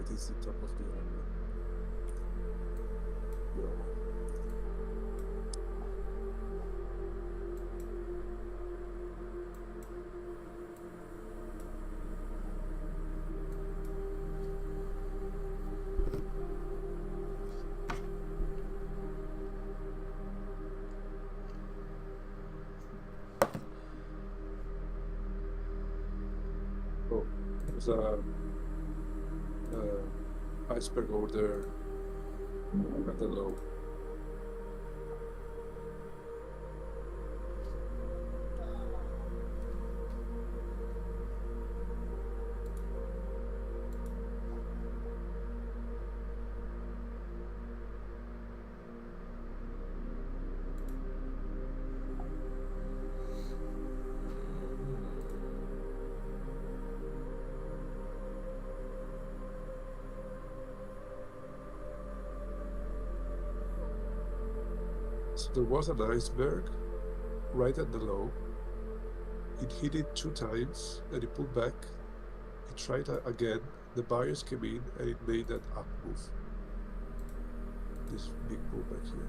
that is the top of the island. Yeah. Oh, there's a iceberg over there at the low. So there was an iceberg right at the low. It hit it 2 times and it pulled back. It tried again. The buyers came in and it made that up move. This big pullback here.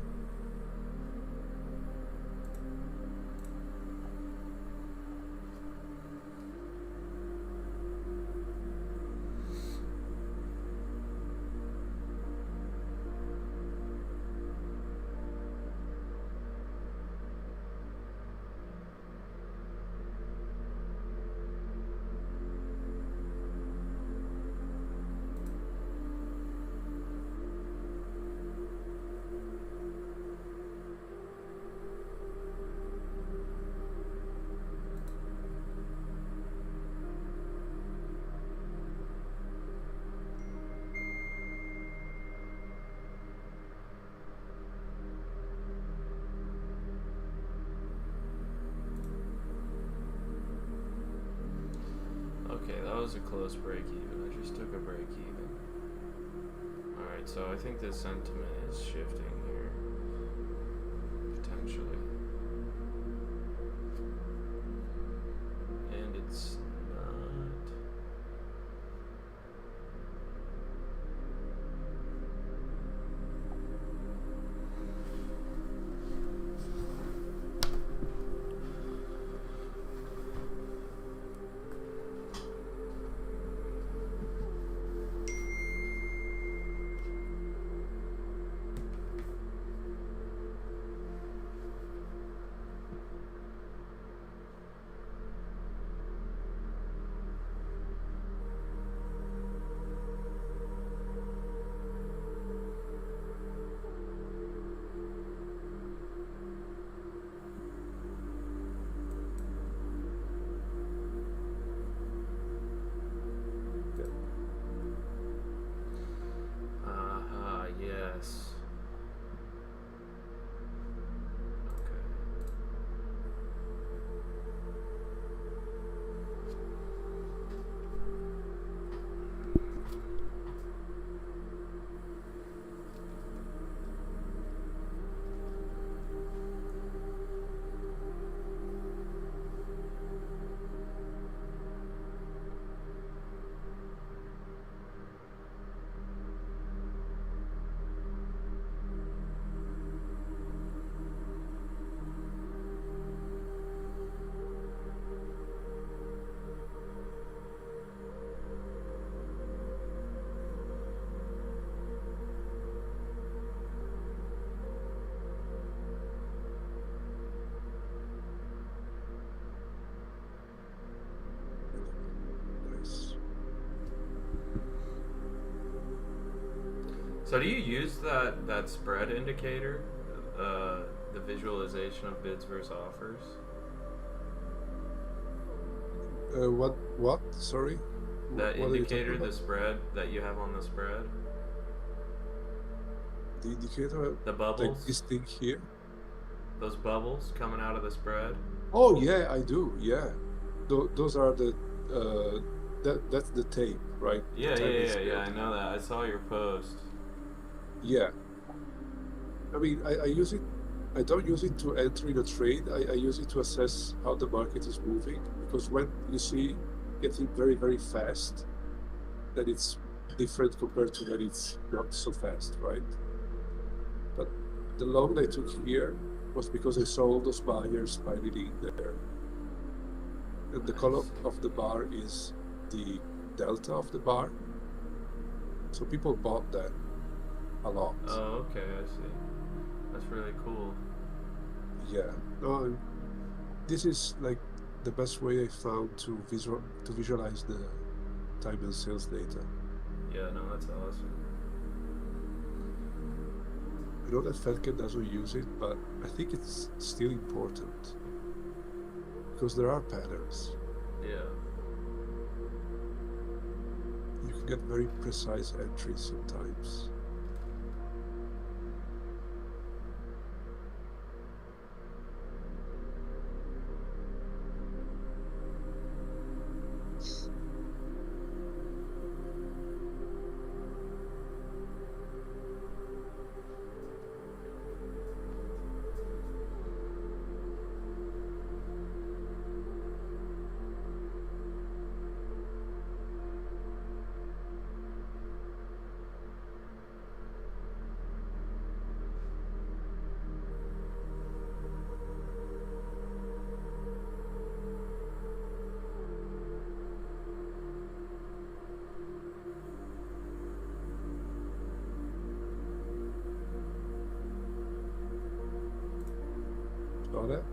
Okay, that was a close break even. I just took a break even. Alright, so I think the sentiment is shifting here. Potentially. And it's not. Yes. Okay. Nice. So do you use that spread indicator, the visualization of bids versus offers? What? Sorry? That What are you indicator, talking the about? spread that you have on the spread? The indicator, The like bubbles? this thing here? Those bubbles coming out of the spread? Oh yeah, I do. Yeah, those are the that's the tape, right? The Yeah, time yeah, it's yeah, yeah, built. I know that. I saw your post. Yeah, I mean, I use it. I don't use it to enter in a trade. I use it to assess how the market is moving, because when you see getting very, very fast, then it's different compared to when it's not so fast, right? But the long I took here was because I saw all those buyers piling in there. And the color Nice. of the bar is the delta of the bar. So people bought that a lot. Oh, okay, I see. That's really cool. Yeah. No, this is like the best way I found to visualize the time and sales data. Yeah, no, that's awesome. I know that Felke doesn't use it, but I think it's still important because there are patterns. Yeah. You can get very precise entries sometimes. Got it?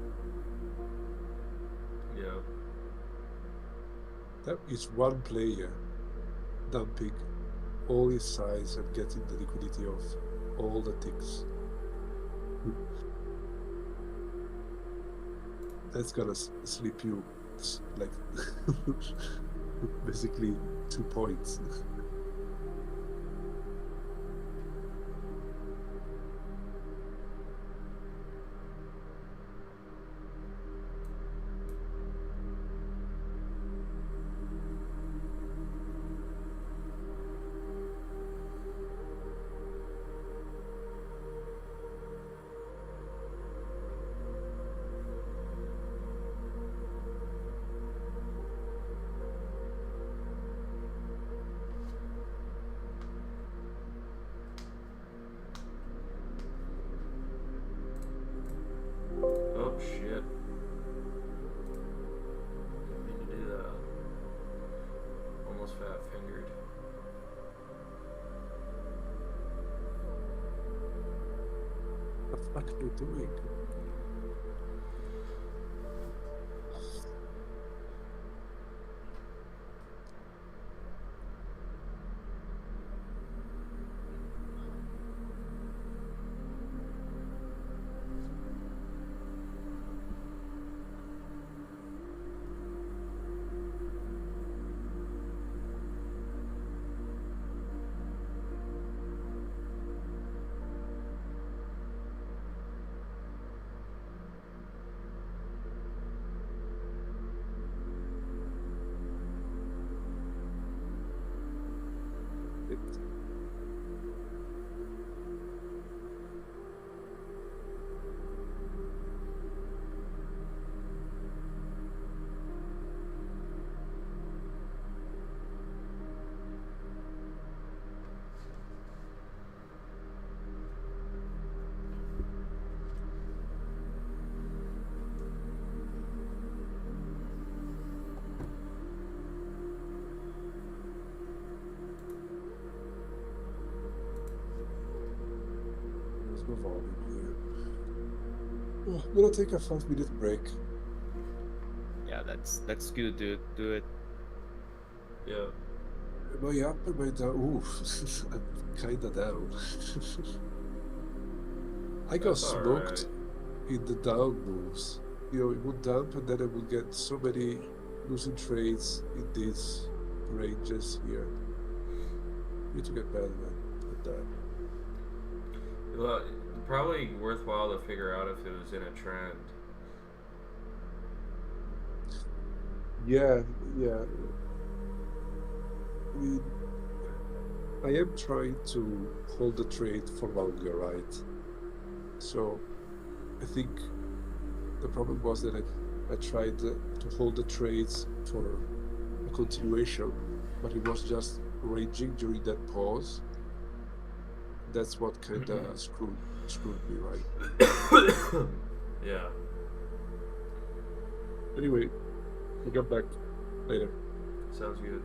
Yeah. That is one player dumping all his size and getting the liquidity of all the ticks. That's gonna slip you like basically 2 points. Oh shit. Didn't mean to do that. Almost fat fingered. What the fuck are you doing? It, there's no volume here. Oh, I'm gonna take a 5-minute break. Yeah, that's good, dude. Do it. Yeah. Am I up? Am I down? Ooh, I'm kinda down. I got That's smoked alright. in the down moves. You know, it would dump and then I would get so many losing trades in these ranges here. Need to get better at that. Well, probably worthwhile to figure out if it was in a trend. Yeah. I mean, I am trying to hold the trade for longer, right? So I think the problem was that I tried to hold the trades for a continuation, but it was just raging during that pause. That's what kind of screwed me, right? Yeah. Anyway, we'll get back later. Sounds good.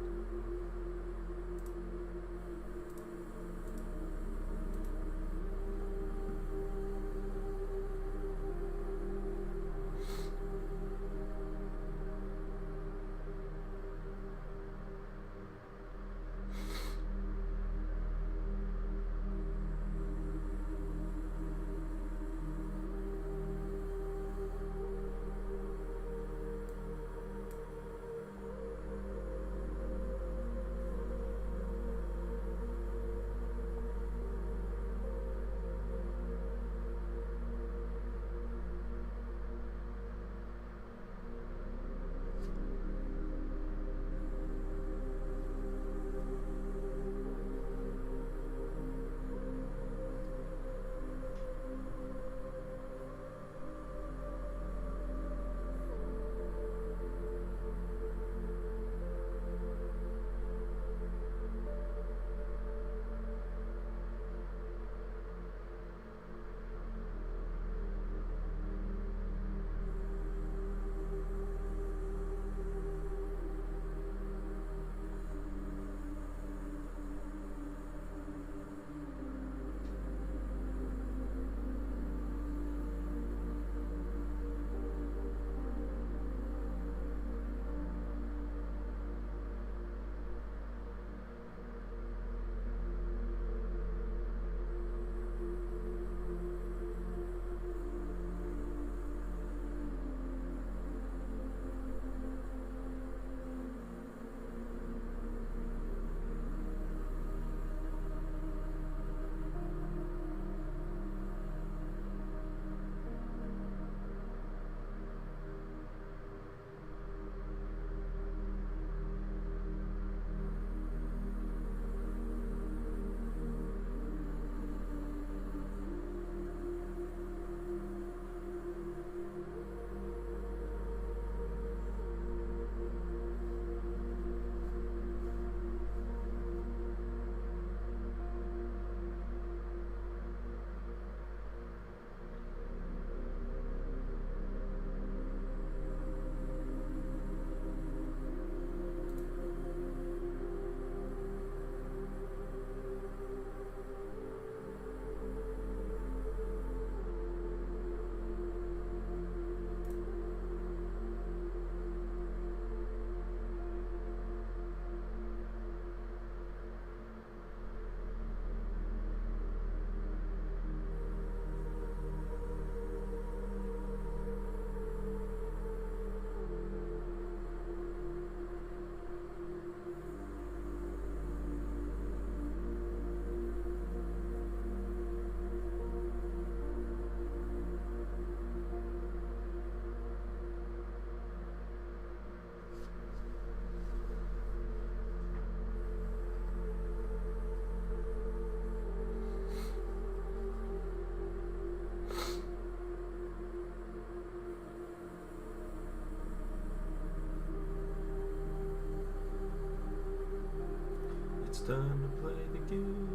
It's time to play the game.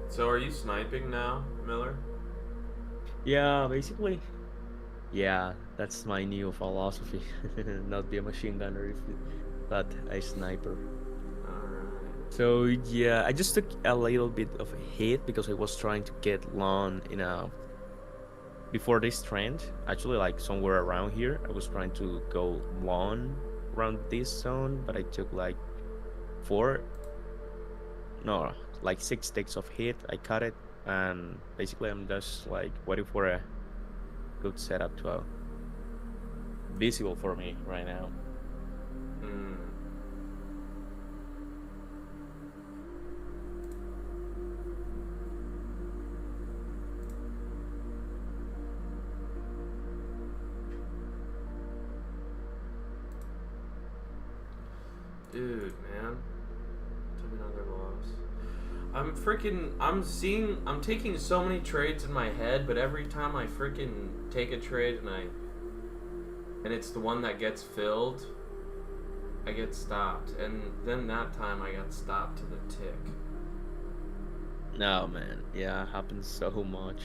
So are you sniping now, Miller? Yeah, basically. Yeah, that's my new philosophy. Not be a machine gunner, but a sniper. Alright. So yeah, I just took a little bit of a hit because I was trying to get long in a before this trend. Actually, like somewhere around here, I was trying to go long around this zone, but I took like four, no, like 6 ticks of hit. I cut it, and basically I'm just like waiting for a good setup to visible for me right now. Hmm. Dude, man. Took another loss. I'm taking so many trades in my head, but every time I freaking take a trade and it's the one that gets filled, I get stopped. And then that time I got stopped to the tick. No, man. Yeah, it happens so much.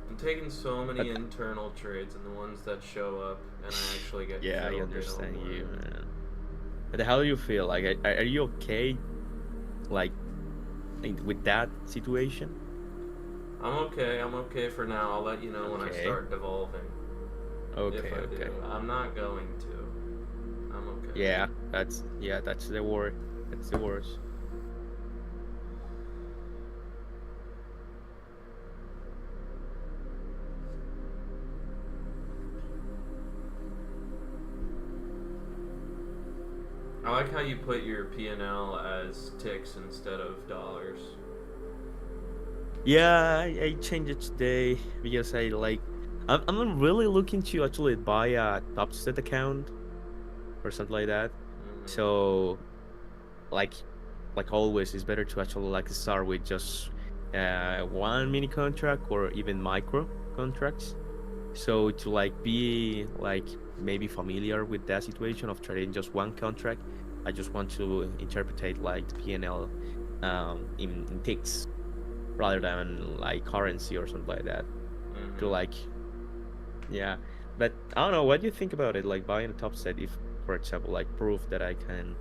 I'm taking so many But- internal trades, and the ones that show up and I actually get Yeah, I filled, understand they don't you, work. man. But how do you feel? Like, are you okay? Like, with that situation? I'm okay for now. I'll let you know when I Okay. start devolving. Okay, If I okay. do. I'm not going to. I'm okay. Yeah, that's the word. That's the worst. I like how you put your P&L as ticks instead of dollars. Yeah, I changed it today because I like. I'm really looking to actually buy a top set account or something like that. Mhm. So, like, always, it's better to actually like start with just one mini contract or even micro contracts. So to like be like maybe familiar with that situation of trading just one contract, I just want to interpretate like the PNL in ticks rather than like currency or something like that. To Mhm. like yeah, but I don't know. What do you think about it? Like buying a top set, if for example, like proof that I can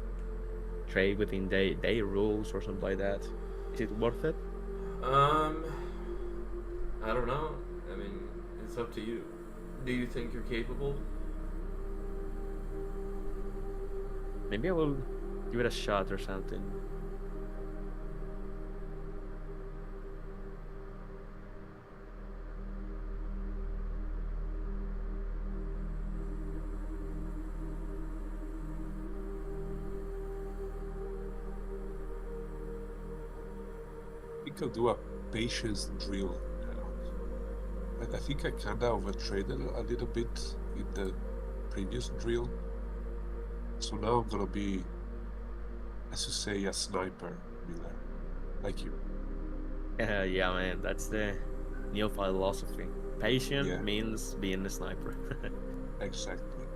trade within day rules or something like that. Is it worth it? Um, I don't know. I mean, it's up to you. Do you think you're capable? Maybe I will give it a shot or something. I think I'll do a patience drill now. And I think I kinda overtraded a little bit in the previous drill. So now I'm gonna be, as you say, a sniper, Miller. Like you. Yeah, man, that's the new philosophy. Patient Yeah, means being a sniper. exactly.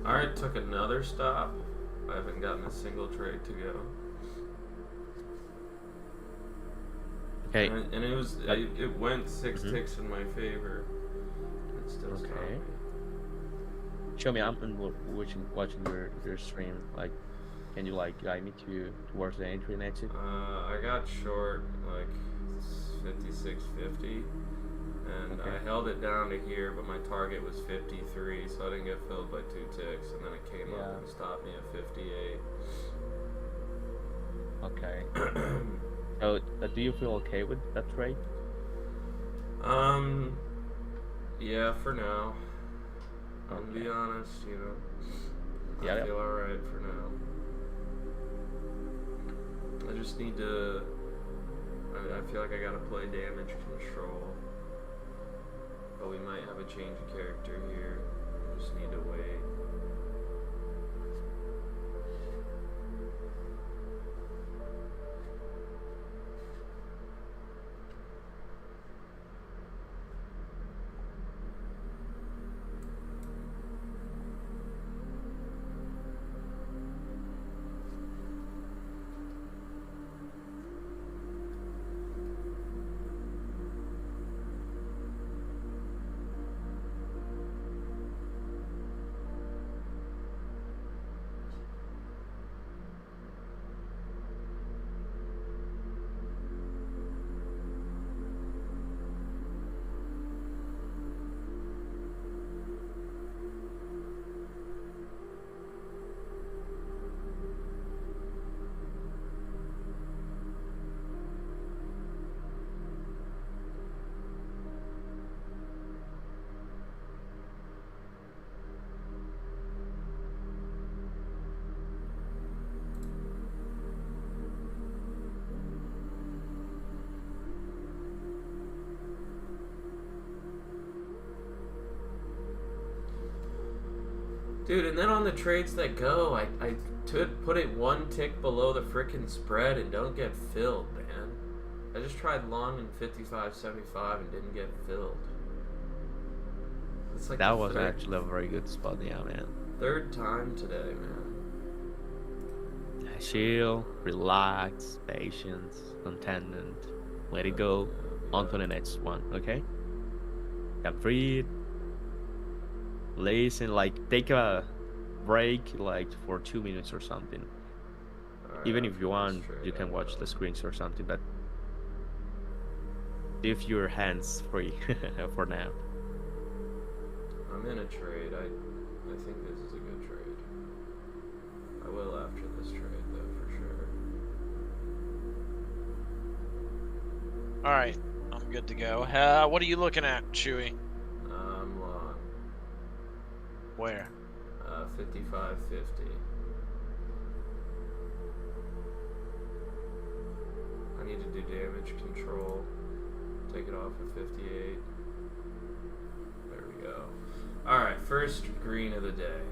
Alright, took another stop. I haven't gotten a single trade to go. Okay. And it was it went 6 ticks in my favor. It still stopped Okay. me. Show me. I'm watching your stream. Like, can you like guide me towards the entry and exit? I got short like 56.50, and Okay. I held it down to here, but my target was 53, so I didn't get filled by 2 ticks, and then it came up and stopped me at 58. Okay. So, do you feel okay with that trade? Yeah, for now. I'm gonna be honest, you know. I feel alright for now. I just need to. I feel like I gotta play damage control. But we might have a change of character here. I just need to wait. Dude, and then on the trades that go, I put it 1 tick below the frickin' spread and don't get filled, man. I just tried long in 55.75 and didn't get filled. It's like that was actually a very good spot, yeah, man. 3rd time today, man. Chill, relax, patience, contentment. Let it go. On to the next one, okay? Can breathe. Listen, like take a break, like for 2 minutes or something. Even if you want, you can watch the screens or something, but leave your hands free for now. I'm in a trade. I think this is a good trade. I will after this trade, though, for sure. Alright, I'm good to go. What are you looking at, Chewy? I'm long. Where? 55.50. I need to do damage control. Take it off at 58. There we go. Alright, first green of the day.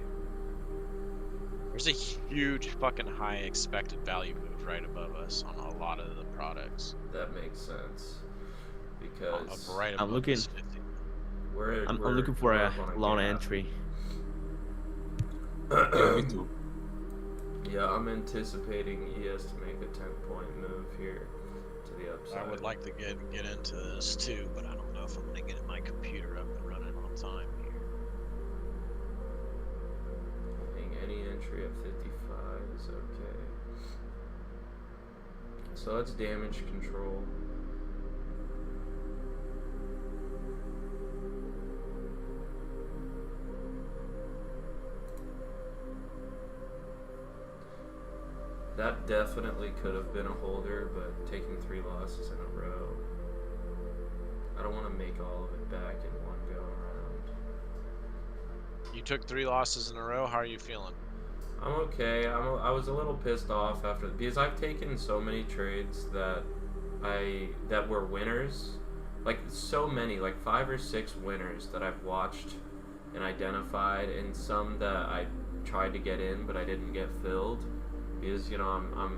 There's a huge fucking high expected value move right above us on a lot of the products. That makes sense. Because right I'm looking. us 50. I'm looking for a long entry. Yeah, me too. Yeah, I'm anticipating ES to make a 10-point move here to the upside. I would like to get into this too, but I don't know if I'm gonna get my computer up and running on time here. I think any entry at 55 is okay. So that's damage control. That definitely could have been a holder, but taking 3 losses in a row, I don't want to make all of it back in one go around. You took 3 losses in a row. How are you feeling? I'm okay. I was a little pissed off after because I've taken so many trades that were winners, like so many, like 5 or 6 winners that I've watched and identified, and some that I tried to get in but I didn't get filled. Because I'm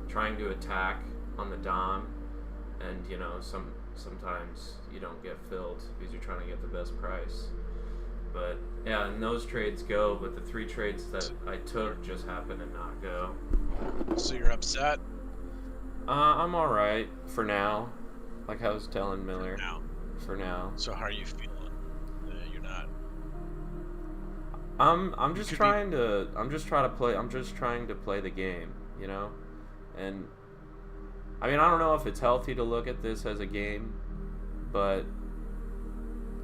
trying to attack on the Dom, and sometimes you don't get filled because you're trying to get the best price. But yeah, and those trades go, but the 3 trades that I took just happen to not go. So you're upset I'm alright for now. Like I was telling Miller. now. For now. So how are you feeling? You're not. I'm just trying to play the game, you know? And I mean, I don't know if it's healthy to look at this as a game, but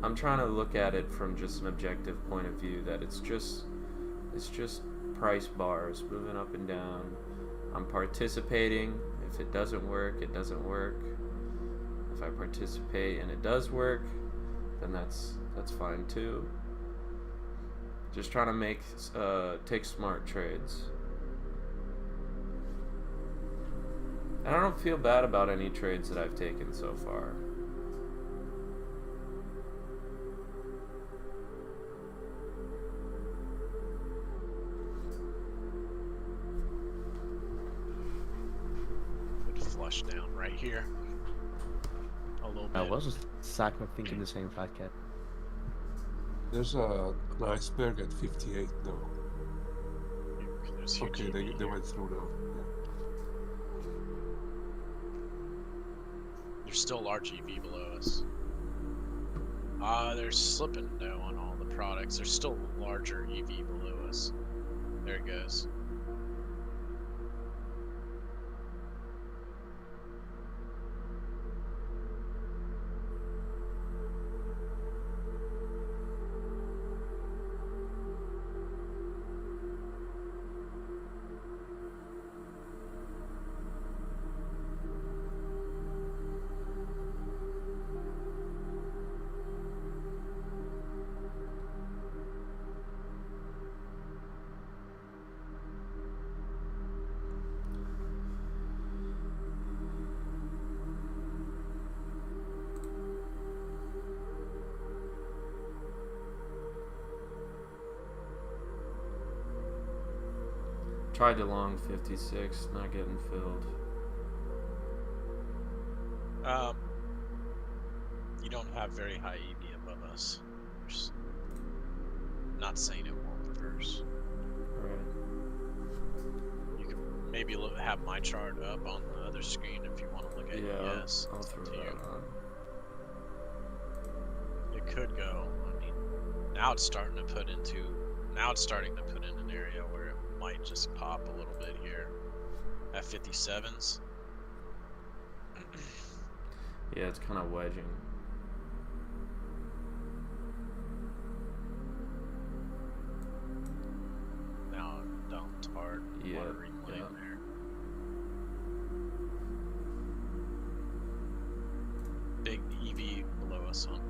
I'm trying to look at it from just an objective point of view that it's just price bars moving up and down. I'm participating. If it doesn't work, it doesn't work. If I participate and it does work, then that's fine too. Just trying to take smart trades. And I don't feel bad about any trades that I've taken so far. Good flush down right here. A little bit. I was exactly thinking the same, Fat Cat. There's a iceberg at 58 now. There's huge Okay, EV they here. went through now. There's still large EV below us. They're slipping though on all the products. There's still larger EV below us. There it goes. Tried to long 56, not getting filled. You don't have very high EV above us. Just not saying it won't reverse. Right. You can maybe have my chart up on the other screen if you want to look at Yeah, ES. I'll It's throw up to that you. on. It could go. I mean, now it's starting to put into. Now it's starting to put in an area where it might just pop a little bit here. At 57s. Yeah, it's kind of wedging. Now dumped hard. Yeah, Water replay yeah. in there. Big EV below us on.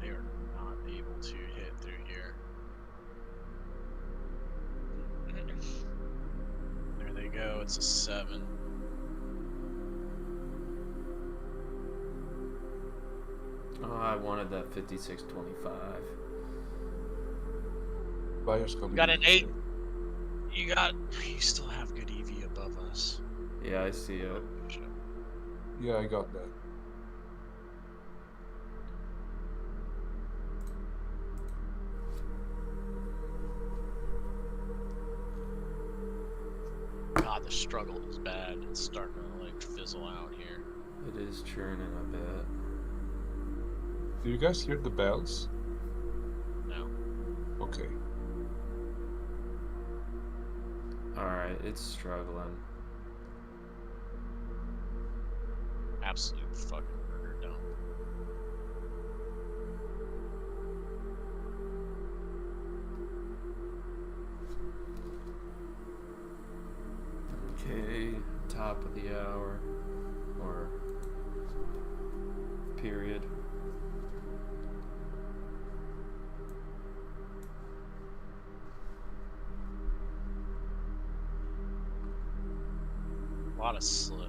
They are not able to hit through here. There they go. It's a 7. Oh, I wanted that 56.25. Buyers coming. You got in. an 8. You still have good EV above us. Yeah, I see it. Yeah, I got that. God, the struggle is bad. It's starting to like fizzle out here. It is churning a bit. Do you guys hear the bells? No. Okay. Alright, it's struggling. absolute fucking murder dump. Okay, top of the hour. Or period. A lot of slip.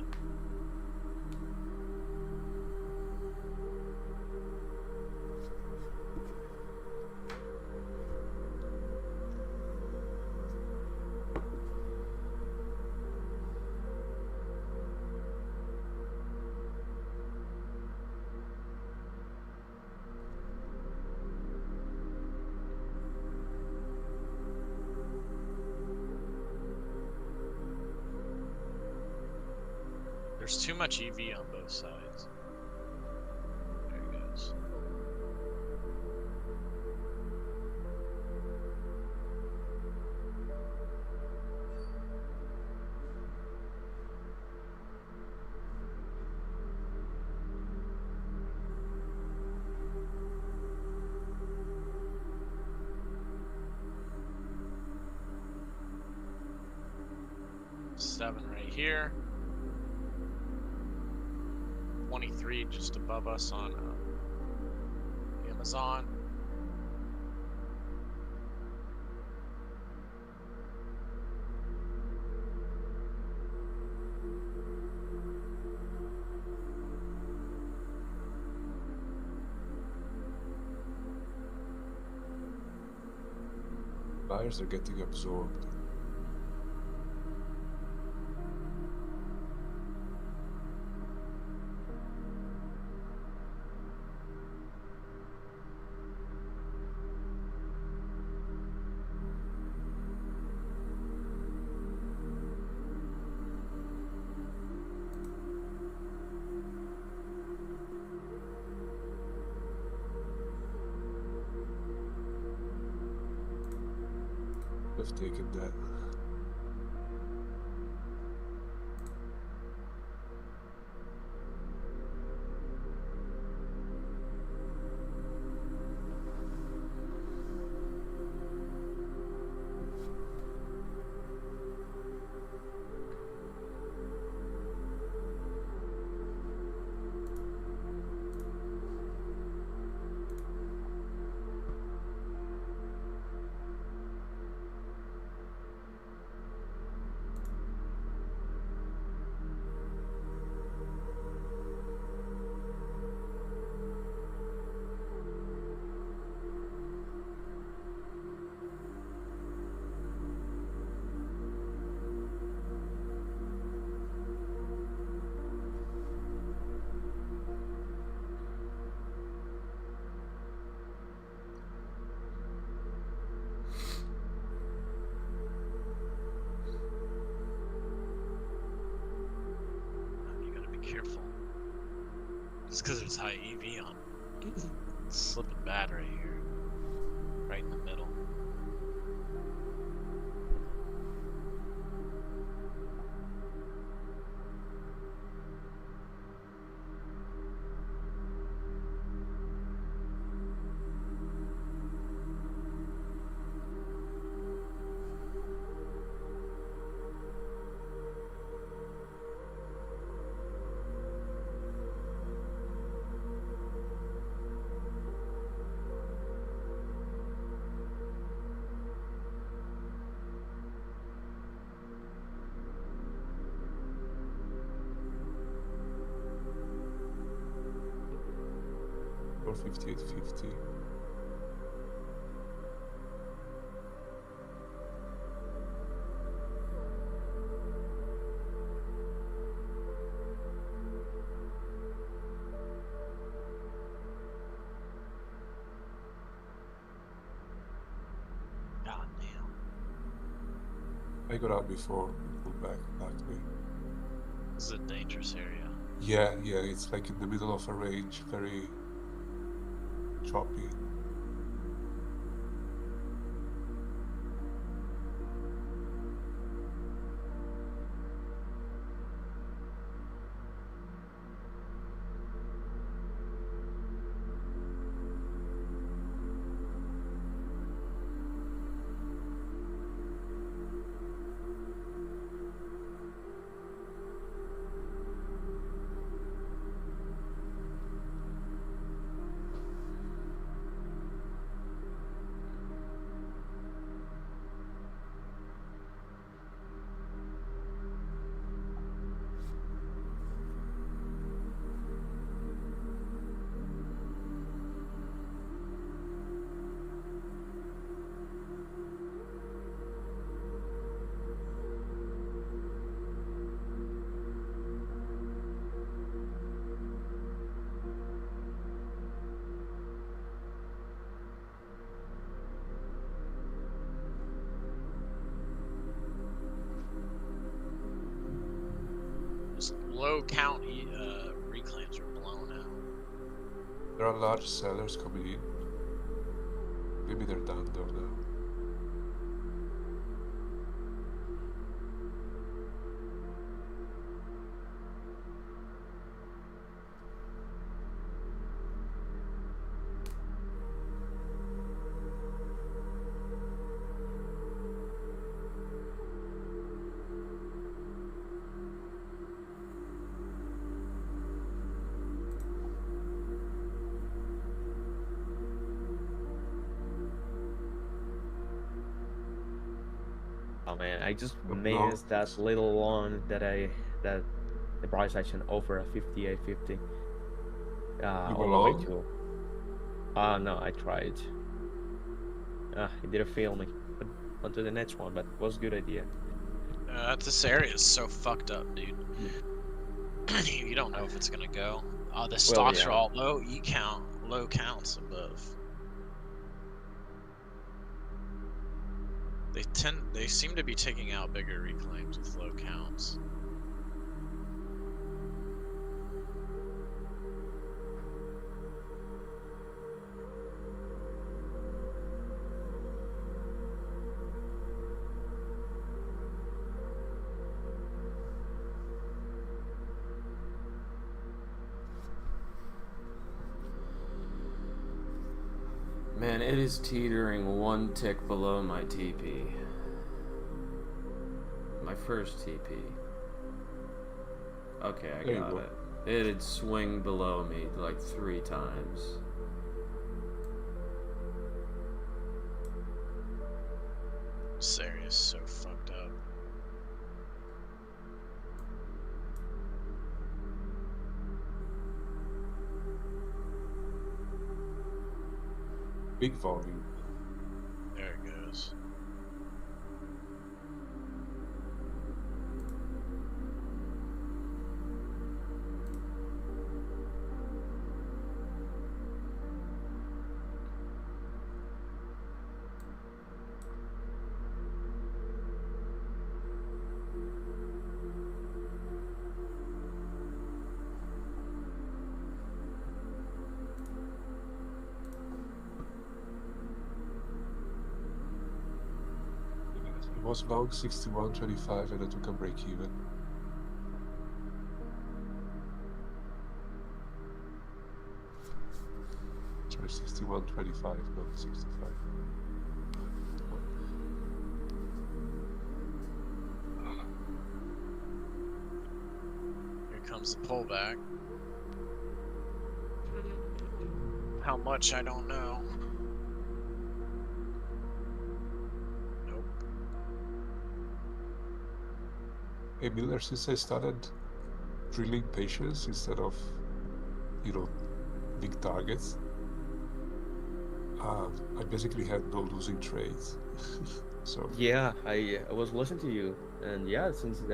There's too much EV on both sides. There it goes. Seven right here. 23 just above us on Amazon. Buyers are getting absorbed. I've taken that. You gotta be careful. Just because there's high EV on. Slipping bad right here. Right in the middle. Or 58.50. God damn. I got out before and pulled back me. This is a dangerous area. Yeah, it's like in the middle of a range, very choppy. Those low count reclaims are blown out. There are large sellers coming in. Maybe they're done though now. Oh man, I just Oh, missed no. that little one that the price action offer at 58.50. You were All the way long? to. No, I tried. It didn't fail me. But on to the next one, but it was a good idea. This area is so fucked up, dude. You don't know if it's gonna go. The stocks are yeah. all low low counts above. They seem to be taking out bigger reclaims with low counts. Man, it is teetering one tick below my TP. My first TP. Okay, I There you got go. it. It'd swing below me like 3 times. This area is so fucked up. Big volume. There it goes. It was long 61.25 and I took a break even. Sorry, 61.25, not 65. Here comes the pullback. How much, I don't know. Nope. Hey Miller, since I started drilling patience instead of, big targets, I basically had no losing trades. So Yeah, I was listening to you, and yeah, since you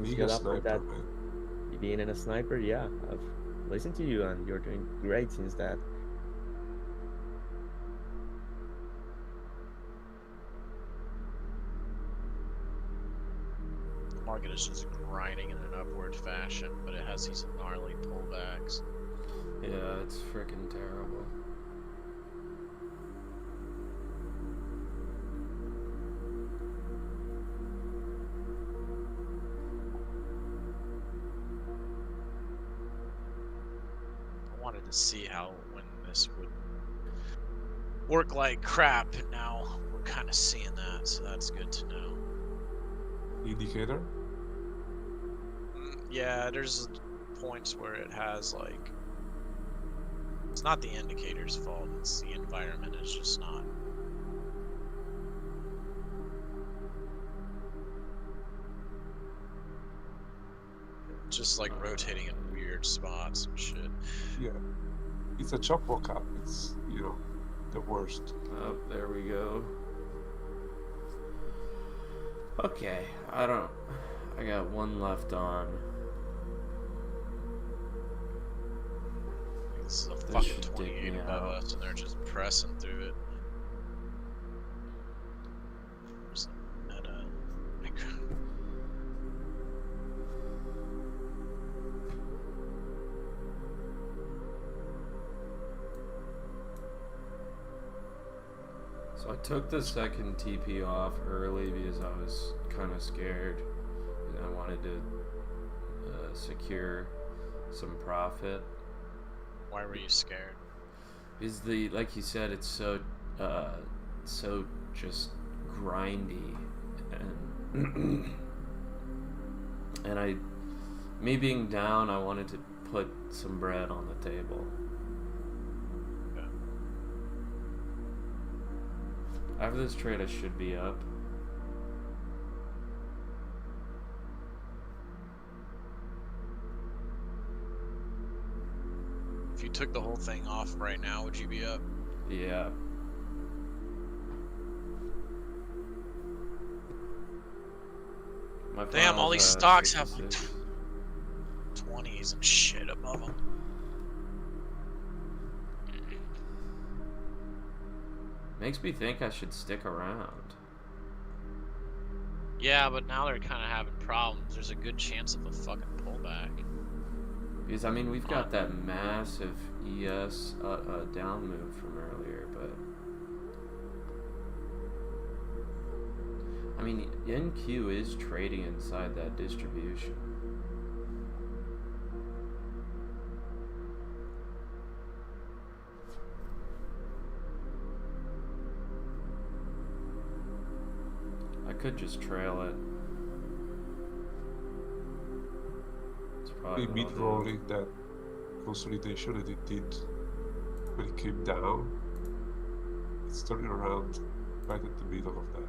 being got a up with that, sniper, man. being a sniper, yeah, I've listened to you, and you're doing great since that. The market is just grinding in an upward fashion, but it has these gnarly pullbacks. Yeah, it's freaking terrible. I wanted to see when this would work like crap, and now we're kind of seeing that, so that's good to know. Indicator? Yeah, there's points where it has like, it's not the indicator's fault, it's the environment is just not. Just like rotating in weird spots and shit. Yeah. It's a chop walk up. It's, the worst. Oh, there we go. Okay, I got one left on. This is a This fucking should dig 28 me above out. us, and they're just pressing through it. There's a meta. I took the second TP off early because I was kind of scared and I wanted to secure some profit. Why were you scared? Because like you said, it's so just grindy, and me being down, I wanted to put some bread on the table. Okay. After this trade, I should be up. If you took the whole thing off right now, would you be up? Yeah. My Damn, all file's, these stocks have 66. 20s and shit above them. Makes me think I should stick around. Yeah, but now they're kind of having problems. There's a good chance of a fucking pullback. Because, I mean, we've got that massive ES down move from earlier, but... I mean, NQ is trading inside that distribution. I could just trail it. It's probably We what meet I'll do. rolling that consolidation that it did when it came down. It's turning around right at the middle of that.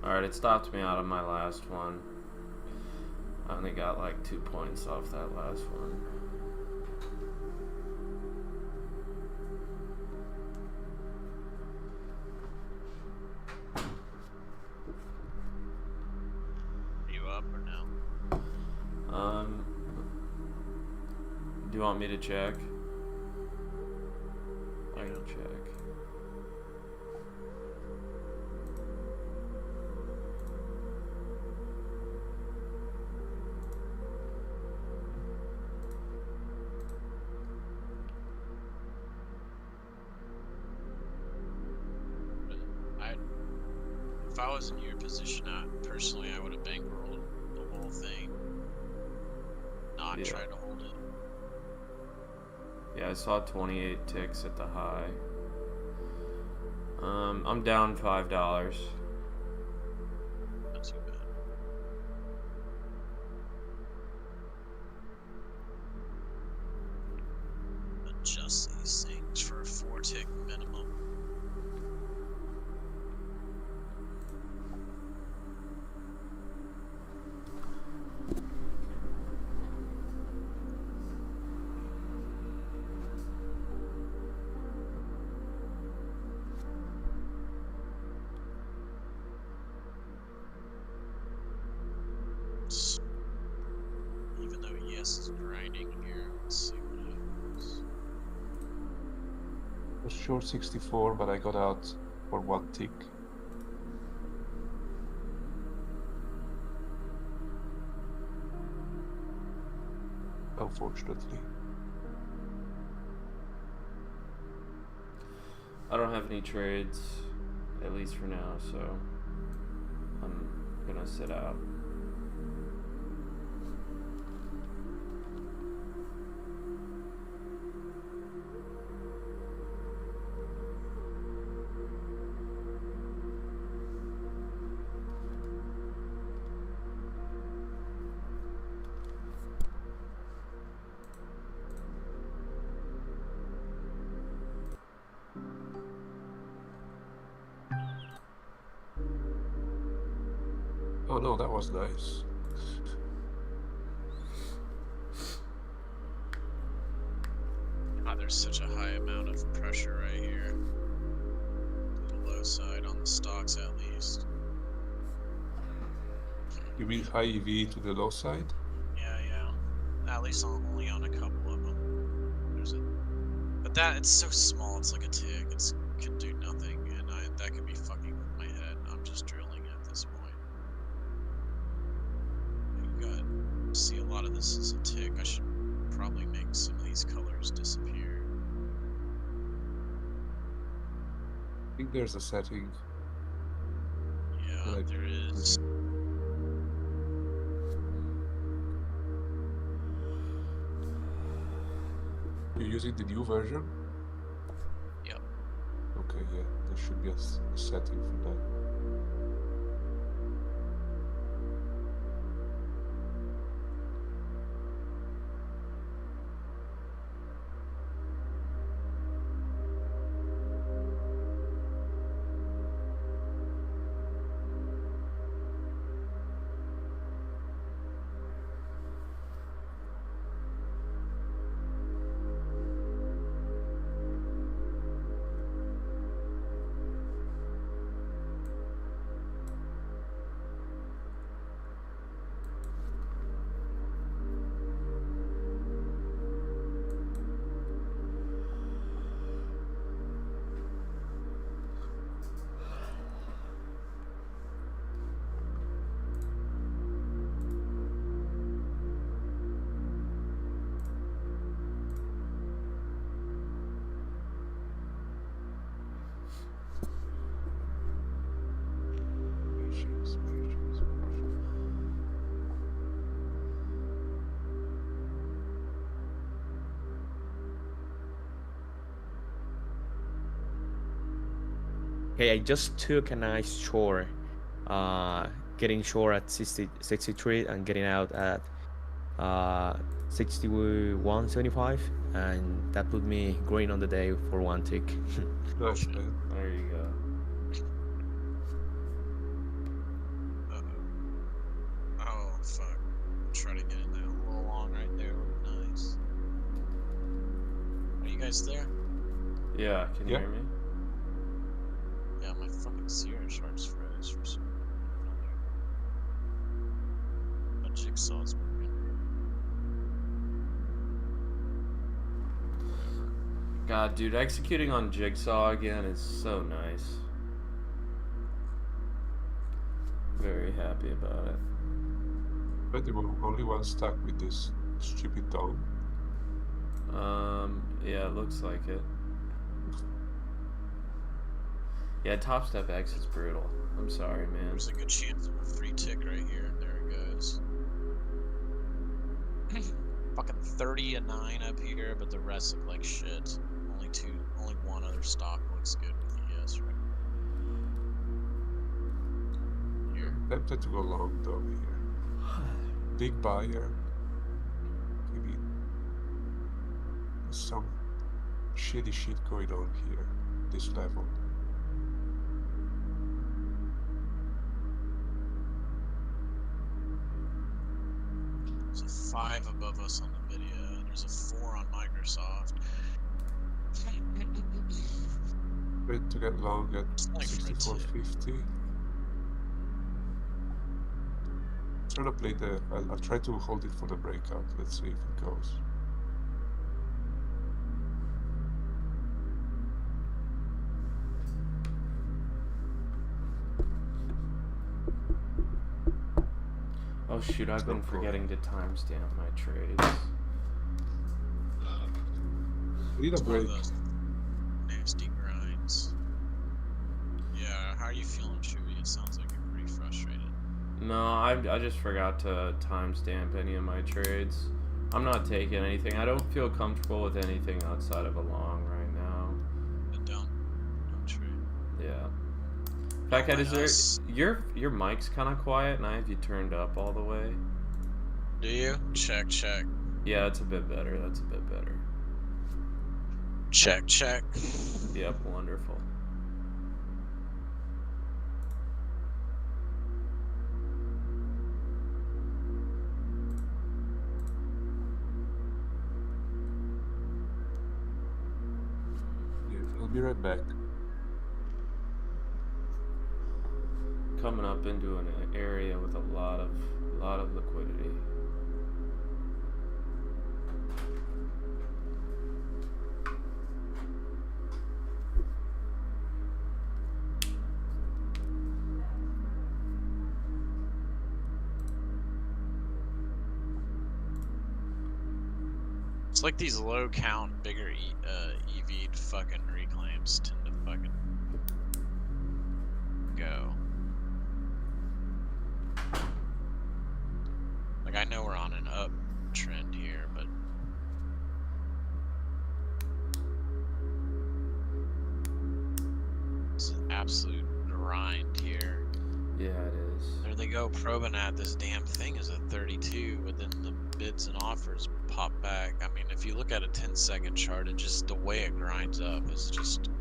Alright, it stopped me out of my last one. I only got like 2 points off that last one. Are you up or no? Do you want me to check? I can check. If I was in your position, personally, I would have bankrolled the whole thing. Not Yeah. try to hold it. Yeah, I saw 28 ticks at the high. I'm down $5. Not too bad. Adjust these things for a 4-tick minimum. Even though ES is grinding here, let's see what happens. I was short 64, but I got out for 1 tick. Unfortunately. I don't have any trades, at least for now, so I'm gonna sit out. Oh no, that was nice. There's such a high amount of pressure right here. To the low side on the stocks, at least. You mean high EV to the low side? Yeah. At least only on a couple of them. There's a, but it's so small. It's like a tick. It can do nothing, and that could be fucking with my head. I'm just drilling at this point. See, a lot of this is a tick. I should probably make some of these colors disappear. I think there's a setting. Yeah, Like- there is. You're using the new version? Yep. Okay, yeah, there should be a setting for that. Patience. Okay, I just took a nice shore, getting shore at 63 and getting out at 61.75, and that put me green on the day for one tick. Nice, man. There you go. Oh fuck! Try to get in there a little long right there. Nice. Are you guys there? Yeah, can you Yeah. hear me? Yeah, my fucking Sierra sharps froze for some reason. My jigsaw's working. God, dude, executing on Jigsaw again is so nice. Very happy about it. But there were only one stuck with this stupid dome. Yeah, it looks like it. Yeah, Top Step X is brutal. I'm sorry, man. There's a good chance of a free tick right here. There it goes. Fucking 30 and 9 up here, but the rest look like shit. Only one other stock looks good with ES right here. Tempted to go long though here. Big buyer. Maybe there's some shitty shit going on here. This level. There's a 5 above us on NVIDIA. There's a 4 on Microsoft. Going to get long at It's like for a tip. 64.50. Trying to play the. I'll try to hold it for the breakout. Let's see if it goes. Oh shoot, I've been No problem. forgetting to timestamp my trades. I need a It's one of break. those nasty grinds. Yeah, how are you feeling, Chewy? It sounds like you're pretty frustrated. No, I just forgot to timestamp any of my trades. I'm not taking anything. I don't feel comfortable with anything outside of a long right now. But don't trade. Yeah. Fathead, is Us. there your mic's kind of quiet, and I have you turned up all the way? Do you? Check. Yeah, that's a bit better. That's a bit better. Check. Yep, I'll be right back. Coming up into an area with a lot of liquidity. It's like these low count, bigger EV'd fucking reclaims tend to fucking go. Like, I know we're on an uptrend here, but it's an absolute grind here. Yeah, it is. There they go, probing at this damn thing is a 32, but then the bids and offers pop back. I mean, if you look at a 10-second chart, it just, the way it grinds up is just,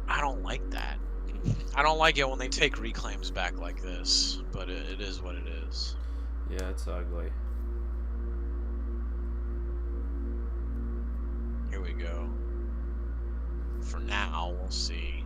I don't like that. I don't like it when they take reclaims back like this, but it is what it is. Yeah, it's ugly. Here we go. For now, we'll see.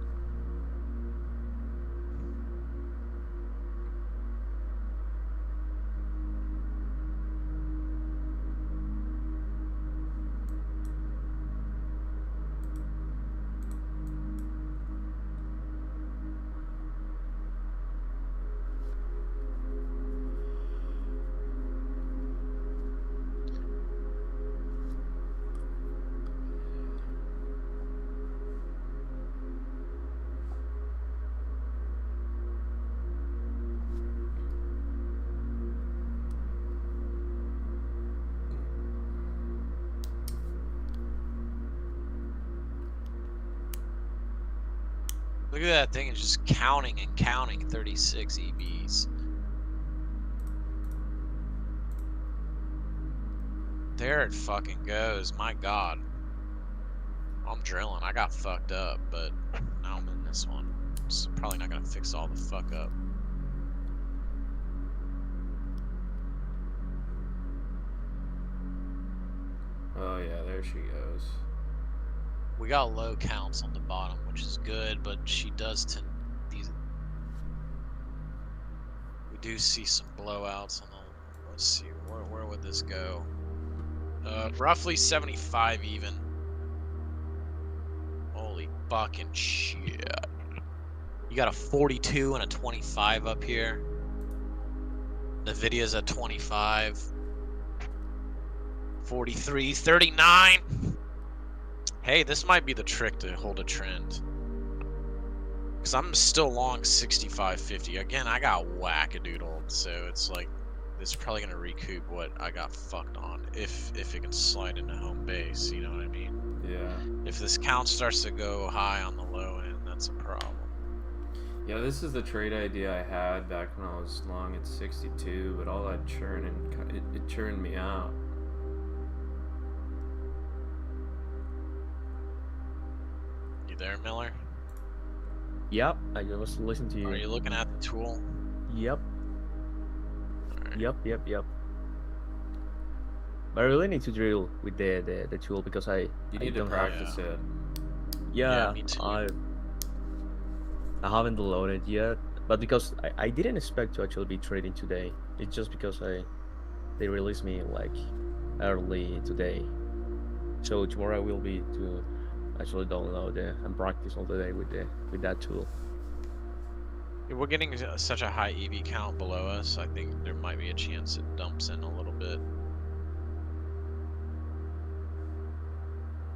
Look at that thing, it's just counting and counting 36 EVs. There it fucking goes, my god. I'm drilling, I got fucked up, but now I'm in this one. It's probably not gonna fix all the fuck up. Oh yeah, there she goes. We got low counts on the bottom, which is good, but she does tend these. We do see some blowouts on the. Let's see, where would this go? Roughly 75 even. Holy fucking shit! You got a 42 and a 25 up here. Nvidia's at 25. 43, 39. Hey, this might be the trick to hold a trend. Because I'm still long 65.50. Again, I got wackadoodled, so it's like, it's probably going to recoup what I got fucked on. If it can slide into home base, you know what I mean? Yeah. If this count starts to go high on the low end, that's a problem. Yeah, this is the trade idea I had back when I was long at 62, but all that churn and it churned me out. You there, Miller? Yep, I was listening to you. Are you looking at the tool? Yep, Alright. yep. But I really need to drill with the tool because I You need to don't have. practice it. Yeah, me too. I haven't downloaded yet, but because I didn't expect to actually be trading today. It's just because they released me like early today, so tomorrow I will be to actually download and practice all the day with that tool. Yeah, we're getting such a high EV count below us. I think there might be a chance it dumps in a little bit.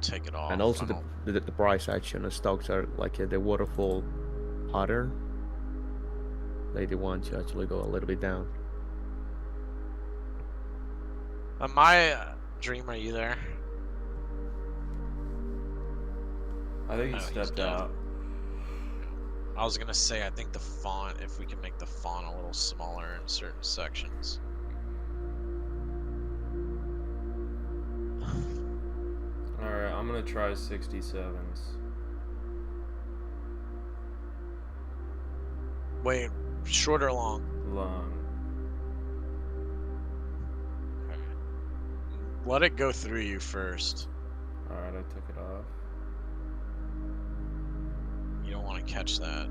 Take it off. And also I don't- the price action of stocks are like the waterfall pattern. They want to actually go a little bit down. Dream, are you there? I think he Oh, he's stepped dead. out. I was gonna say, I think the font, if we can make the font a little smaller in certain sections. Alright, I'm gonna try 67s. Wait, short or long? Long. Okay. Let it go through you first. Alright, I took it off. You don't want to catch that.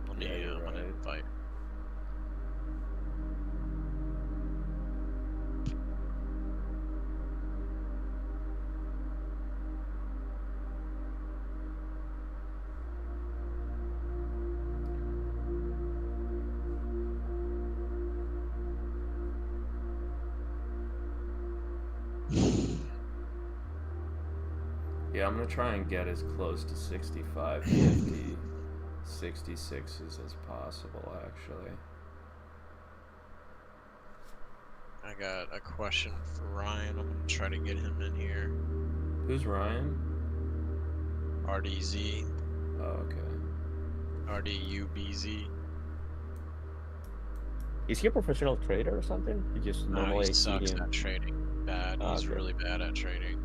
Let me, Yeah, you're I'm gonna right. invite. Yeah, I'm gonna try and get as close to 65, 50, 66s as possible, actually. I got a question for Ryan. I'm gonna try to get him in here. Who's Ryan? RDZ, Oh, okay. RDUBZ. Is he a professional trader or something? You just No, he normally see sucks him. at trading. Bad. Ah, He's okay. really bad at trading.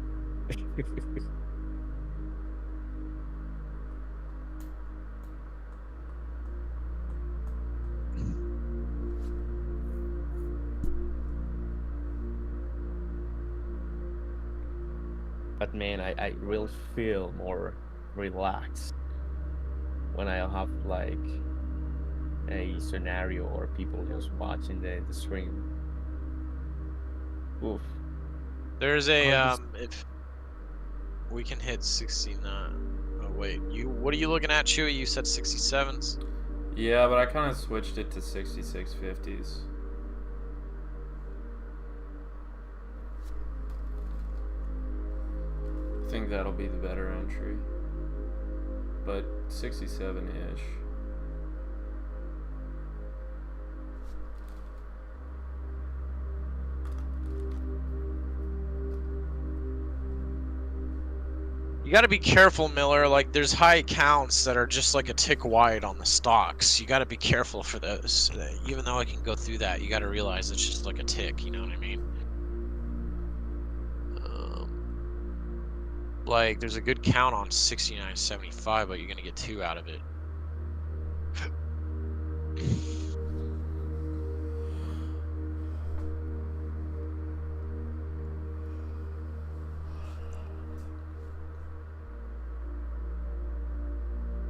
But man, I really feel more relaxed when I have like a scenario or people just watching the stream. Oof. There's a Hard to if we can hit 69. Oh wait, what are you looking at, Chewy? You said 67s. Yeah, but I kind of switched it to 66, 50s. I think that'll be the better entry. But 67-ish. You got to be careful, Miller. Like, there's high counts that are just like a tick wide on the stocks. You got to be careful for those. Even though I can go through that, you got to realize it's just like a tick. You know what I mean? Like, there's a good count on 69.75, but you're gonna get 2 out of it.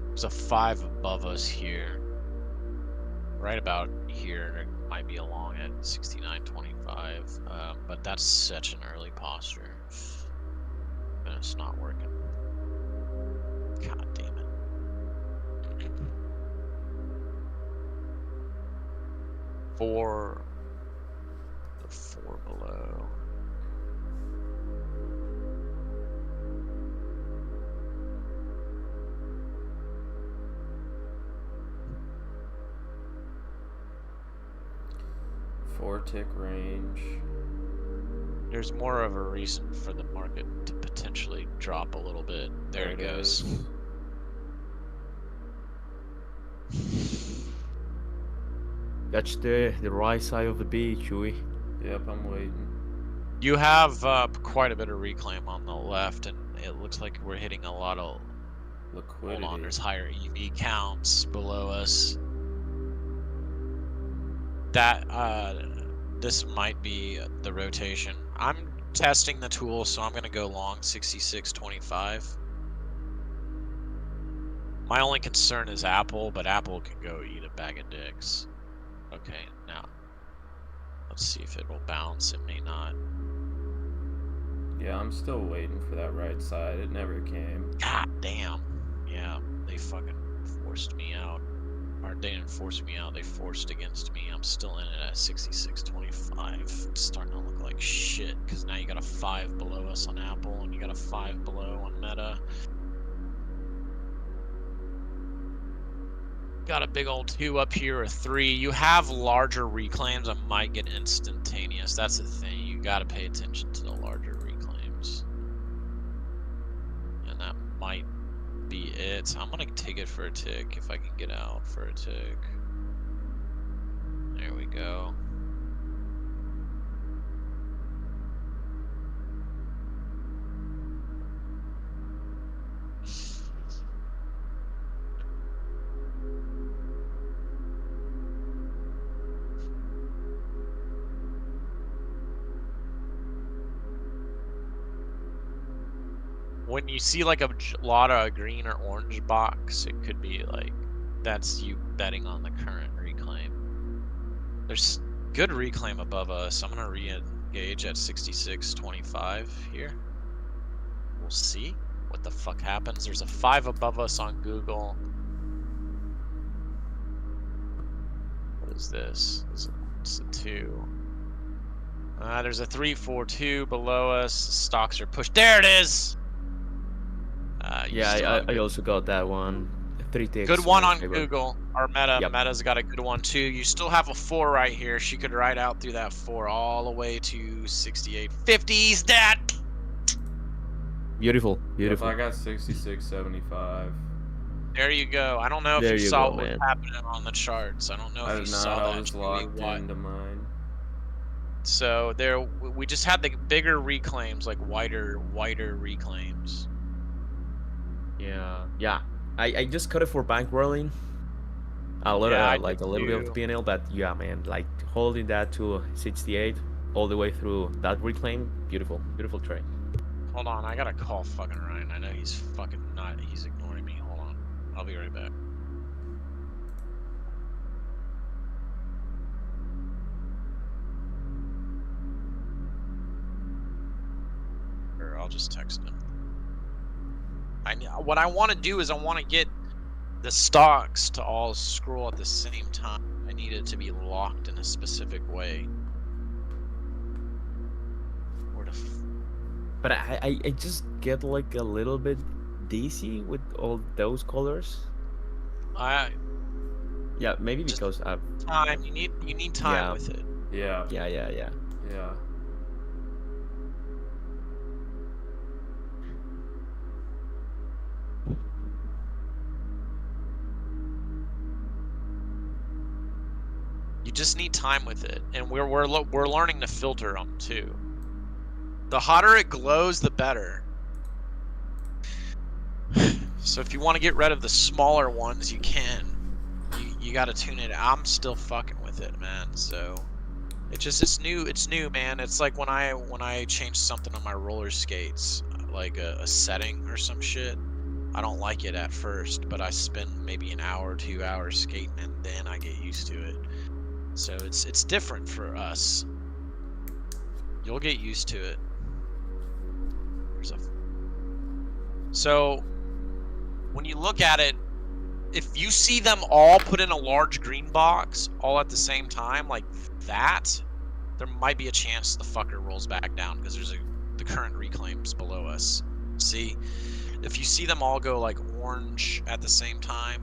There's a 5 above us here. Right about here, it might be along at 69.25, but that's such an early posture. And it's not working. God damn it. Four below. Four tick range. There's more of a reason for the market to potentially drop a little bit. There it goes. That's the right side of the beach, Chewy. Yep, I'm waiting. You have quite a bit of reclaim on the left, and it looks like we're hitting a lot of Liquidity. Hold on, there's higher EV counts below us. That this might be the rotation. I'm testing the tool, so I'm gonna go long 66.25. My only concern is Apple, but Apple can go eat a bag of dicks. Okay, now let's see if it will bounce. It may not. Yeah, I'm still waiting for that right side. It never came. God damn. Yeah, they fucking forced me out. Or they didn't force me out, they forced against me. I'm still in it at 66.25. It's starting to look like shit, because now you got a 5 below us on Apple, and you got a 5 below on Meta. Got a big old 2 up here, or 3. You have larger reclaims that might get instantaneous. That's the thing. You got to pay attention to the larger reclaims. And that might be it. I'm gonna take it for a tick if I can get out for a tick. There we go. when you see like a lot of a green or orange box, it could be like that's you betting on the current reclaim. There's good reclaim above us. I'm gonna re-engage at 66.25 here. We'll see what the fuck happens. There's a 5 above us on Google. What is this? It's a 2. There's a 342 below us. Stocks are pushed. There it is. I also got that one. 3 ticks. Good one on favor. Google. Our Meta. Yep. Meta's got a good one too. You still have a 4 right here. She could ride out through that 4 all the way to 68.50s. That. Beautiful, If beautiful. I got 66.75. There you go. I don't know if There you you saw go, what was man. happening on the charts. I don't know I if did you not. saw that. I was locked into mine. So there, we just had the bigger reclaims, like wider reclaims. Yeah. I just cut it for bankrolling. A little, Yeah, I like did a little bit of too. PNL, but yeah, man, like holding that to 68 all the way through that reclaim, beautiful trade. Hold on, I gotta call fucking Ryan. I know he's fucking not. He's ignoring me. Hold on, I'll be right back. Or I'll just text him. What I want to do is I want to get the stocks to all scroll at the same time. I need it to be locked in a specific way. Where the But I just get like a little bit dizzy with all those colors. Yeah, maybe Just because I've time. You need time Yeah. with it. Yeah. yeah. Yeah. You just need time with it, and we're learning to filter them too. The hotter it glows, the better. So if you want to get rid of the smaller ones, you can. You got to tune it. I'm still fucking with it, man. So it's new, man. It's like when I change something on my roller skates, like a setting or some shit. I don't like it at first, but I spend maybe an hour, 2 hours skating, and then I get used to it. So it's different for us. You'll get used to it. So when you look at it, if you see them all put in a large green box all at the same time like that, there might be a chance the fucker rolls back down because the current reclaims below us. See, if you see them all go like orange at the same time,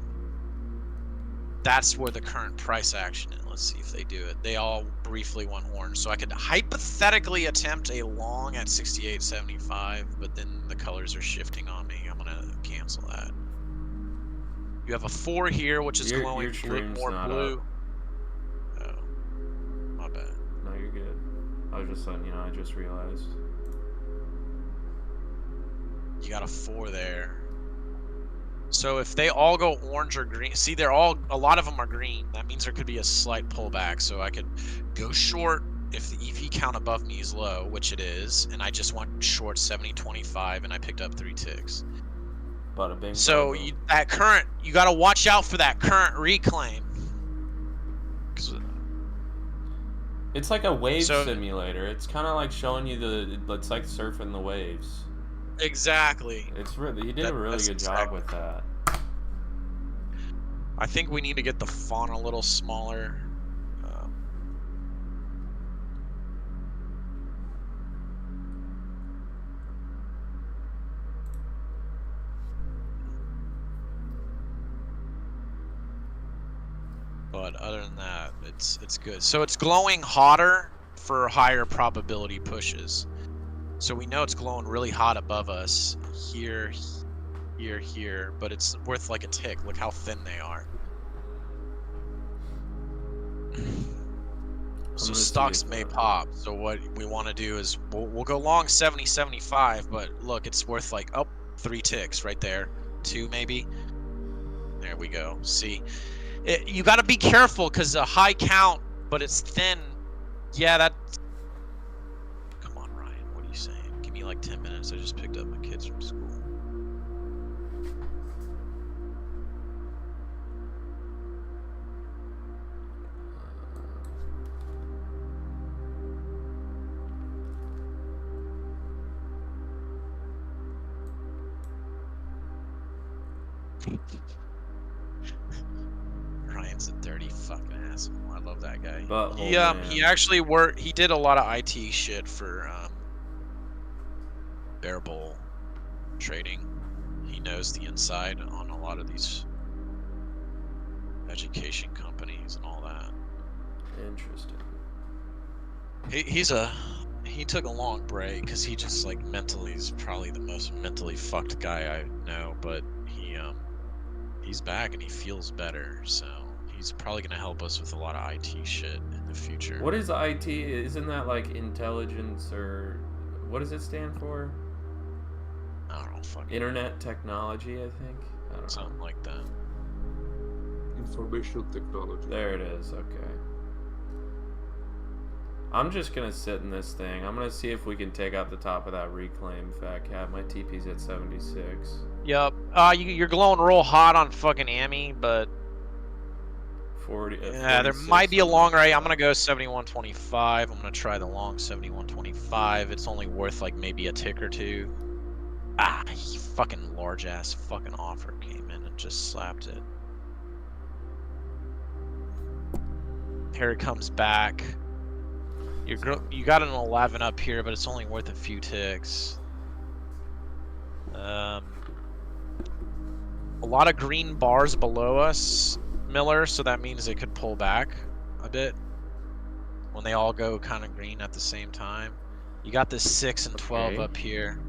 that's where the current price action is. Let's see if they do it. They all briefly went orange. So I could hypothetically attempt a long at 68.75, but then the colors are shifting on me. I'm gonna cancel that. You have a 4 here, which is glowing your blue, stream's more not blue. Oh, my bad. No, you're good. I was just letting you know. I just realized. You got a 4 there. So if they all go orange or green, see, a lot of them are green. That means there could be a slight pullback. So I could go short if the EV count above me is low, which it is, and I just went short 70.25 and I picked up 3 ticks. Bada bing. So bada boom. you got to watch out for that current reclaim. It's like a wave So- simulator. It's kind of like showing you it's like surfing the waves. Exactly. It's really, he did a really That's good job with that. I think we need to get the font a little smaller. But other than that, it's good. So it's glowing hotter for higher probability pushes. So we know it's glowing really hot above us here, here, but it's worth like a tick. Look how thin they are. So gonna see stocks if may that- pop. So what we want to do is we'll go long 70.75, but look, it's worth like 3 ticks right there, 2 maybe. There we go. See, you got to be careful because a high count, but it's thin. Yeah, that. Come on, Ryan. What are you saying? Give me like 10 minutes. I just picked up my kids from school. Ryan's a dirty fucking asshole. I love that guy. Butthole He man. he actually worked. He did a lot of IT shit for Bear Bowl trading. He knows the inside on a lot of these education companies and all that. Interesting. He took a long break because he just like mentally is probably the most mentally fucked guy I know, but he's back and he feels better, so he's probably gonna help us with a lot of IT shit in the future. What is IT? Isn't that like intelligence or what does it stand for? I don't know, fucking Internet technology, I think. I don't know. something like that. Information technology. There it is. Okay. I'm just gonna sit in this thing. I'm gonna see if we can take out the top of that reclaim fat cat. My TP's at 76. Yup. You're glowing real hot on fucking Amy, but 40. yeah, there 46 might be a on long the right. I'm top. gonna go 71.25. I'm gonna try the long 71.25. It's only worth like maybe a tick or two. Ah, he fucking large ass fucking offer came in and just slapped it. Here it comes back. You got an 11 up here, but it's only worth a few ticks. A lot of green bars below us, Miller, so that means it could pull back a bit when they all go kind of green at the same time. You got this 6 and 12 Okay. up here.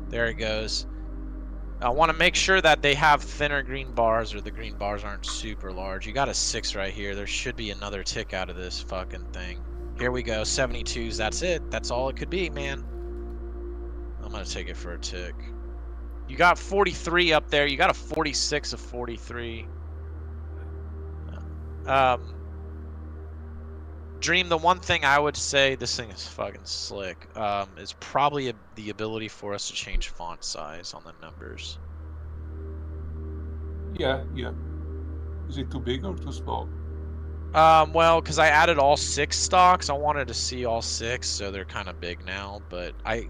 There it goes. I want to make sure that they have thinner green bars or the green bars aren't super large. You got a 6 right here. There should be another tick out of this fucking thing. Here we go, 72s, that's it. That's all it could be, man. I'm gonna take it for a tick. You got 43 up there. You got a 46 of 43. Dream, the one thing I would say, this thing is fucking slick, is probably the ability for us to change font size on the numbers. Yeah. Is it too big or too small? Well, because I added all 6 stocks, I wanted to see all 6, so they're kind of big now. But I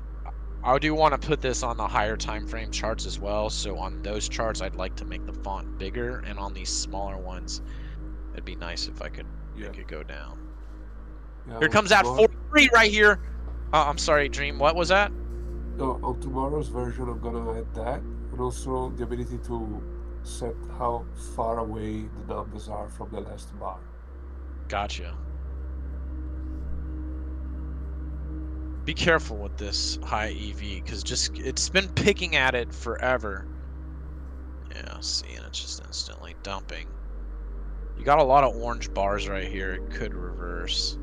do want to put this on the higher time frame charts as well. So on those charts, I'd like to make the font bigger, and on these smaller ones, it'd be nice if I could make it go down. Yeah, Here on comes that tomorrow- 43 right here. I'm sorry, Dream. What was that? No, on tomorrow's version, I'm gonna add that, and also the ability to set how far away the numbers are from the last bar. Gotcha. Be careful with this high EV, because it's been picking at it forever. Yeah, see, and it's just instantly dumping. You got a lot of orange bars right here. It could reverse.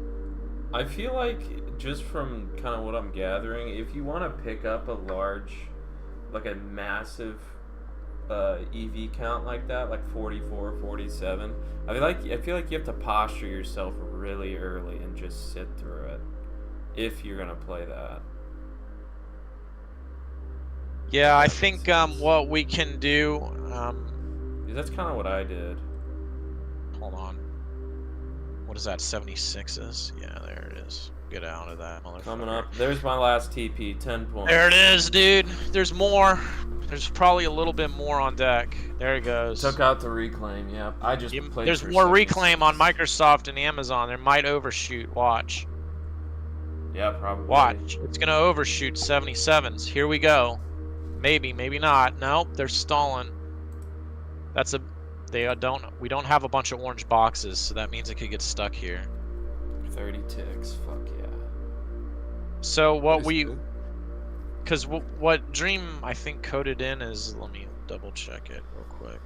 I feel like, just from kind of what I'm gathering, if you want to pick up a large, like a massive EV count like that, like 44, 47, I feel like you have to posture yourself really early and just sit through it if you're gonna play that. Yeah, I think what we can do. That's kind of what I did. Hold on. What is that? 76s? Yeah, there it is. Get out of that, motherfucker. Coming up, there's my last TP, 10 points. There it is, dude. There's more. There's probably a little bit more on deck. There it goes. Took out the reclaim. Yep, I just played. There's for more 76. reclaim on Microsoft and Amazon. There might overshoot. Watch. Yeah, probably. Watch. It's gonna overshoot 77s. Here we go. Maybe, maybe not. Nope, they're stalling. That's a. We don't have a bunch of orange boxes, so that means it could get stuck here. 30 ticks. Fuck yeah. So what Nice, we, man. because what Dream I think coded in is, let me double check it real quick.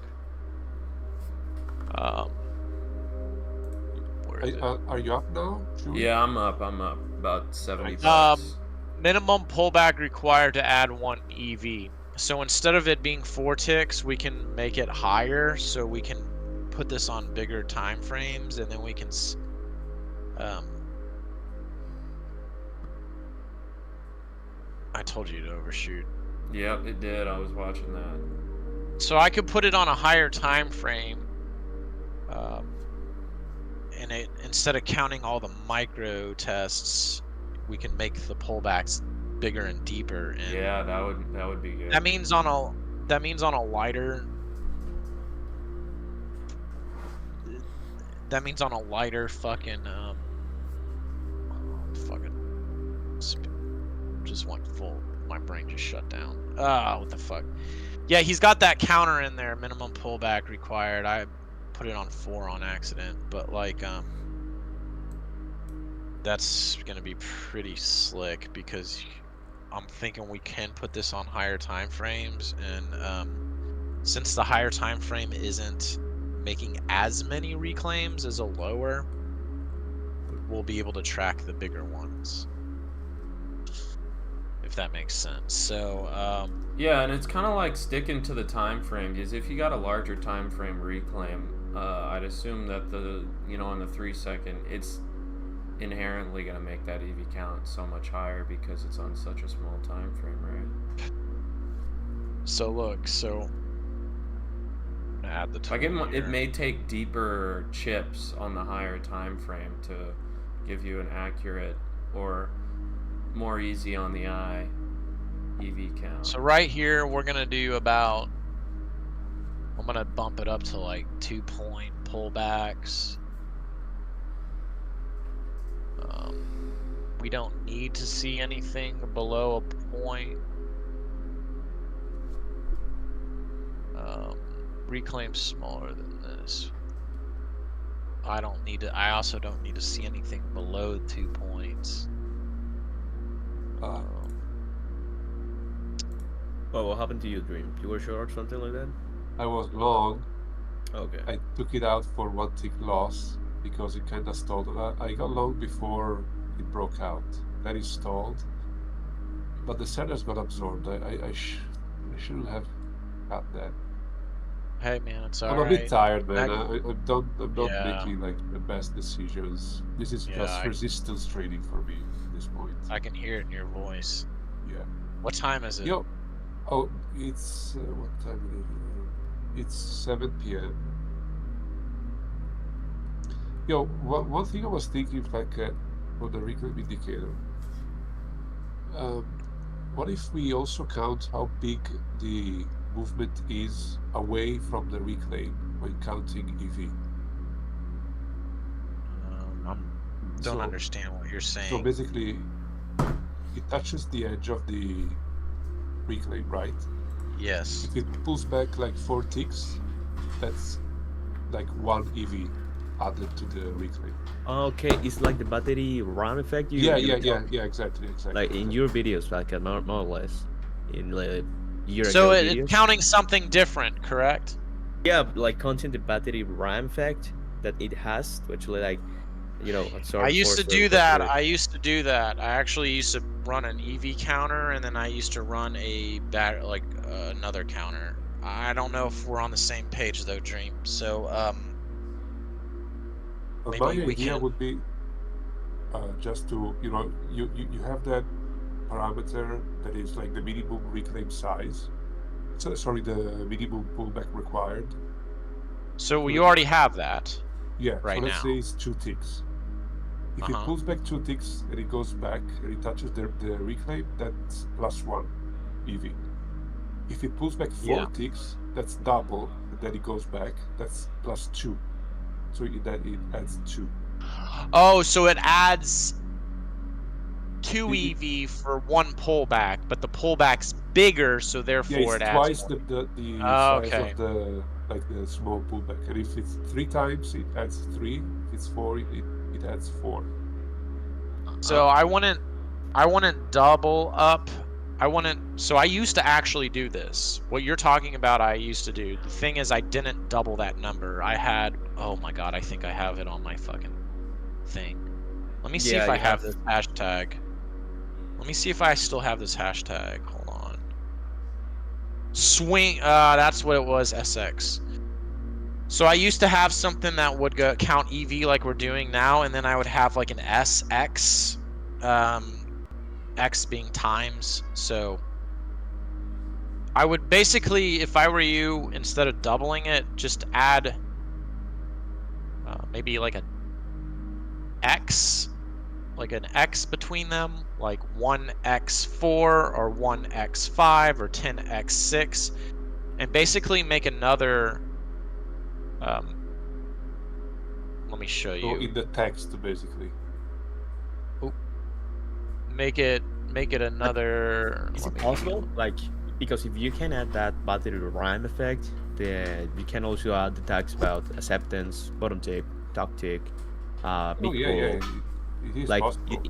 Where is it? Are you up now? Chewy? Yeah, I'm up. About 70 Um, bucks. Minimum pullback required to add 1 EV. So instead of it being 4 ticks, we can make it higher, so we can put this on bigger time frames, and then we can I told you to overshoot. Yep, it did. I was watching that. So I could put it on a higher time frame, and instead of counting all the micro tests, we can make the pullbacks bigger and deeper. And Yeah, that would be good. that means on a lighter that means on a lighter fucking just went full. My brain just shut down. What the fuck? Yeah, he's got that counter in there. Minimum pullback required. I put it on 4 on accident, but like that's gonna be pretty slick because I'm thinking we can put this on higher time frames, and since the higher time frame isn't making as many reclaims as a lower, we'll be able to track the bigger ones, if that makes sense. So yeah, and it's kind of like sticking to the time frame, because if you got a larger time frame reclaim, I'd assume that the on the 3 second, it's inherently going to make that EV count so much higher because it's on such a small time frame, right? So look, so I'm gonna add the like tool it here. may take deeper chips on the higher time frame to give you an accurate or more easy on the eye EV count. So right here, we're gonna do about. I'm gonna bump it up to like 2-point pullbacks. We don't need to see anything below a point. Reclaim smaller than this. I also don't need to see anything below 2 points. Well, what happened to you, Dream? You were short, something like that? I was long. Okay. I took it out for 1 tick loss because it kind of stalled. I got long before it broke out. Then it stalled, but the sellers got absorbed. I shouldn't have got that. Hey man, it's I'm alright. a bit tired, man. I'm not Yeah. making like the best decisions. This is Yeah, just resistance training for me at this point. I can hear it in your voice. Yeah. What time is it? Yo, oh, it's what time is it? It's 7 p.m. Yo, one thing I was thinking, like, for the reclaim indicator. What if we also count how big the movement is away from the reclaim when counting EV? I don't So- understand what you're saying. So basically, it touches the edge of the reclaim, right? Yes. If it pulls back like 4 ticks, that's like 1 EV added to the reclaim. Okay, it's like the battery run effect. Yeah, you exactly. Like in your videos, like more or less, in like year So ago it's videos. counting something different, correct? Yeah, like counting the battery RAM effect that it has to actually like, absorb I used to force do of that. battery. I used to do that. I actually used to run an EV counter, and then I used to run another counter. I don't know if we're on the same page though, Dream. So But maybe my we idea can. would be just to, you have that parameter that is like the minimum reclaim size. So, sorry, the minimum pullback required. So you already have that. Yeah, Right so let's now. say it's 2 ticks. If it Uh-huh. pulls back 2 ticks and it goes back and it touches the reclaim, that's +1 EV. If it pulls back 4 Yeah. ticks, that's double, and then it goes back, that's +2. So it adds 2. Oh, so it adds 2 The- EV for 1 pullback, but the pullback's bigger, so Yeah, therefore it's it twice adds more. the Oh, size okay. of the small pullback. And if it's 3 times, it adds 3. If it's 4, it adds 4. So I wouldn't double up. So I used to actually do this. What you're talking about, I used to do. The thing is, I didn't double that number. I had, oh my god, I think I have it on my fucking thing. Let me see Yeah, if I you have have- this hashtag. Let me see if I still have this hashtag. Hold on. Swing, that's what it was, SX. So I used to have something that would count EV like we're doing now, and then I would have like an SX, X being times. So I would basically, if I were you, instead of doubling it, just add maybe like an X, like an X between them, like 1x4 or 1x5 or 10x6, and basically make another Let me show So you. in the text, basically. Make it another. Is let it me- possible? Like, because if you can add that battery rhyme effect, then you can also add the tags about acceptance, bottom tick, top tick, big Oh yeah, pull. yeah. It is Like, possible.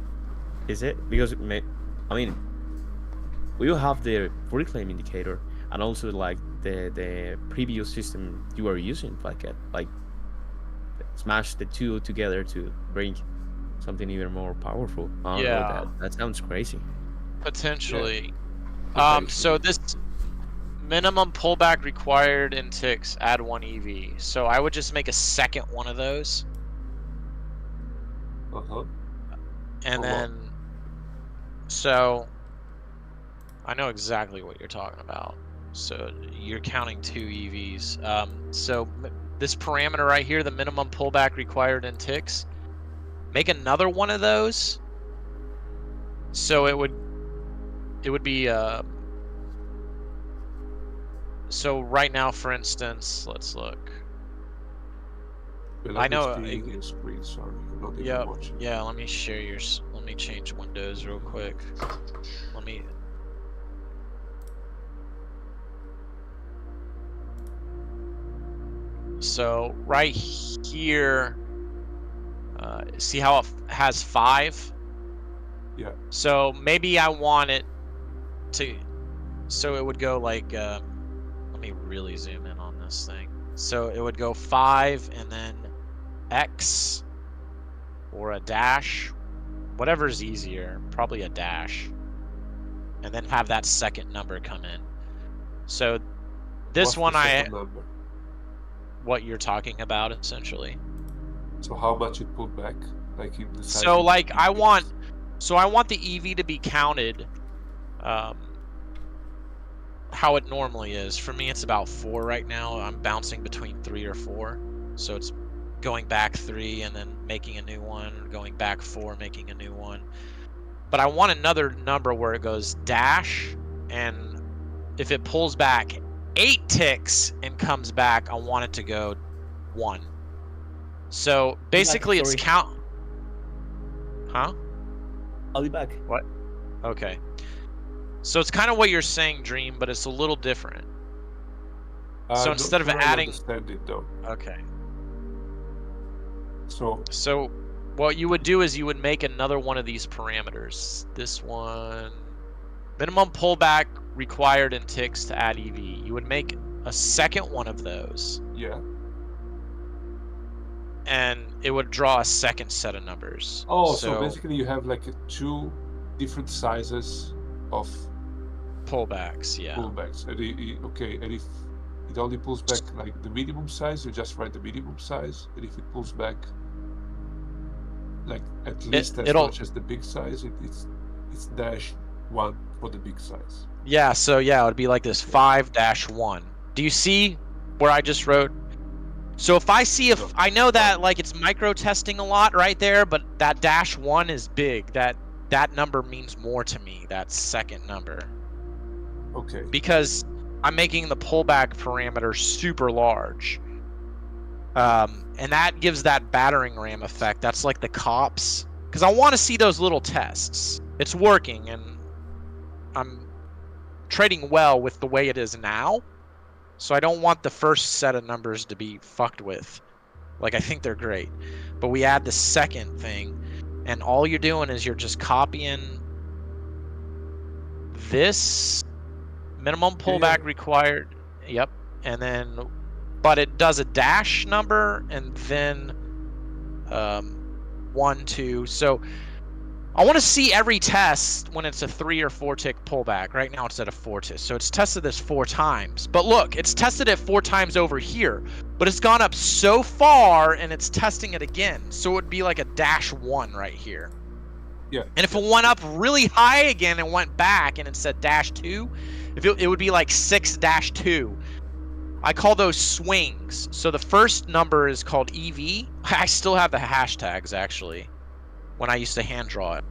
is it? Because I mean, we will have the reclaim indicator and also like the previous system you are using, like smash the two together to bring something even more powerful. I don't know, Yeah. that sounds crazy. Potentially. Potentially. So this minimum pullback required in ticks, add 1 EV. So I would just make a second one of those, Uh-huh. and A lot. then so I know exactly what you're talking about. So you're counting 2 EVs. So this parameter right here, the minimum pullback required in ticks, make another one of those. So it would be so right now, for instance, let's look. Well, I let me know, see your screen. Sorry, I'm not even Yep. watching. Yeah, let me share yours. Let me change windows real quick. Let me. So right here, see how it has 5? Yeah. So maybe I want it to, so it would go like, let me really zoom in on this thing. So it would go 5 and then X or a dash, whatever's easier, probably a dash, and then have that second number come in. So this What's one the second number? what you're talking about essentially. So how much it pulled back? Like in the size So of like the I want EVs? the EV to be counted how it normally is. For me it's about 4 right now. I'm bouncing between 3 or 4. So it's going back 3 and then making a new one, going back 4, making a new one. But I want another number where it goes dash, and if it pulls back 8 ticks and comes back, I want it to go 1. So basically it's sorry. count. Huh? I'll be back. What? Okay. So it's kind of what you're saying, Dream, but it's a little different. So I'm instead not of sure I adding- understand it though. Okay. So What you would do is you would make another one of these parameters. This one, minimum pullback required in ticks to add EV. You would make a second one of those, yeah. and it would draw a second set of numbers. Oh, so basically you have like 2 different sizes of pullbacks, yeah. pullbacks. And okay, and if it only pulls back like the minimum size, you just write the minimum size. And if it pulls back like at least as it'll- much as the big size, it's dash 1 for the big size. Yeah, so yeah, it would be like this 5-1. Do you see where I just wrote? So if I see No. I know that like it's micro testing a lot right there, but that -1 is big. That number means more to me, that second number. Okay. Because I'm making the pullback parameter super large. And that gives that battering ram effect. That's like the cops. Because I want to see those little tests. It's working, and I'm trading well with the way it is now. So I don't want the first set of numbers to be fucked with. Like, I think they're great. But we add the second thing, and all you're doing is you're just copying this minimum pullback required. Yep. And then, but it does a dash number and then 1, 2. So I want to see every test when it's a 3 or 4 tick pullback. Right now it's at a 4 tick. So it's tested this 4 times. But look, it's tested it 4 times over here. But it's gone up so far and it's testing it again. So it would be like a -1 right here. Yeah. And if it went up really high again and went back and it said -2, it would be like 6-2. I call those swings. So the first number is called EV. I still have the hashtags actually when I used to hand draw it.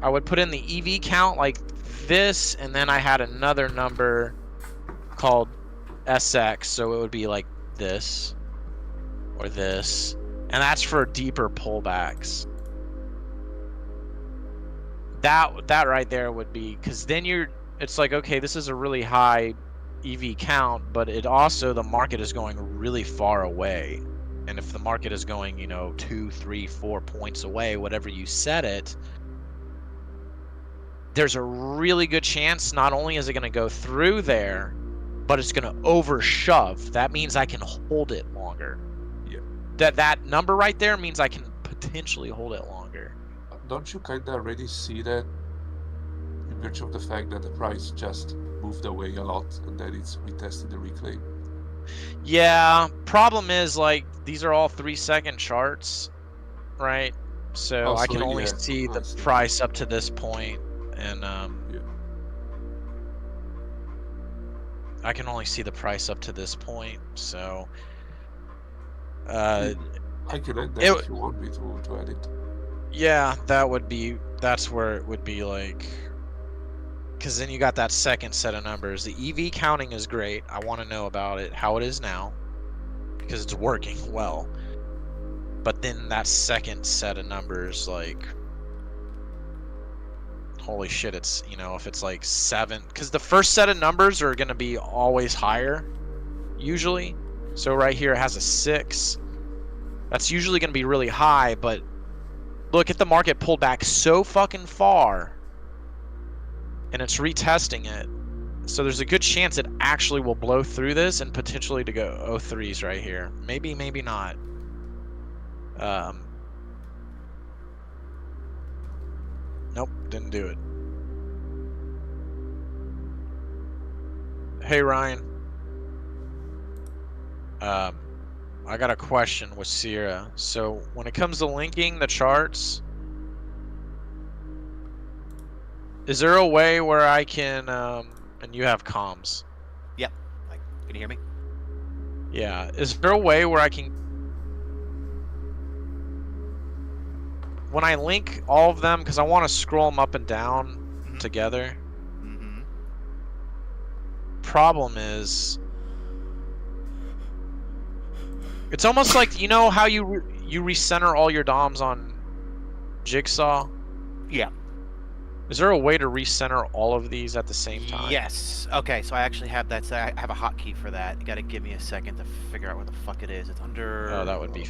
I would put in the EV count like this, and then I had another number called SX, so it would be like this, or this, and that's for deeper pullbacks. That right there would be, because then it's like, okay, this is a really high EV count, but it also, the market is going really far away. And if the market is going, 2, 3, 4 points away, whatever you set it, there's a really good chance not only is it going to go through there, but it's going to overshove. That means I can hold it longer. Yeah. That number right there means I can potentially hold it longer. Don't you kind of already see that in virtue of the fact that the price just moved away a lot and then it's retested the reclaim? Yeah, problem is, like, these are all 3-second charts, right? So I can only see the price up to this point, and Yeah. I can only see the price up to this point, so I can add that if you want me to add it. yeah, that's where it would be, like, because then you got that second set of numbers. The EV counting is great. I want to know about it, how it is now, because it's working well. But then that second set of numbers, like, holy shit, it's, if it's like 7, because the first set of numbers are going to be always higher, usually. So right here it has a 6. That's usually going to be really high, but look at the market pulled back so fucking far, and it's retesting it. So there's a good chance it actually will blow through this and potentially to go 03s right here. Maybe, maybe not. Nope, didn't do it. Hey, Ryan. I got a question with Sierra. So when it comes to linking the charts, is there a way where I can, and you have comms? Yep. Can you hear me? Yeah. Is there a way where I can, when I link all of them, because I want to scroll them up and down together. Mm-hmm. Problem is, it's almost like, how you recenter all your DOMs on Jigsaw? Yeah. Is there a way to recenter all of these at the same time? Yes. Okay, so I actually have that. So I have a hotkey for that. You got to give me a second to figure out where the fuck it is. It's under. Oh, that would be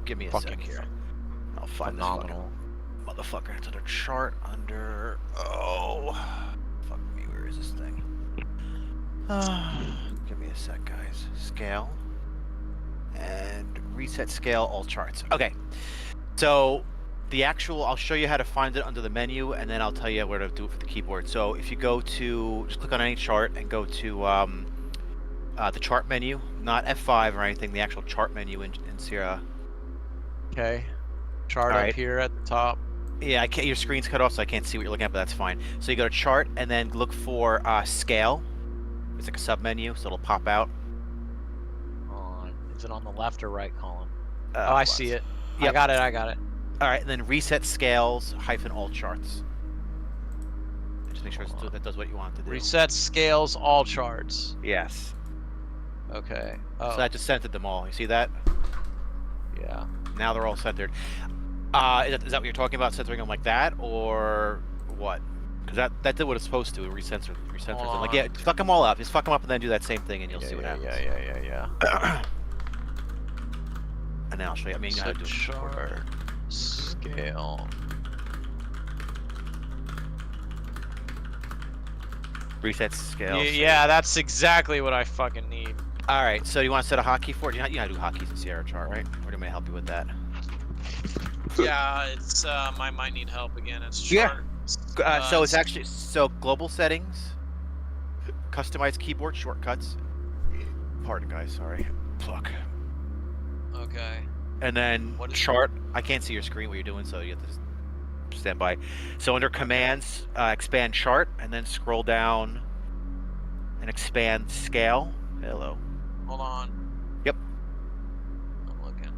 Give me a fucking second here. I'll find phenomenal. this motherfucker. It's under chart under. Oh, fuck me. Where is this thing? Give me a sec, guys. Scale and reset scale all charts. Okay, so the actual, I'll show you how to find it under the menu, and then I'll tell you where to do it for the keyboard. So if you go to, just click on any chart and go to the chart menu, not F5 or anything, the actual chart menu in Sierra. Okay. Chart All up right. here at the top. Yeah, I can't, your screen's cut off, so I can't see what you're looking at, but that's fine. So you go to chart and then look for scale. It's like a sub menu, so it'll pop out. Is it on the left or right column? Oh, I see it. Yep. I got it. All right, and then reset scales hyphen all charts. Just make sure that does what you want it to do. Reset scales all charts. Yes. Okay. So that just centered them all. You see that? Yeah. Now they're all centered. Is that what you're talking about, centering them like that, or what? Because that did what it's supposed to. It recenters them. Like, yeah, fuck them all up. Just fuck them up and then do that same thing, and you'll see what happens. Yeah. And then I'll show you. I mean, you know how to do it. Chart scale. Reset scale. Yeah, that's exactly what I fucking need. All right. So you want to set a hotkey for it? You know how to do hotkeys in Sierra chart, right? Or do I help you with that? Yeah, it's I might need help again. It's Yeah. chart. So it's actually global settings, customized keyboard shortcuts. Pardon, guys. Sorry. Fuck. Okay. And then What is chart. I can't see your screen what you're doing, so you have to just stand by. So under commands, expand chart, and then scroll down and expand scale. Hello. Hold on. Yep. I'm looking.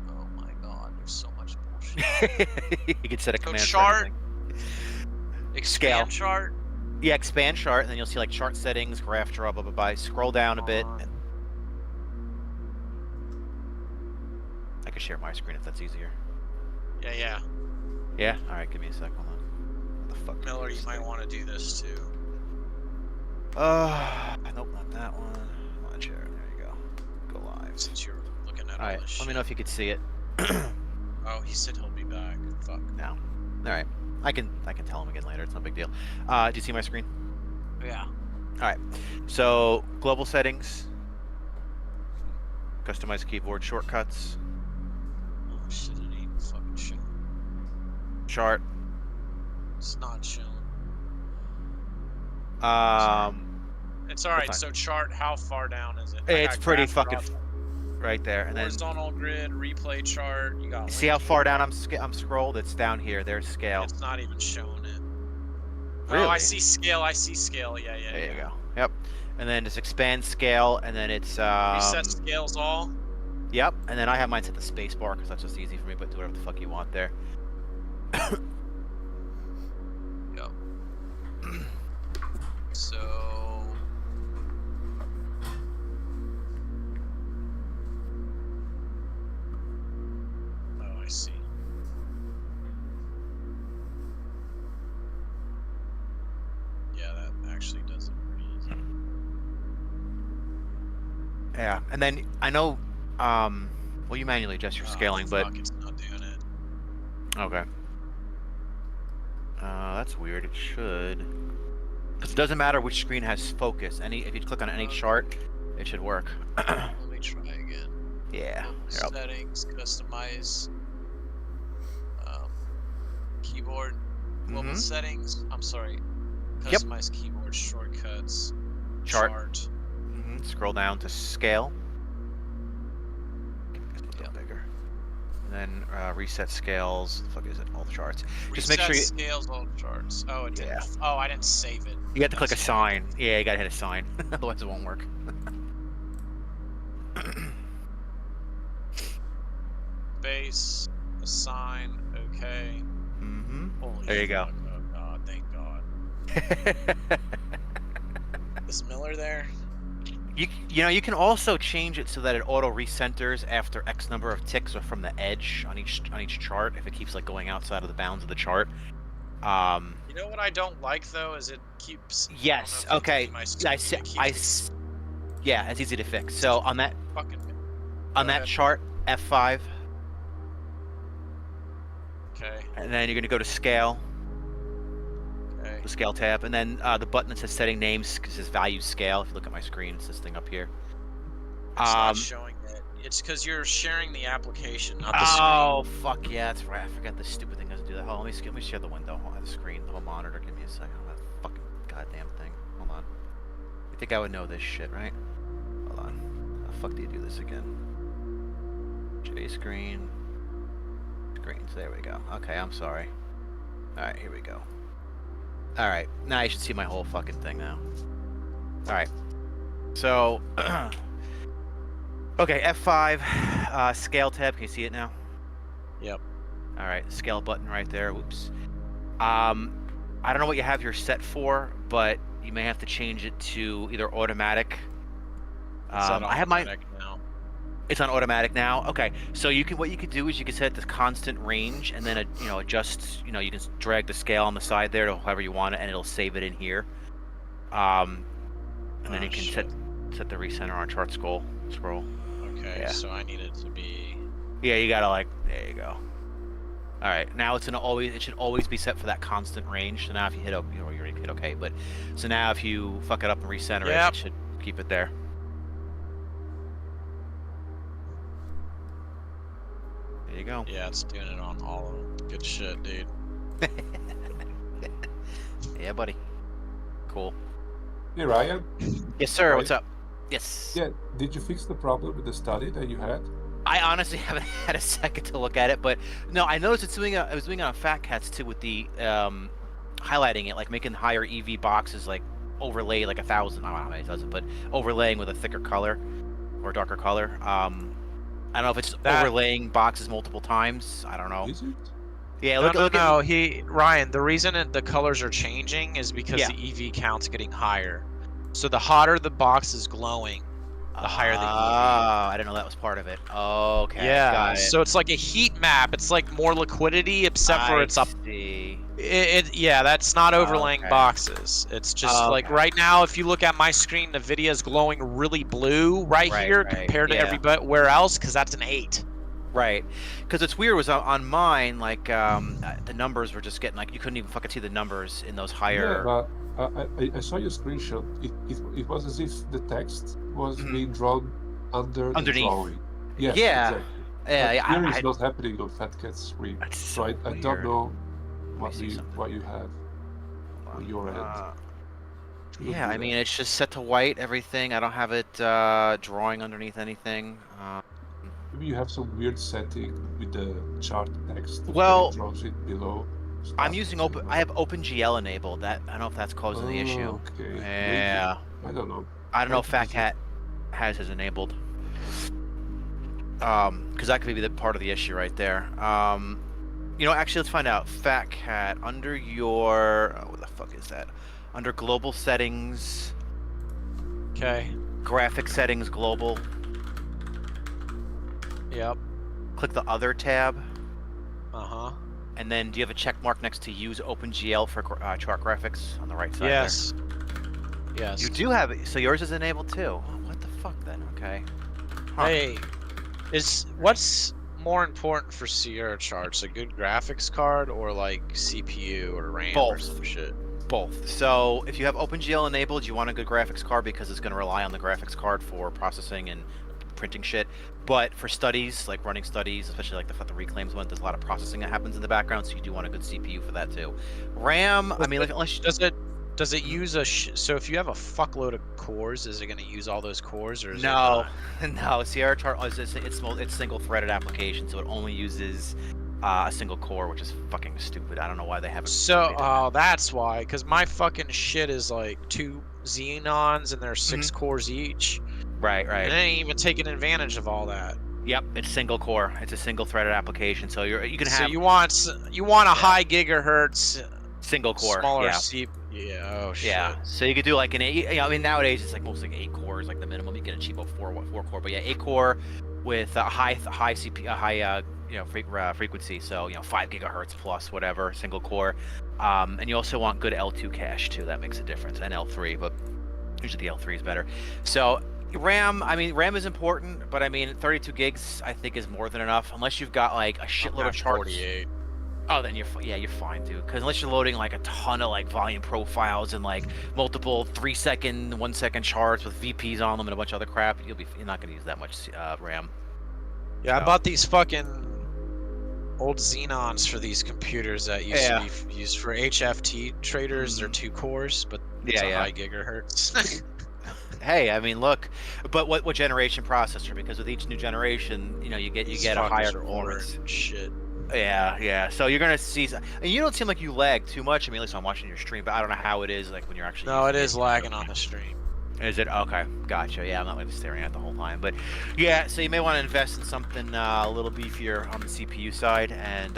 Oh my god, there's so much bullshit. You can set a So command. chart, For expand Scale. chart. Yeah, expand chart, and then you'll see like chart settings, graph draw, blah blah blah. Scroll down a bit. And... I can share my screen if that's easier. Yeah. Yeah. All right, give me a sec. Hold on. What the fuck? Miller, you might want to do this too. Nope, not that one. Come on, share. There you go. Go live. Since you're looking at All right. all this Let me know if you could see it. Oh, he said he'll be back. Fuck. No. All right. I can tell him again later. It's no big deal. Do you see my screen? Yeah. All right. So global settings, customize keyboard shortcuts, Oh shit, it ain't fucking showing. chart. It's not showing. It's alright, fine. so chart, how far down is it? I It's got pretty graph fucking draw, right there. And then horizontal grid, replay chart, you got see how linking. far down I'm scrolled? It's down here. There's scale. It's not even showing it. Really? Oh, I see scale, Yeah. There you go. Yep. And then just expand scale, and then it's Reset scales all. Yep. And then I have mine set to space bar because that's just easy for me. But do whatever the fuck you want there. Yep. So. Oh, I see. Yeah, that actually does it pretty easy. Yeah. And then I know, well, you manually adjust your scaling, but Fuck, it's not doing it. okay. That's weird. It should. Because it doesn't matter which screen has focus. If you click on any chart, it should work. Let me try again. Yeah. Global Here, I'll- settings, customize keyboard, global Mhm. settings. I'm sorry, Yep. customize keyboard shortcuts, Chart. Scroll down to scale. Get a little Yep. bigger. And then reset scales. The fuck is it? All the charts. Just Reset make sure you. scales all charts. Oh, it didn't. Yeah. Oh, I didn't save it. You got to click a That's- sign. Yeah, you gotta hit a sign. Otherwise, it won't work. Base, assign, okay. Mm-hmm. Holy There you go. fuck. Oh god, thank god. Is Miller there? You know, you can also change it so that it auto recenters after X number of ticks or from the edge on each chart if it keeps like going outside of the bounds of the chart. You know what I don't like though is it keeps. Yes. I don't know if Okay. it's my I screen, see. it keeps Yeah, it's easy to fix. So on that fucking. on Go that ahead. chart, F5, Okay. and then you're gonna go to scale, Okay. the scale tab, and then the button that says setting names says value scale. If you look at my screen, it's this thing up here. It's not showing it. It's because you're sharing the application, not the Oh fuck yeah, that's right. I forgot this stupid thing doesn't do that. Hold on, let me share the window. Hold on, the screen, the whole monitor. Give me a second. That fucking goddamn thing. Hold on. You think I would know this shit, right? Hold on. How the fuck do you do this again? J screen. Screens. There we go. Okay, I'm sorry. All right, here we go. All right, now you should see my whole fucking thing now. All right. So. Okay, F5, scale tab. Can you see it now? Yep. All right, scale button right there. Whoops. I don't know what you have your set for, but you may have to change it to either automatic. It's on I have mine. automatic now. It's on automatic now. Okay, so what you can do is you can set this constant range, and then adjust. You can drag the scale on the side there to however you want it, and it'll save it in here. And then you can set the recenter on chart scroll. Okay, Yeah. so I need it to be. Yeah, you gotta there you go. All right, now it should always be set for that constant range. So now if you hit OK, you already hit OK, but so now if you fuck it up and recenter Yep. it should keep it there. There you go. Yeah, it's doing it on all of them. Good shit, dude. Yeah, buddy. Cool. Hey Ryan, Yes, sir. Right. What's up? Yes. yeah, did you fix the problem with the study that you had? I honestly haven't had a second to look at it, but no, I noticed it was doing it on Fat Cats too with the highlighting it, like making higher EV boxes like overlay like 1,000. I don't know how many it does it, but overlaying with a thicker color or darker color. I don't know if it's That- overlaying boxes multiple times. I don't know. Is it? Yeah, No, look no, at Ryan, the reason the colors are changing is because Yeah. the EV count's getting higher. So the hotter the box is glowing, the higher the EV. I didn't know that was part of it. Okay, Yeah, got it. so it's like a heat map. It's like more liquidity, except for it's up. See. Yeah, that's not overlaying Okay. boxes. It's just like Okay. right now, if you look at my screen, the video is glowing really blue right here Right, compared to yeah. everywhere else, because that's an 8. Right, because it's weird was on mine, like the numbers were just getting like you couldn't even fucking see the numbers in those Yeah, higher. but I saw your screenshot. It was as if the text was Mhm. being drawn under Underneath. the drawing. Yes, Yeah. exactly. Yeah, But here I- it's not happening on Fat Cat's screen. That's So so I don't weird. know me what see you something. what you have on your end. Shouldn't Yeah, do I mean that. it's just set to white everything. I don't have it drawing underneath anything. Maybe you have some weird setting with the chart text. Well, that it draws it below. I'm stuff, using so I have OpenGL enabled. That I don't know if that's causing the issue. Okay. maybe. Yeah, I don't know. I don't know if Might Fat be Cat has his enabled. Because that could be the part of the issue right there. Actually, let's find out. Fat Cat under your what the fuck is that? Under global settings, Okay. graphic settings, global. Yep. Click the other tab, Uh-huh. and then do you have a check mark next to use OpenGL for chart graphics on the right side? Yes. There? Yes. You do have it. So yours is enabled too. Oh, what the fuck then? Okay. Huh. Hey, what's more important for Sierra charts, a good graphics card or like CPU or RAM or Both. some shit? Both. So if you have OpenGL enabled, you want a good graphics card because it's going to rely on the graphics card for processing and printing shit. But for studies, like running studies, especially like the Reclaims one, there's a lot of processing that happens in the background, so you do want a good CPU for that too. RAM, I mean, unless you, Does it use so if you have a fuckload of cores, is it going to use all those cores or is it no, not? no, Sierra Chart it's single threaded application, so it only uses a single core, which is fucking stupid. I don't know why they haven't. So, made it. that's why, because my fucking shit is like 2 Xenons and they're 6 cores each. Right, right. And it ain't even taking advantage of all that. Yep, it's single core. It's a single threaded application, so you can So have you want a high gigahertz, single core. smaller Yeah. CPU. Yeah. Oh shit. Yeah, so you could do like an 8. I mean, nowadays it's like mostly 8 cores, like the minimum. You get a cheapo 4 core, but yeah, 8 core with a high CPU, high frequency. So 5 gigahertz plus whatever, single core. And you also want good L2 cache too. That makes a difference, and L3, but usually the L3 is better. So RAM, I mean, RAM is important, but I mean, 32 gigs I think is more than enough, unless you've got like a shitload of charts. 48. Oh, then you're fine, dude. Because unless you're loading like a ton of like volume profiles and like multiple 3-second, 1-second charts with VPs on them and a bunch of other crap, you're not gonna use that much RAM. Yeah, I So- bought these fucking old Xenons for these computers that used Yeah. to be used for HFT traders. They're 2 cores, but it's a high gigahertz. Hey, I mean, look, but what generation processor? Because with each new generation, you get These a fuckers higher are performance. old and shit. Yeah. So you're gonna see, and you don't seem like you lag too much. I mean, at least I'm watching your stream, but I don't know how it is like when you're actually. No, it using is lagging on the stream. Is it? Okay, gotcha. Yeah, I'm not really staring at it the whole time, but yeah. So you may want to invest in something a little beefier on the CPU side, and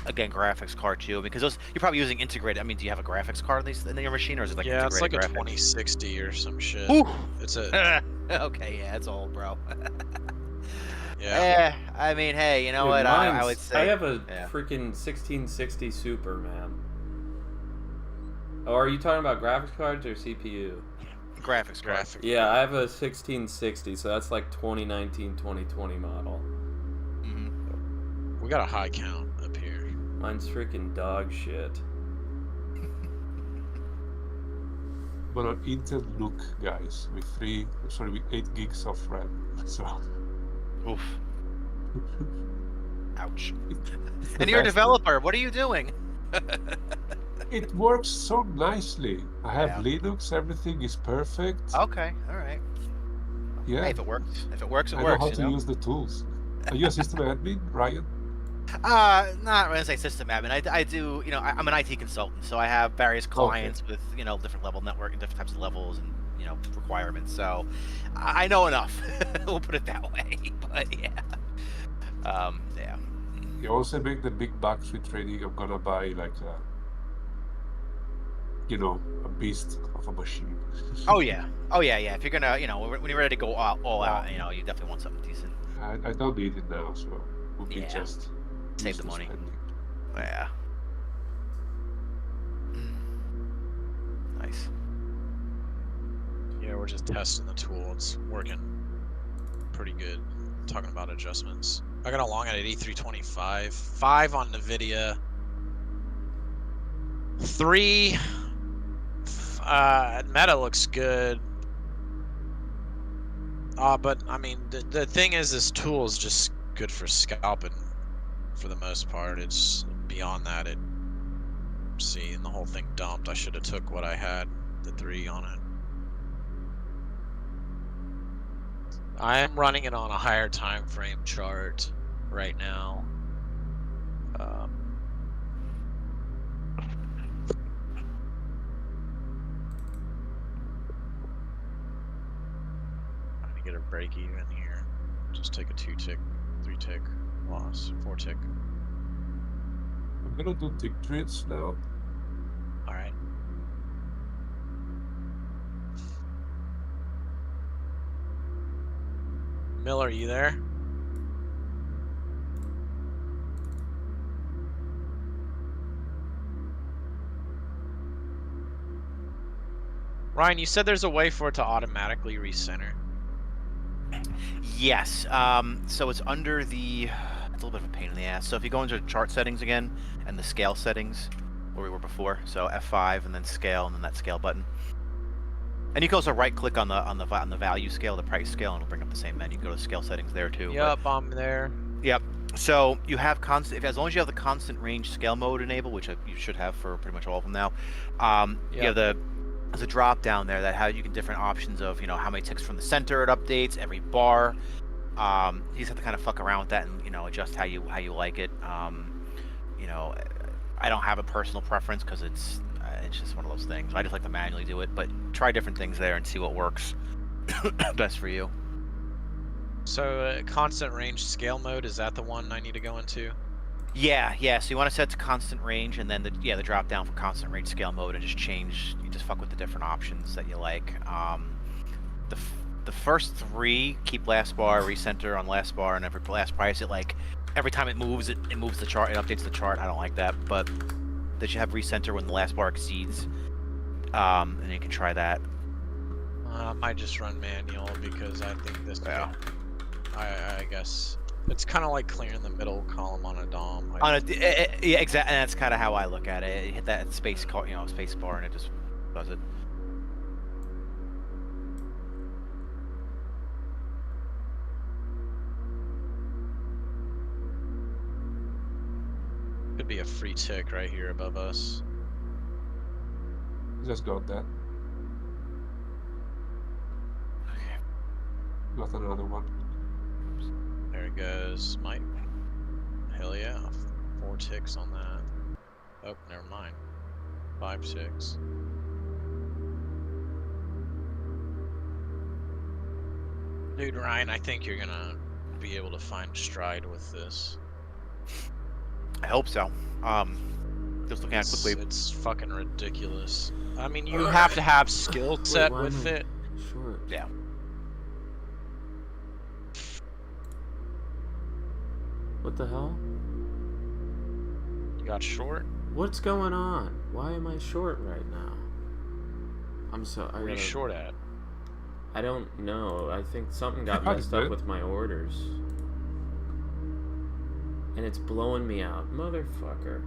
again, graphics card too, because you're probably using integrated. I mean, do you have a graphics card in your machine, or is it like Yeah, it's like integrated a graphics? 2060 or some shit. Ooh. It's a Okay, yeah, it's old, bro. yeah. I mean, hey, you know Dude, what? I mine's- would say I have a yeah. freaking 1660 Super, man. Oh, are you talking about graphics cards or CPU? graphics card. Graphic. Yeah, I have a 1660, so that's like 2019, 2020 model. Mhm. We got a high count up here. Mine's freaking dog shit. But on Intel Nook, guys, with 8 gigs of RAM. So Oof. Ouch. it's the And you're a best. developer. What are you doing? It works so nicely. I have Yeah. Linux, everything is perfect. Okay, all right. Yeah, Hey, if it works, it works, it I know works. how You to know? use the tools. Are you a system admin, Ryan? Not when I say system admin. I do, I'm an IT consultant, so I have various clients with, different level network and different types of levels and, requirements. So I know enough. We'll put it that way. But yeah. Yeah. You also make the big bucks with trading. I'm gonna buy like a beast of a machine. Oh yeah. Yeah. If you're gonna, when you're ready to go all out, you definitely want something decent. I don't need it now, so we'll be Yeah. just Save the useless money. spending. Yeah. Nice. Yeah, we're just testing the tool. It's working pretty good. Talking about adjustments. I got a long at 8325. 5 on NVIDIA. 3. Meta looks good. But I mean, the thing is, this tool is just good for scalping for the most part. It's beyond that. And the whole thing dumped. I should have took what I had, the 3 on it. I am running it on a higher time frame chart right now. I'm gonna get a break even here. Just take a 2-tick, 3-tick loss, 4-tick. I'm gonna do tick trades now. All right. Miller, are you there? Ryan, you said there's a way for it to automatically recenter. Yes. So it's under the. It's a little bit of a pain in the ass. So if you go into chart settings again and the scale settings, where we were before, so F5 and then scale and then that scale button. And you can also right-click on the value scale, the price scale, and it'll bring up the same menu. You can go to scale settings there too. Yep, I'm there. Yep. So you have constant. As long as you have the constant range scale mode enabled, which you should have for pretty much all of them now. You have there's a drop down there that has you can different options of how many ticks from the center it updates every bar. You just have to kind of fuck around with that and adjust how you like it. I don't have a personal preference because it's just one of those things. I just like to manually do it, but try different things there and see what works best for you. So constant range scale mode, is that the one I need to go into? Yeah. So you want to set it to constant range, and then the drop down for constant range scale mode, and just change. You just fuck with the different options that you like. The first 3 keep last bar, recenter on last bar, and every last price. Every time it moves, it moves the chart. It updates the chart. I don't like that, but that you have recenter when the last bar exceeds, and you can try that. I might just run manual because I think this. Yeah. I guess it's kind of like clearing the middle column on a DOM. Yeah, exactly. And that's kind of how I look at it. You hit that space bar, and it just does it. Could be a free tick right here above us. Just got that. Got another one. There it goes, Mike. Hell yeah, 4 ticks on that. Oh, never mind. 5 ticks. Dude, Ryan, I think you're gonna be able to find stride with this. I hope so. Just looking at it quickly. It's fucking ridiculous. I mean, you have to have skill set why with am I it. Short. Yeah. What the hell? You got short? What's going on? Why am I short right now? I'm so. Where are you short at? I don't know. I think something got That's messed up good. with my orders. And it's blowing me out. Motherfucker.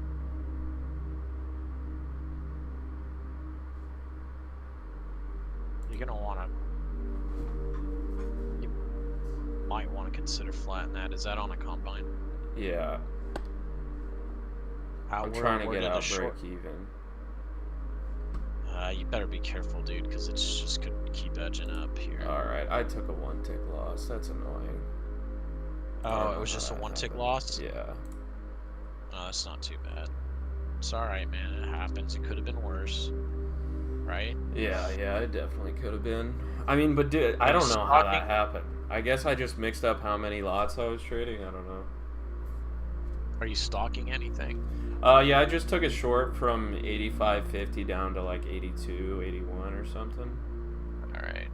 You're gonna wanna. You might want to consider flattening that. Is that on a combine? Yeah. I'm Where- trying to where get did the out short- break even. You better be careful, dude, because it's just could keep edging up here. Alright, I took a 1-tick loss. That's annoying. I don't Oh, know it was how just a that 1-tick happened. loss? Yeah. Oh, that's not too bad. It's alright, man. It happens. It could have been worse. Right? Yeah, it definitely could have been. I mean, but dude, I don't know how that happened. I guess I just mixed up how many lots I was trading. I don't know. Are you stalking anything? Yeah, I just took a short from 85.50 down to like 82, 81 or something. Alright.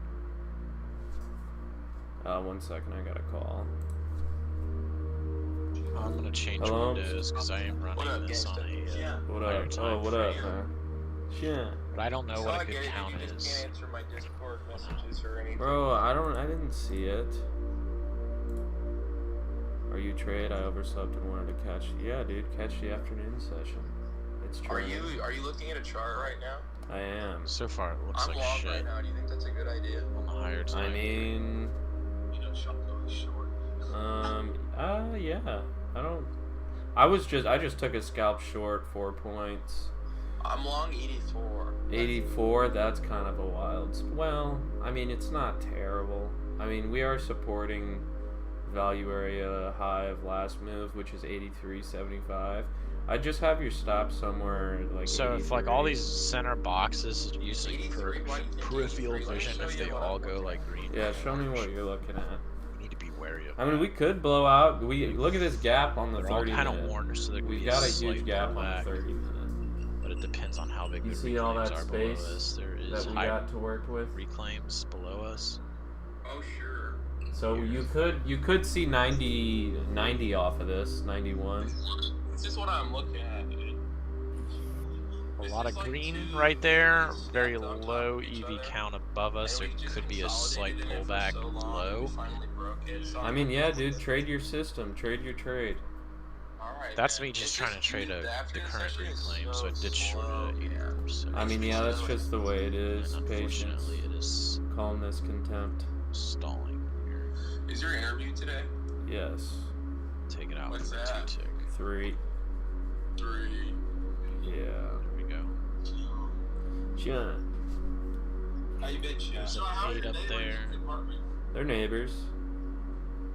1 second, I got a call. I'm gonna change Hello? windows because I am running this on a What higher up? time Oh, what up, frame. man? Shit. But I don't know what a good count is. Bro, I didn't see it. Are you trade? I overslept and wanted to catch. Yeah, dude, catch the afternoon session. It's true. Are you looking at a chart right now? I am. So far, it looks I'm like long shit right now. Do you think that's a good idea? on the higher time. I mean, You know, shotgun short. yeah. I just took a scalp short, 4 points. I'm long 84. 84, that's kind of a wild. Well, I mean, it's not terrible. I mean, we are supporting value area high of last move, which is 83.75. I just have your stop somewhere like. So if like all 83. these center boxes using 83, why do you think peripheral 83? Let me vision, show if you they what all I'm go looking like at. green, Yeah, show me what you're looking at. you need to be wary of I mean, that. we could blow out. We look at this gap on the They're all 30 kind minute. of worn, so there could We've be got a slight huge gap on pullback, the 30 minute. but it depends on how big You the see all reclaims that are below space us. There is that we high got to work with. reclaims below us. Oh, sure. So you could see 90 off of this, 91. This is what I'm looking at. A This lot is of like green two right there. stacked Very on top low of each EV other, count above us. There and we just could be a slight consolidated it for pullback so long, low. we finally broke it, so I I'm mean, yeah, looking dude, at trade your system, trade your trade. Alright, That's man. me just It's trying to trade the the afternoon current session is reclaim, so I so did short slow, it at 84%. I mean, yeah, that's just the way it is. And Patience, unfortunately, it is calmness, contempt. stalling here. Is your interview today? Yes. Take it out What's for a that? T-tick. 3. 3. Yeah. There we go. John. How you been, Chad? There's an 8 up there. They're neighbors.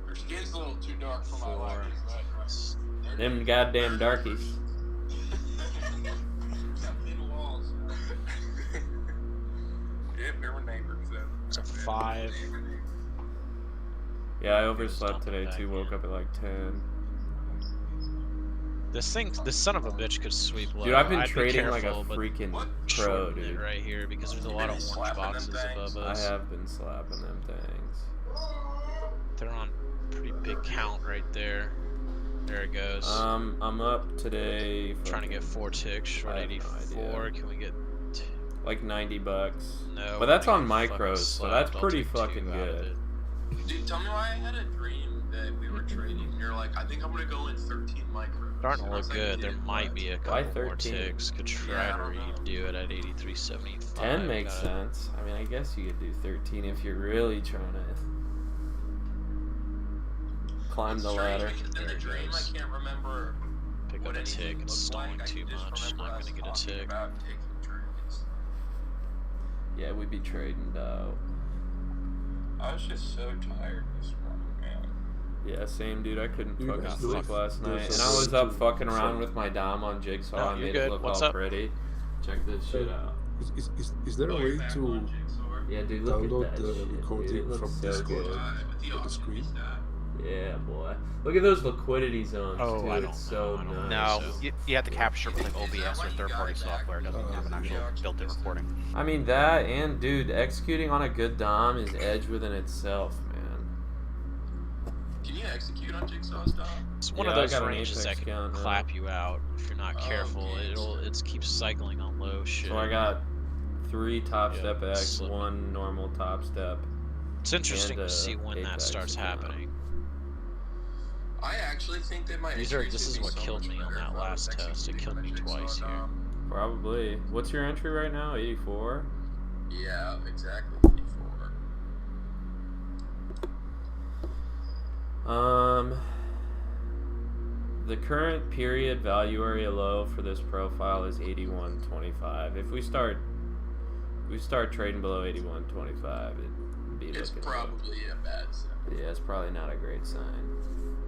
Her skin's a little too dark for my 4. liking, but Them goddamn darkies. got thin walls. Yep, they were neighbors then. It's a 5. Yeah, I overslept Stomp it today back too. Woke in. up at like 10. This son of a bitch could sweep low. Dude, I've been I'd be trading like a careful, but freaking What? pro, shorten it dude. right here because there's a lot of been orange slapping them boxes things? above I us. have been slapping them things. They're on pretty big count right there. There it goes. I'm up today. Trying to get 4 ticks, short I have no 84. idea. Can we get like $90. no? But that's I on got fucking micros, so that's slapped. I'll pretty take 2 fucking out of good. it. Dude, tell me why I had a dream that we were trading. You're like, I think I'm gonna go in 13 micros. Starting to And I look was like, good. you There did might what? be a Why couple more 13? ticks. Could try Yeah, I to don't know. redo it at 83.75. 10 makes Gotta- sense. I mean, I guess you could do 13 if you're really trying to climb It's the strange ladder. because in There the it dream, goes. I can't remember Pick what up a anything tick. It's looked stalling like. I too can just much. remember Not us gonna get a talking tick. about taking trades. Yeah, we'd be trading though. I was just so tired this morning, man. Yeah, same dude. I couldn't You fucking guys sleep do- last night, there's and a I was way up to- fucking around with my dom on Jigsaw. No, I you're made good. it look What's all up? pretty. Check this shit out. Is there a way to Yeah, dude, look download at that the shit, recording dude. It looks from so Discord? good. On the screen? Yeah, boy. Look at those liquidity zones, Oh, too. I don't It's so know. I don't nice. know. No, so. you have to capture it with like OBS or third-party software. It doesn't have an actual built-in recording. I mean, that and, dude, executing on a good dom is edge within itself, man. Can you execute on Jigsaw's dom? It's one Yeah, of I those got an ranges that Apex can count now. clap you out if you're not Oh, careful. okay. It keeps cycling on low shit. So I got 3 top Yeah, step X, slipping. 1 normal top step. It's interesting and, to see when that Apex starts account. happening. I actually think that my This is what killed me on that last test. It killed me twice here. Probably. What's your entry right now? 84? Yeah, exactly. 84. The current period value area low for this profile is 81.25. If we start trading below 81.25, it'd be It's looking probably a bad sign. good. Yeah, it's probably not a great sign.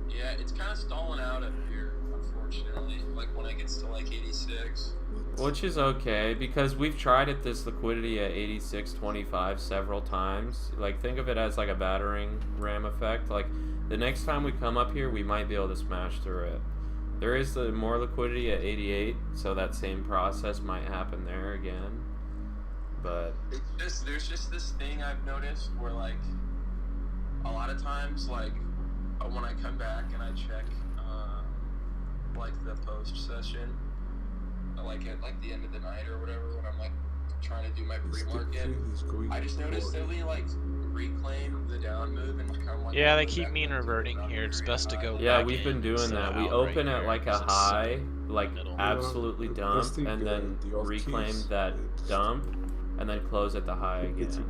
Yeah, it's kind of stalling out up here, unfortunately. Like when it gets to like 86. Which is okay because we've tried at this liquidity at 86.25 several times. Like think of it as like a battering ram effect. Like the next time we come up here, we might be able to smash through it. There is more liquidity at 88, so that same process might happen there again. But There's just this thing I've noticed where like a lot of times like when I come back and I check like the post session, like at like the end of the night or whatever, when I'm like trying to do my pre-market, I just noticed that we like reclaim the down move and kind of like Yeah, they keep mean reverting here. It's best to go. yeah, back we've been in doing instead that. of We out open right at here, like a 'cause it's high, like middle. absolutely dump, and then reclaim that dump, and then close at the high again.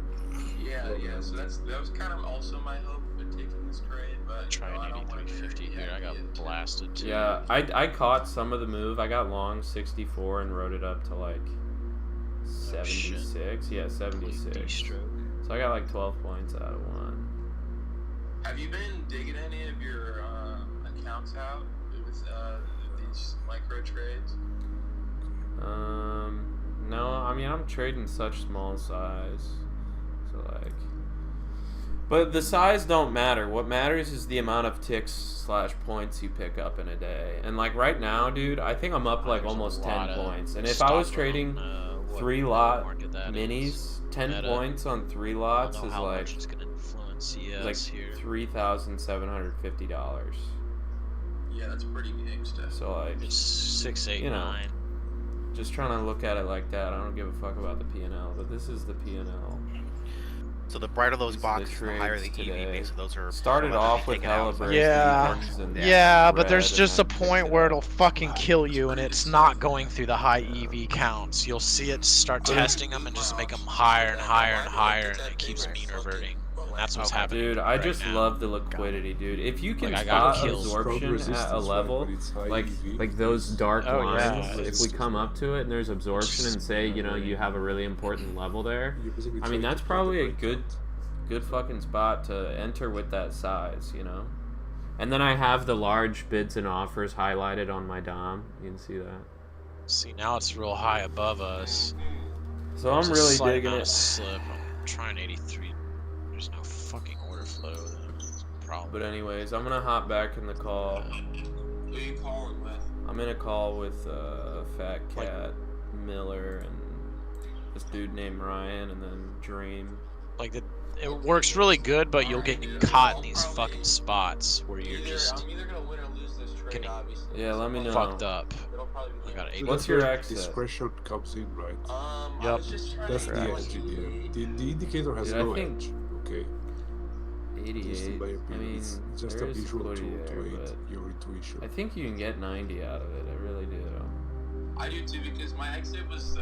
Yeah. So that was kind of also my hope with taking this trade, but Trying I don't want to 83.50 here. I got blasted too. Yeah, I caught some of the move. I got long 64 and wrote it up to like 76. Yeah, 76. Stroke. So I got like 12 points out of one. Have you been digging any of your accounts out with these micro trades? No, I mean I'm trading such small size, so like. But the size don't matter. What matters is the amount of ticks / points you pick up in a day. And like right now, dude, I think I'm up like There's a almost 10 lot of points. And if I was stock trading what 3 lot market that minis, is. 10 Meta. points on 3 I don't lots know is how like much it's gonna influence CS like here. $3,750. Yeah, that's pretty gangsta. So like, It's 6, 8, you know, 9. just trying to look at it like that. I don't give a fuck about the P&L, but this is the P&L. So the brighter those These are the boxes, the higher the trades EV today. makes. So those are Started more off with taken out. hella Yeah. burst and Yeah, but red, there's and just a then point picked it where up. it'll fucking kill you, and it's not going through the high EV counts. You'll see it start testing them and just make them higher and higher and higher, and it keeps mean reverting. And that's what's happening. Dude, I right just now. love the liquidity, dude. If you can Like, I got spot kills. absorption at a level, like those dark Oh, lines, yeah. if we come up to it and there's absorption and say, you know, you have a really important level there, I mean, that's probably a good fucking spot to enter with that size, you know? And then I have the large bids and offers highlighted on my DOM. You can see that. See, now it's real high above us. So I'm There's a really slight digging amount of it. slip. I'm trying 83. There's no fucking order flow. That's a problem. But anyways, I'm gonna hop back in the call. Who are you calling with? I'm in a call with Fat Cat, Miller, and this dude named Ryan, and then Dream. Like it works really good, but you'll get caught in these fucking spots where you're just I'm either gonna win or lose this trade, getting obviously. Yeah, let me know. fucked up. It'll probably be I got the 8. What's your exit? Discretion comes in, right? I Yep. was just trying That's to the get edge in the end. The indicator has Dude, I no think- edge. Okay, just 88. in my I opinion, mean, it's just there a is visual tool liquidity to there, aid but your intuition. I think you can get 90 out of it. I really do. I do too because my exit was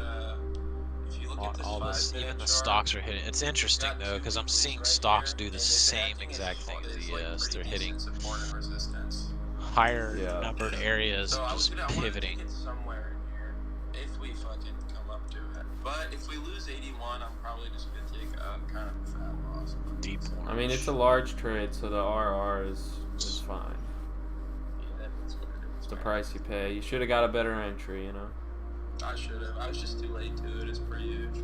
if you look at this All this, 5-minute even the chart, stocks are hitting. It's interesting though, because I'm seeing stocks do the same exact thing as it's, like, ES. pretty They're hitting decent support and resistance. higher Yeah. numbered areas, So I was just gonna, I wanted to pivoting. get somewhere in here if we fucking come up to it. But if we lose 81, I'm probably just gonna take a kind of a fat loss. But Deep orange. I mean, it's a large trade, so the RR is fine. yeah, that's what it is. It's the man. price you pay. You should have got a better entry, you know? I should have. I was just too late to it. It's pretty huge.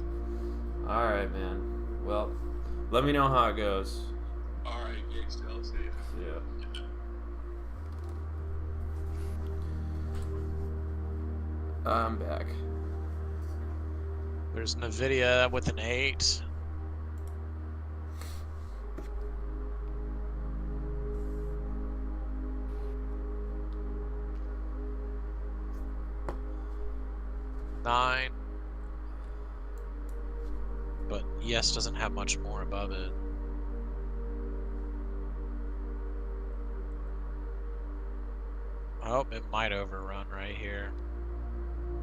Alright, man. Well, let me know how it goes. All right, gigs. I'll see you. Yeah. I'm back. There's Nvidia with an 8. Nine. But ES doesn't have much more above it. Oh, it might overrun right here.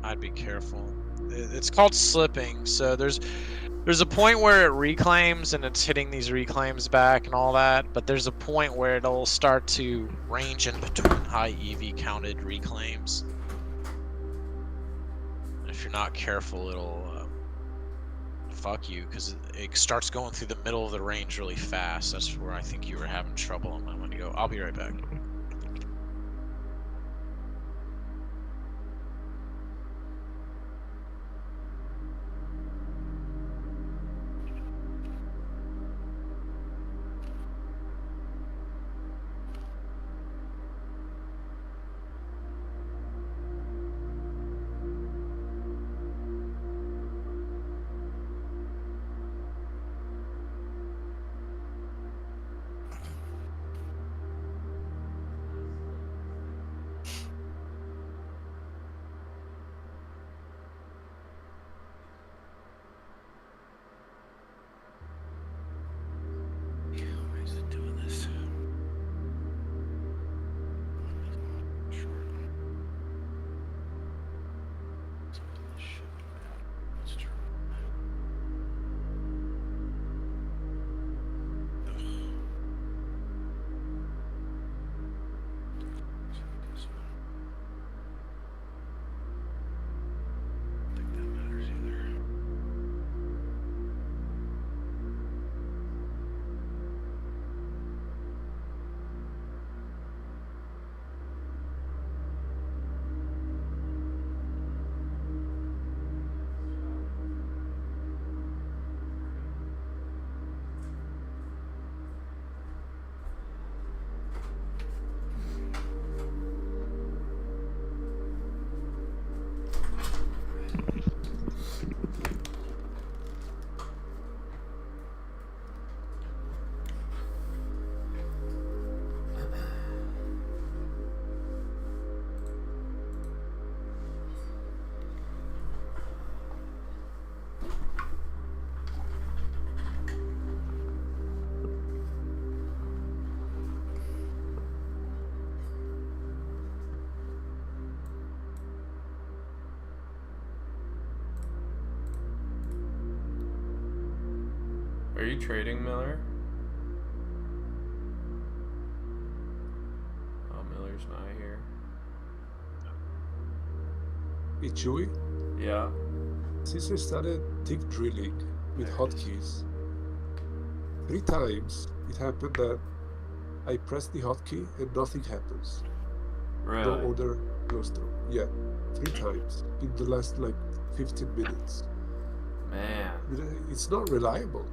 I'd be careful. It's called slipping, so there's a point where it reclaims and it's hitting these reclaims back and all that, but there's a point where it'll start to range in between high EV counted reclaims. And if you're not careful, it'll fuck you, because it starts going through the middle of the range really fast. That's where I think you were having trouble. I'm gonna go. I'll be right back. Are you trading, Miller? Oh, Miller's not here. Hey, Chewy, Yeah. since I started tick drilling with hotkeys, 3 times it happened that I press the hotkey and nothing happens. Really? No order goes through. Yeah, 3 times in the last like 15 minutes. Man, It's not reliable.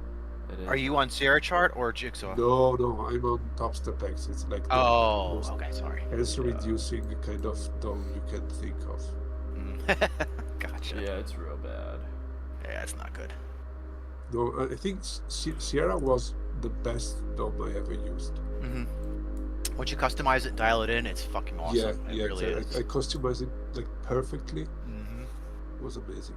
it is. Are you on Sierra chart or Jigsaw? No, I'm on Top Step X. It's like the Oh, most okay, sorry. cancer-reducing kind of dome you can think of. Mm. Gotcha. Yeah, it's real bad. Yeah, it's not good. No, I think Sierra was the best dome I ever used. Mm-hmm. Once you customize it and dial it in, it's fucking awesome. Yeah, It really exactly. is. I customized it like perfectly. Mm-hmm. It was amazing.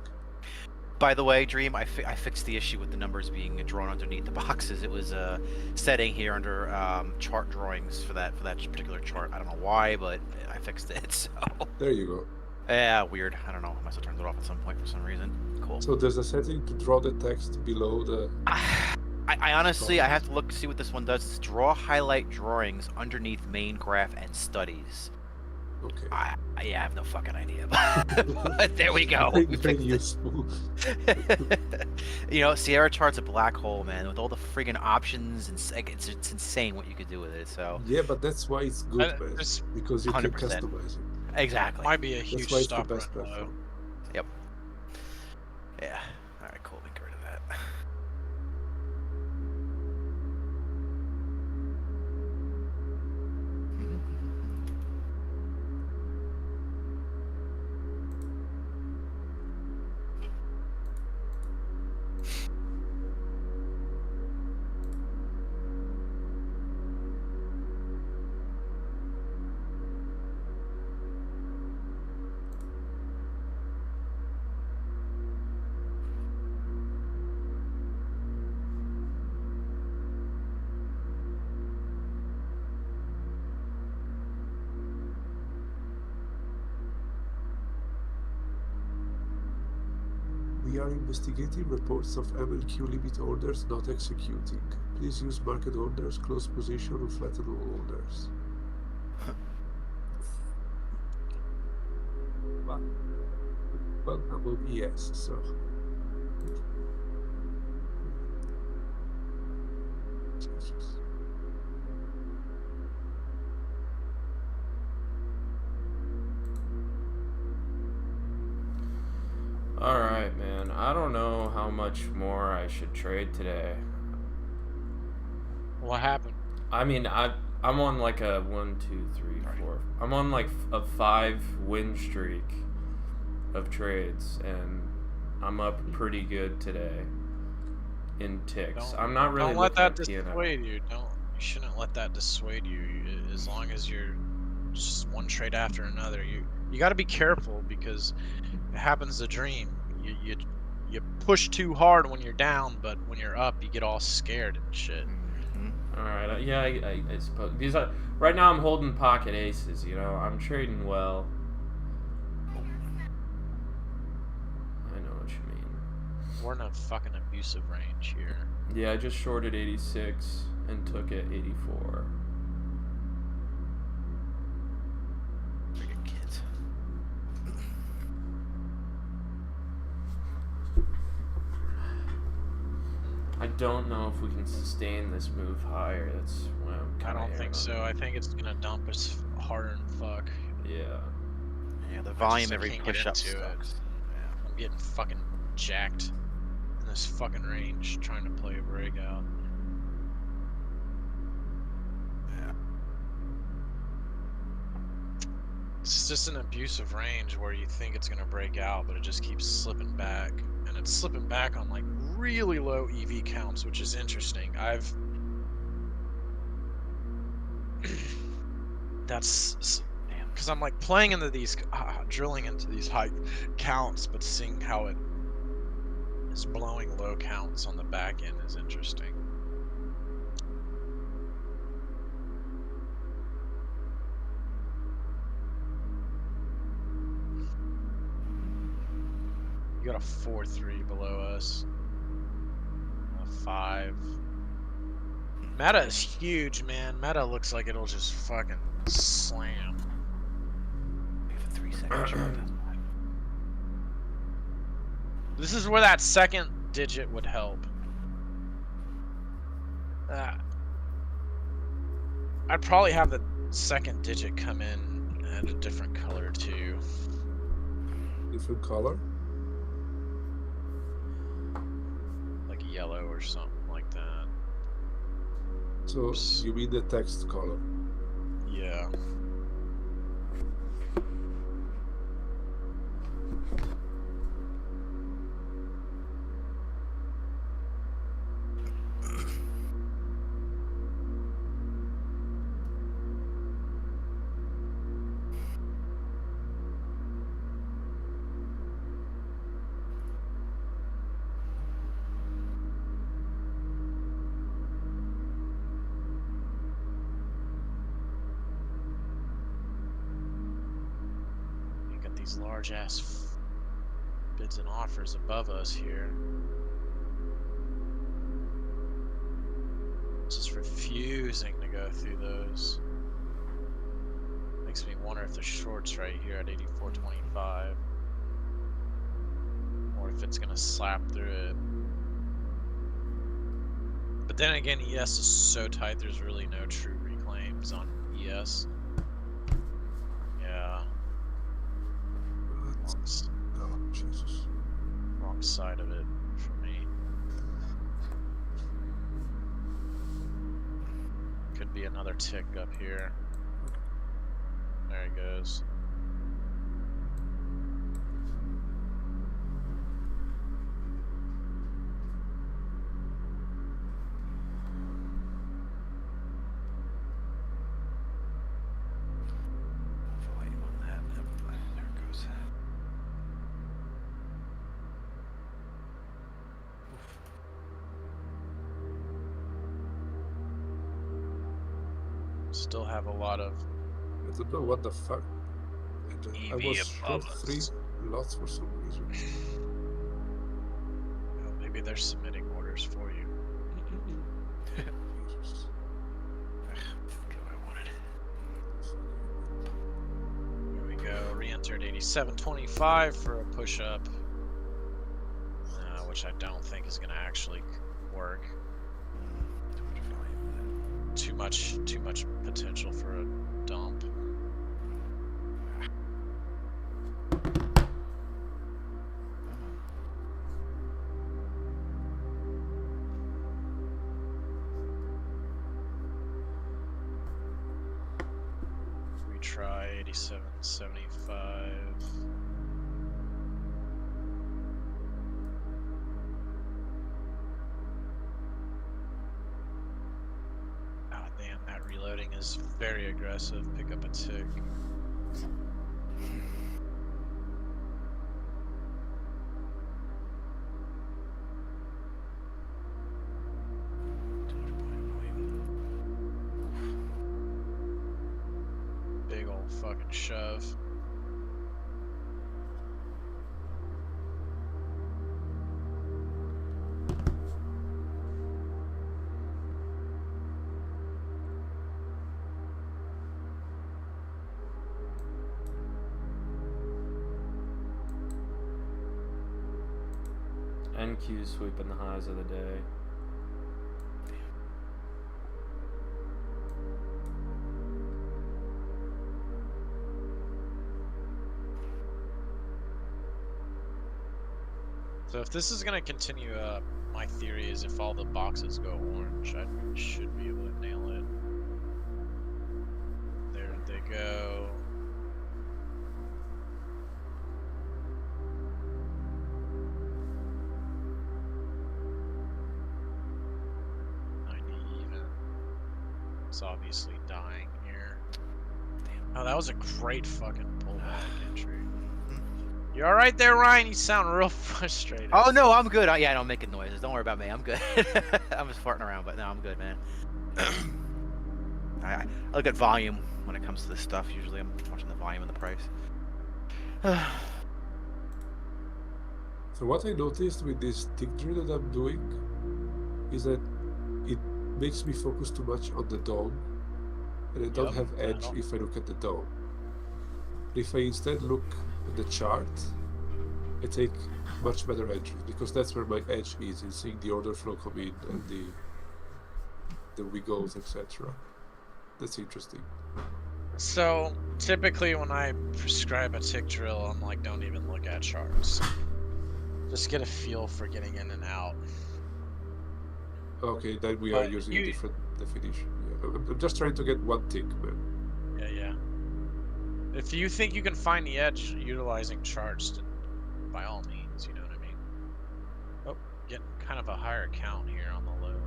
By the way, Dream, I fixed the issue with the numbers being drawn underneath the boxes. It was a setting here under chart drawings for that particular chart. I don't know why, but I fixed it. So There you go. yeah, weird. I don't know. I must have turned it off at some point for some reason. Cool. So there's a setting to draw the text below the. I honestly, I have to look to see what this one does. It's draw highlight drawings underneath main graph and studies. Okay. I have no fucking idea. But there we go. We Very fixed it. useful. You know, Sierra Chart's a black hole, man, with all the friggin' options, and it's insane what you could do with it. So Yeah, but that's why it's good, man. It's Because you can 100%. customize it. exactly. might be a huge That's why it's the stop best run though. platform. Yeah. All right, cool. We can get rid of that. We are investigating reports of MLQ limit orders not executing. Please use market orders, close position, or flatten all orders. Well, I'm on ES, so. Jesus. Alright, man. I don't know how much more I should trade today. What happened? I mean, I'm on like a 1, 2, 3, 4. I'm on like a 5 win streak of trades, and I'm up pretty good today in ticks. I'm not really. Don't let that looking at P&L. dissuade you. You shouldn't let that dissuade you. As long as you're just one trade after another, you got to be careful because it happens to Dream. You push too hard when you're down, but when you're up, you get all scared and shit. Mm-hmm. All right, yeah, I suppose because right now I'm holding pocket aces. You know, I'm trading well. I know what you mean. We're in a fucking abusive range here. Yeah, I just shorted 86 and took it 84. Friggin' kids. I don't know if we can sustain this move higher. That's what I'm I kinda don't think erring so. on. I think it's gonna dump us harder than fuck. Yeah. Yeah, the I volume just every can't get push up into it. sucks. Yeah. I'm getting fucking jacked in this fucking range trying to play a breakout. Yeah. It's just an abusive range where you think it's gonna break out, but it just keeps slipping back, and it's slipping back on like really low EV counts, which is interesting. That's because I'm like playing into these, drilling into these high counts, but seeing how it is blowing low counts on the back end is interesting. You got a 4-3 below us. 5. Meta is huge, man. Meta looks like it'll just fucking slam. We have a 3 second chart. This is where that second digit would help. I'd probably have the second digit come in at a different color too. Different color. Like yellow or something like that. So you mean the text color? Yeah. These large ass bids and offers above us here. Just refusing to go through those. Makes me wonder if the short's right here at 84.25, or if it's gonna slap through it. But then again, ES is so tight. There's really no true reclaims on ES. Yeah. Oh, Jesus. Wrong side of it for me. Could be another tick up here. There he goes. Volume on that. There it goes. Still have a lot of I don't know what the fuck. I EV was above short us. 3 lots for some reason. Well, maybe they're submitting orders for you. Jesus. Get what I wanted. Here we go. Re-entered 87.25 for a push-up, which I don't think is going to actually work. Too much potential for a dump. Retry 87.75. Damn, that reloading is very aggressive. Pick up a tick. Big old fucking shove. NQ sweeping the highs of the day. So if this is gonna continue up, my theory is if all the boxes go orange, I should be able to nail it. There they go. It's obviously dying here. Oh, that was a great fucking pullback entry. You alright there, Ryan? You sound real frustrated. Oh no, I'm good. Yeah, I don't make noises. Don't worry about me. I'm good. I'm just farting around, but no, I'm good, man. I look at volume when it comes to this stuff. Usually, I'm watching the volume and the price. So what I noticed with this tick drill that I'm doing, is that it makes me focus too much on the dome, and I don't Yep, have edge that'll- if I look at the dome. If I instead look at the chart, I take much better entries, because that's where my edge is, in seeing the order flow come in and the wiggles, etc. That's interesting. So typically when I prescribe a tick drill, I'm like, don't even look at charts. Just get a feel for getting in and out. Okay, then we are But using you- a different definition. Yeah. I'm just trying to get one tick, man. Yeah. If you think you can find the edge utilizing charts, then by all means, you know what I mean? Oh, getting kind of a higher count here on the low end.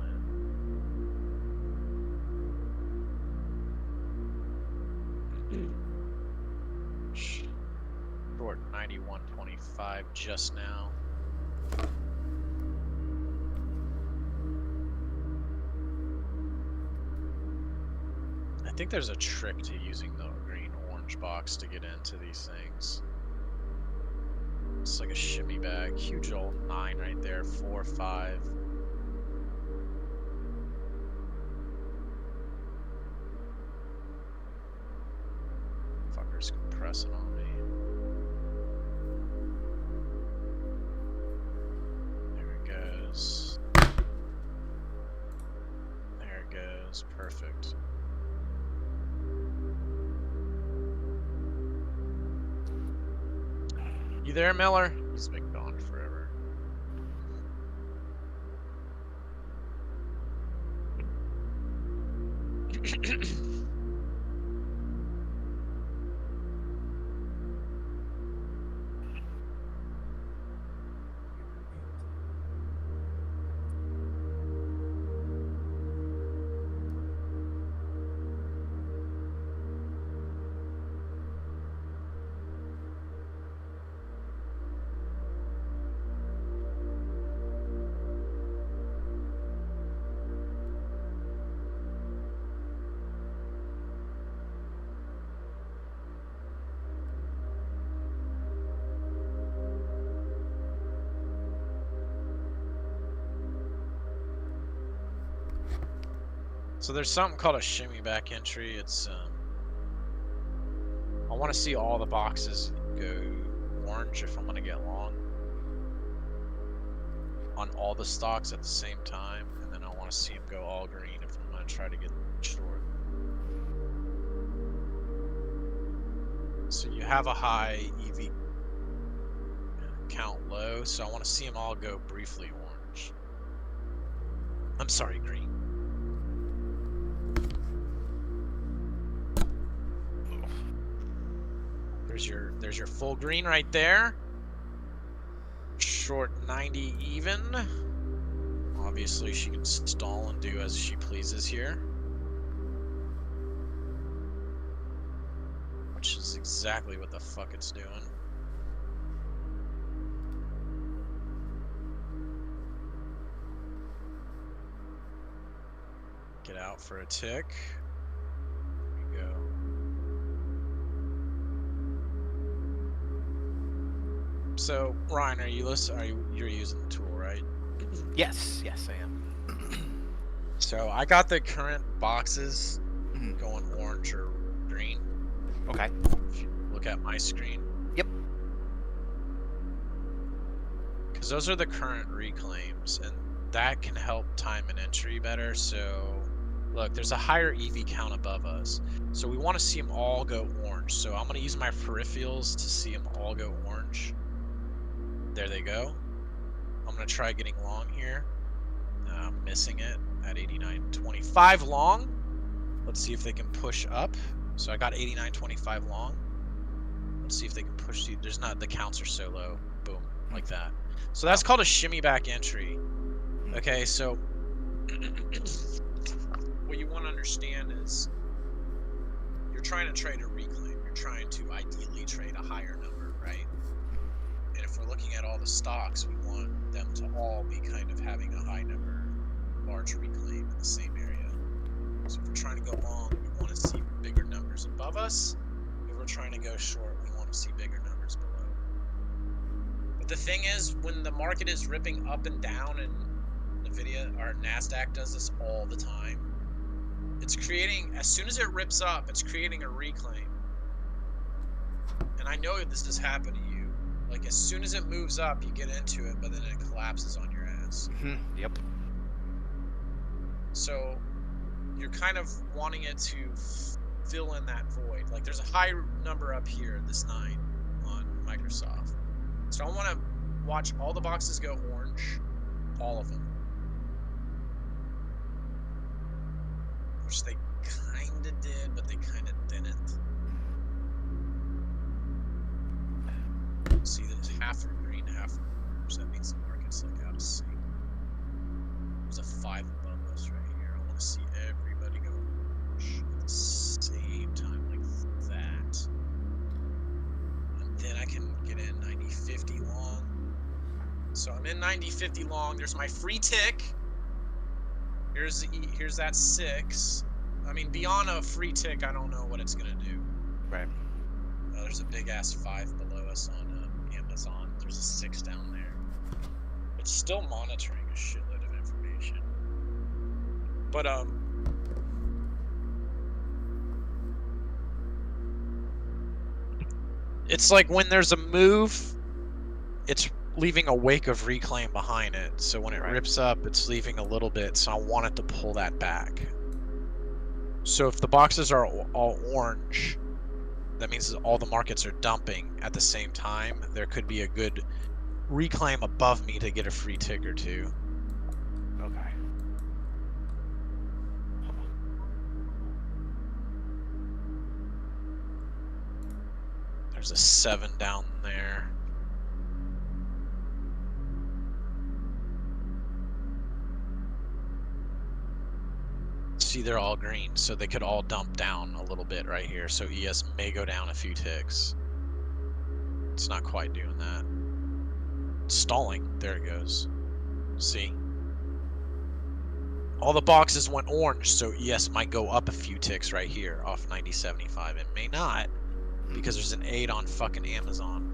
Short 91.25 just now. I think there's a trick to using the green-orange box to get into these things. It's like a shimmy bag. Huge old 9 right there. 4, 5. Fucker's compressing on me. There it goes. There it goes. Perfect. You there, Miller? He's been gone forever. So there's something called a shimmy back entry. It's I want to see all the boxes go orange if I'm gonna get long on all the stocks at the same time, and then I want to see them go all green if I'm gonna try to get short. So you have a high EV count low, so I want to see them all go briefly orange. I'm sorry, green. There's your full green right there. Short 90 even. Obviously she can stall and do as she pleases here. Which is exactly what the fuck it's doing. Get out for a tick. There we go. So Ryan, are you listening? You're using the tool, right? Yes, I am. So I got the current boxes Mhm. going orange or green. Okay. If you look at my screen. Yep. Because those are the current reclaims, and that can help time an entry better. So look, there's a higher EV count above us. So we want to see them all go orange. So I'm going to use my peripherals to see them all go orange. There they go. I'm going to try getting long here. I'm missing it at 89.25 long. Let's see if they can push up. So I got 89.25 long. Let's see if they can push the, there's not, the counts are so low. Boom, like that. So that's called a shimmy back entry. Okay, so what you want to understand is you're trying to trade a reclaim. You're trying to ideally trade a higher number, right? And if we're looking at all the stocks, we want them to all be kind of having a high number, large reclaim in the same area. So if we're trying to go long, we want to see bigger numbers above us. If we're trying to go short, we want to see bigger numbers below. But the thing is, when the market is ripping up and down and the Nvidia or Nasdaq does this all the time. It's creating, as soon as it rips up, it's creating a reclaim. And I know this has happened to you. Like, as soon as it moves up, you get into it, but then it collapses on your ass. Yep. So you're kind of wanting it to fill in that void. Like, there's a high number up here, this 9 on Microsoft. So I want to watch all the boxes go orange, all of them. Which they kind of did, but they kind of didn't. See, there's half are green, half are orange. That means the market's like out of sync. There's a 5 above us right here. I want to see everybody go orange at the same time, like that. And then I can get in 90-50 long. So I'm in 90-50 long. There's my free tick. Here's that 6. I mean, beyond a free tick, I don't know what it's gonna do. Right. There's a big ass 5 below us on Amazon. There's a 6 down there. It's still monitoring a shitload of information. But it's like when there's a move, it's leaving a wake of reclaim behind it. So when it rips up, it's leaving a little bit. So I want it to pull that back. So if the boxes are all orange, that means that all the markets are dumping at the same time. There could be a good reclaim above me to get a free tick or 2. Okay. There's a 7 down there. See, they're all green, so they could all dump down a little bit right here. So ES may go down a few ticks. It's not quite doing that. It's stalling. There it goes. See? All the boxes went orange, so ES might go up a few ticks right here off 90.75. It may not, because there's an 8 on fucking Amazon.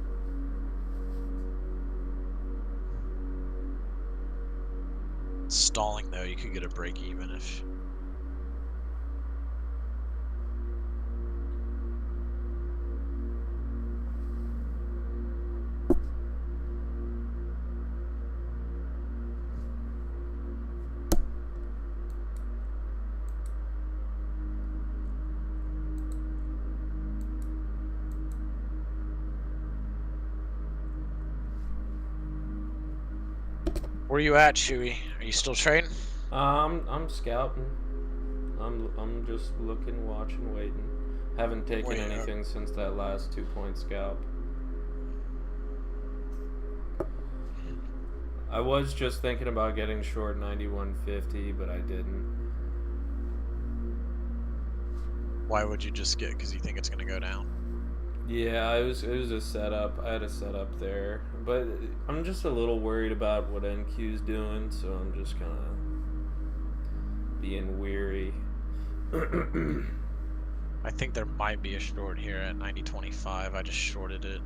It's stalling though. You could get a break even if. Where you at, Chewy? Are you still trading? I'm scouting. I'm just looking, watching, waiting. Haven't taken anything since that last 2-point scalp. I was just thinking about getting short 91.50, but I didn't. Why would you just get? Because you think it's gonna go down? Yeah, it was a setup. I had a setup there, but I'm just a little worried about what NQ's doing, so I'm just kind of being weary. I think there might be a short here at 90.25. I just shorted it,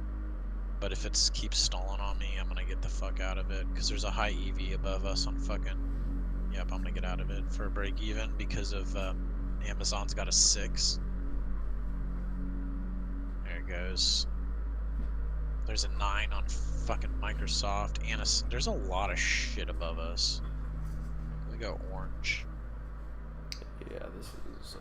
but if it keeps stalling on me, I'm gonna get the fuck out of it because there's a high EV above us on fucking. Yep, I'm gonna get out of it for a break even because of Amazon's got a 6. There it goes. There's a 9 on fucking Microsoft, and there's a lot of shit above us. We go orange. Yeah, this is.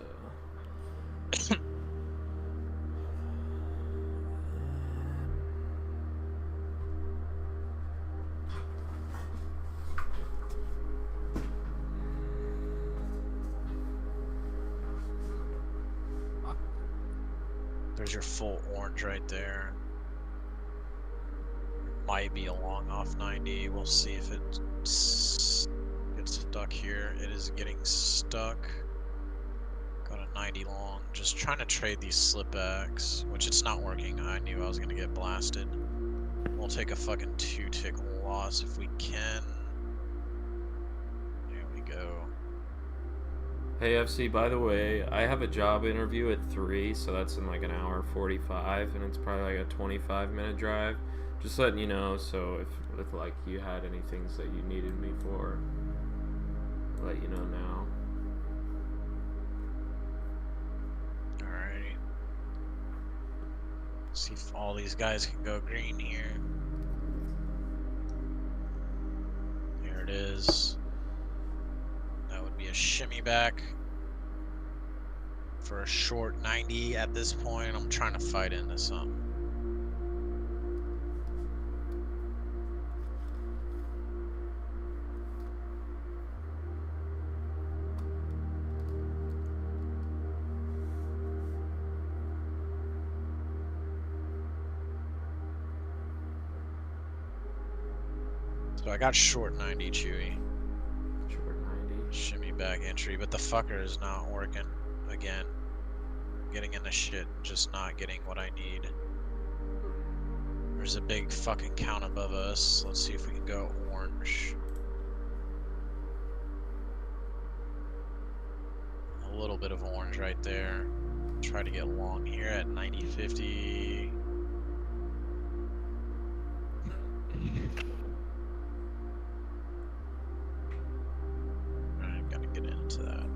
There's your full orange right there. Might be a long off 90. We'll see if it gets stuck here. It is getting stuck. Got a 90 long. Just trying to trade these slipbacks, which it's not working. I knew I was gonna get blasted. We'll take a fucking 2-tick loss if we can. There we go. Hey FC, by the way, I have a job interview at 3, so that's in like an hour 45, and it's probably like a 25-minute drive. Just letting you know, so if like you had any things that you needed me for. Let you know now. Alrighty. See if all these guys can go green here. There it is. That would be a shimmy back for a short 90 at this point. I'm trying to fight into something. So I got short 90, Chewy. Short 90. Shimmy back entry, but the fucker is not working again. Getting into shit, just not getting what I need. There's a big fucking count above us. Let's see if we can go orange. A little bit of orange right there. Try to get long here at 90.50. Alright, gotta get into that.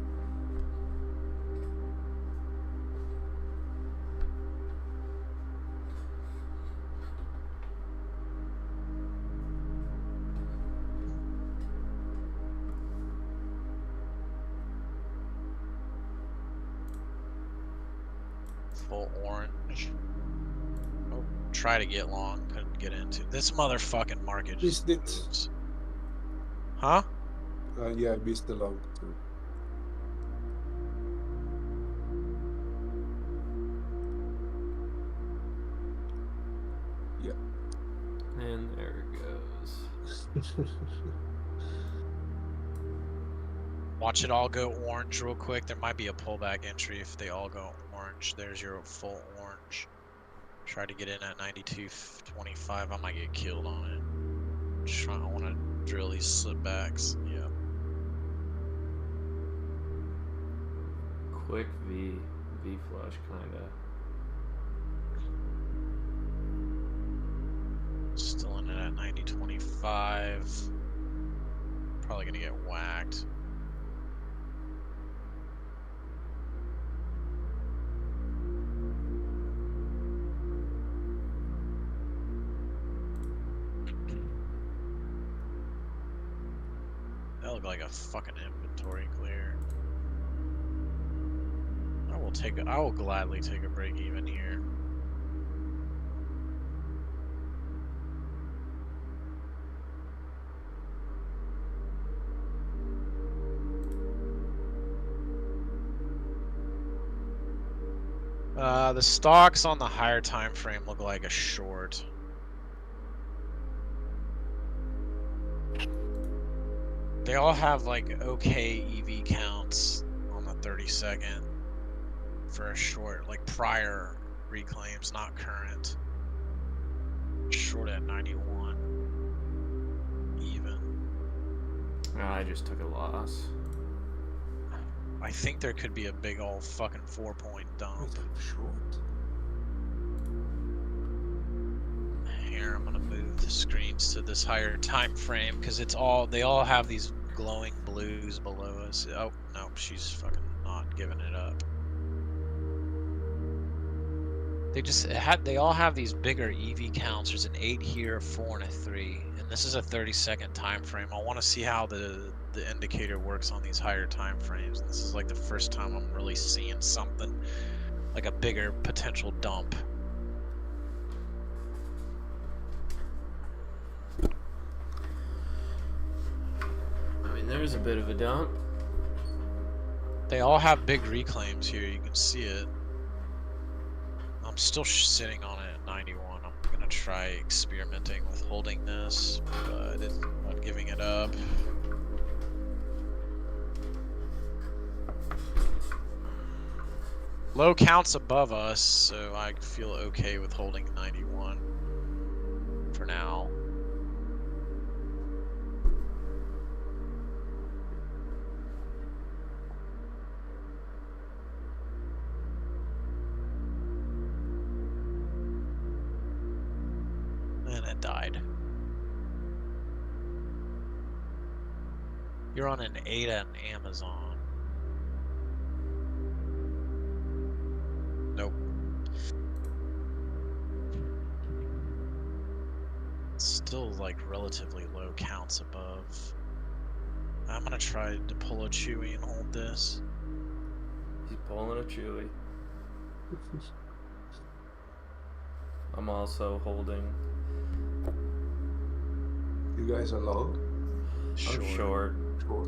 Full orange. Oh, try to get long, couldn't get into. This motherfucking market just Missed it. moves. Huh? Yeah, I missed the long too. And there it goes. Watch it all go orange real quick. There might be a pullback entry if they all go orange. There's your full orange. Try to get in at 92.25. I might get killed on it. Just trying. I want to drill these slip backs. Yeah. Quick V flush, kinda. Still in it at 90.25. Probably gonna get whacked. That looked like a fucking inventory clear. I will gladly take a break even here. The stocks on the higher time frame look like a short. They all have like okay EV counts on the 30-second for a short, like prior reclaims, not current. Short at 91. Even. I just took a loss. I think there could be a big old fucking 4-point dump. Wait, I'm short. Here, I'm gonna move the screens to this higher time frame because they all have these glowing blues below us. Oh no, she's fucking not giving it up. They all have these bigger EV counts. There's an 8 here, a 4, and a 3, and this is a 30-second time frame. I want to see how the indicator works on these higher time frames. And this is like the first time I'm really seeing something like a bigger potential dump. I mean, there's a bit of a dump. They all have big reclaims here. You can see it. I'm still sitting on it at 91. I'm gonna try experimenting with holding this, but it's not giving it up. Low counts above us, so I feel okay with holding 91 for now. And it died. You're on an ADA and Amazon. Nope. It's still like relatively low counts above. I'm gonna try to pull a Chewy and hold this. He's pulling a Chewy. I'm also holding. You guys are long? I'm short. Short. For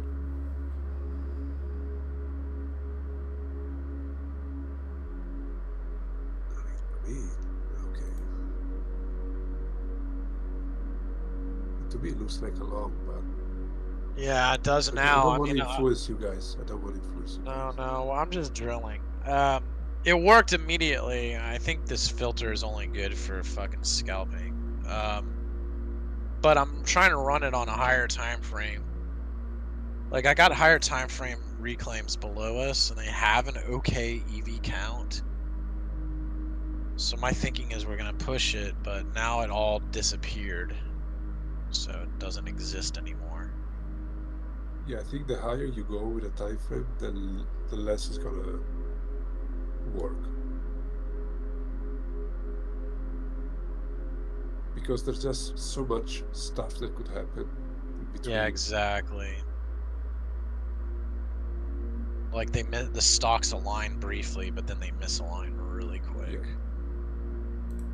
me, okay. To me, it looks like a long, but Yeah, it does I now. don't I want mean, to influence you guys. I don't want to influence you no, guys. no, I'm just drilling. It worked immediately. I think this filter is only good for fucking scalping. But I'm trying to run it on a higher time frame. Like I got higher time frame reclaims below us, and they have an okay EV count. So my thinking is we're gonna push it, but now it all disappeared, so it doesn't exist anymore. Yeah, I think the higher you go with a time frame, the less it's gonna work. Because there's just so much stuff that could happen in between. Yeah, exactly. Like the stocks align briefly, but then they misalign really quick. Yeah.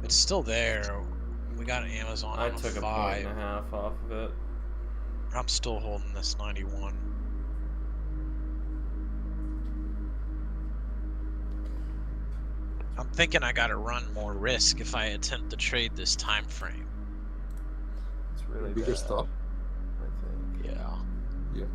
It's still there. We got Amazon I on took a a 5. 1.5 off of it. I'm still holding this 91. I'm thinking I gotta run more risk if I attempt to trade this time frame. It's really Bigger bad, stop. I think. Yeah. Yeah.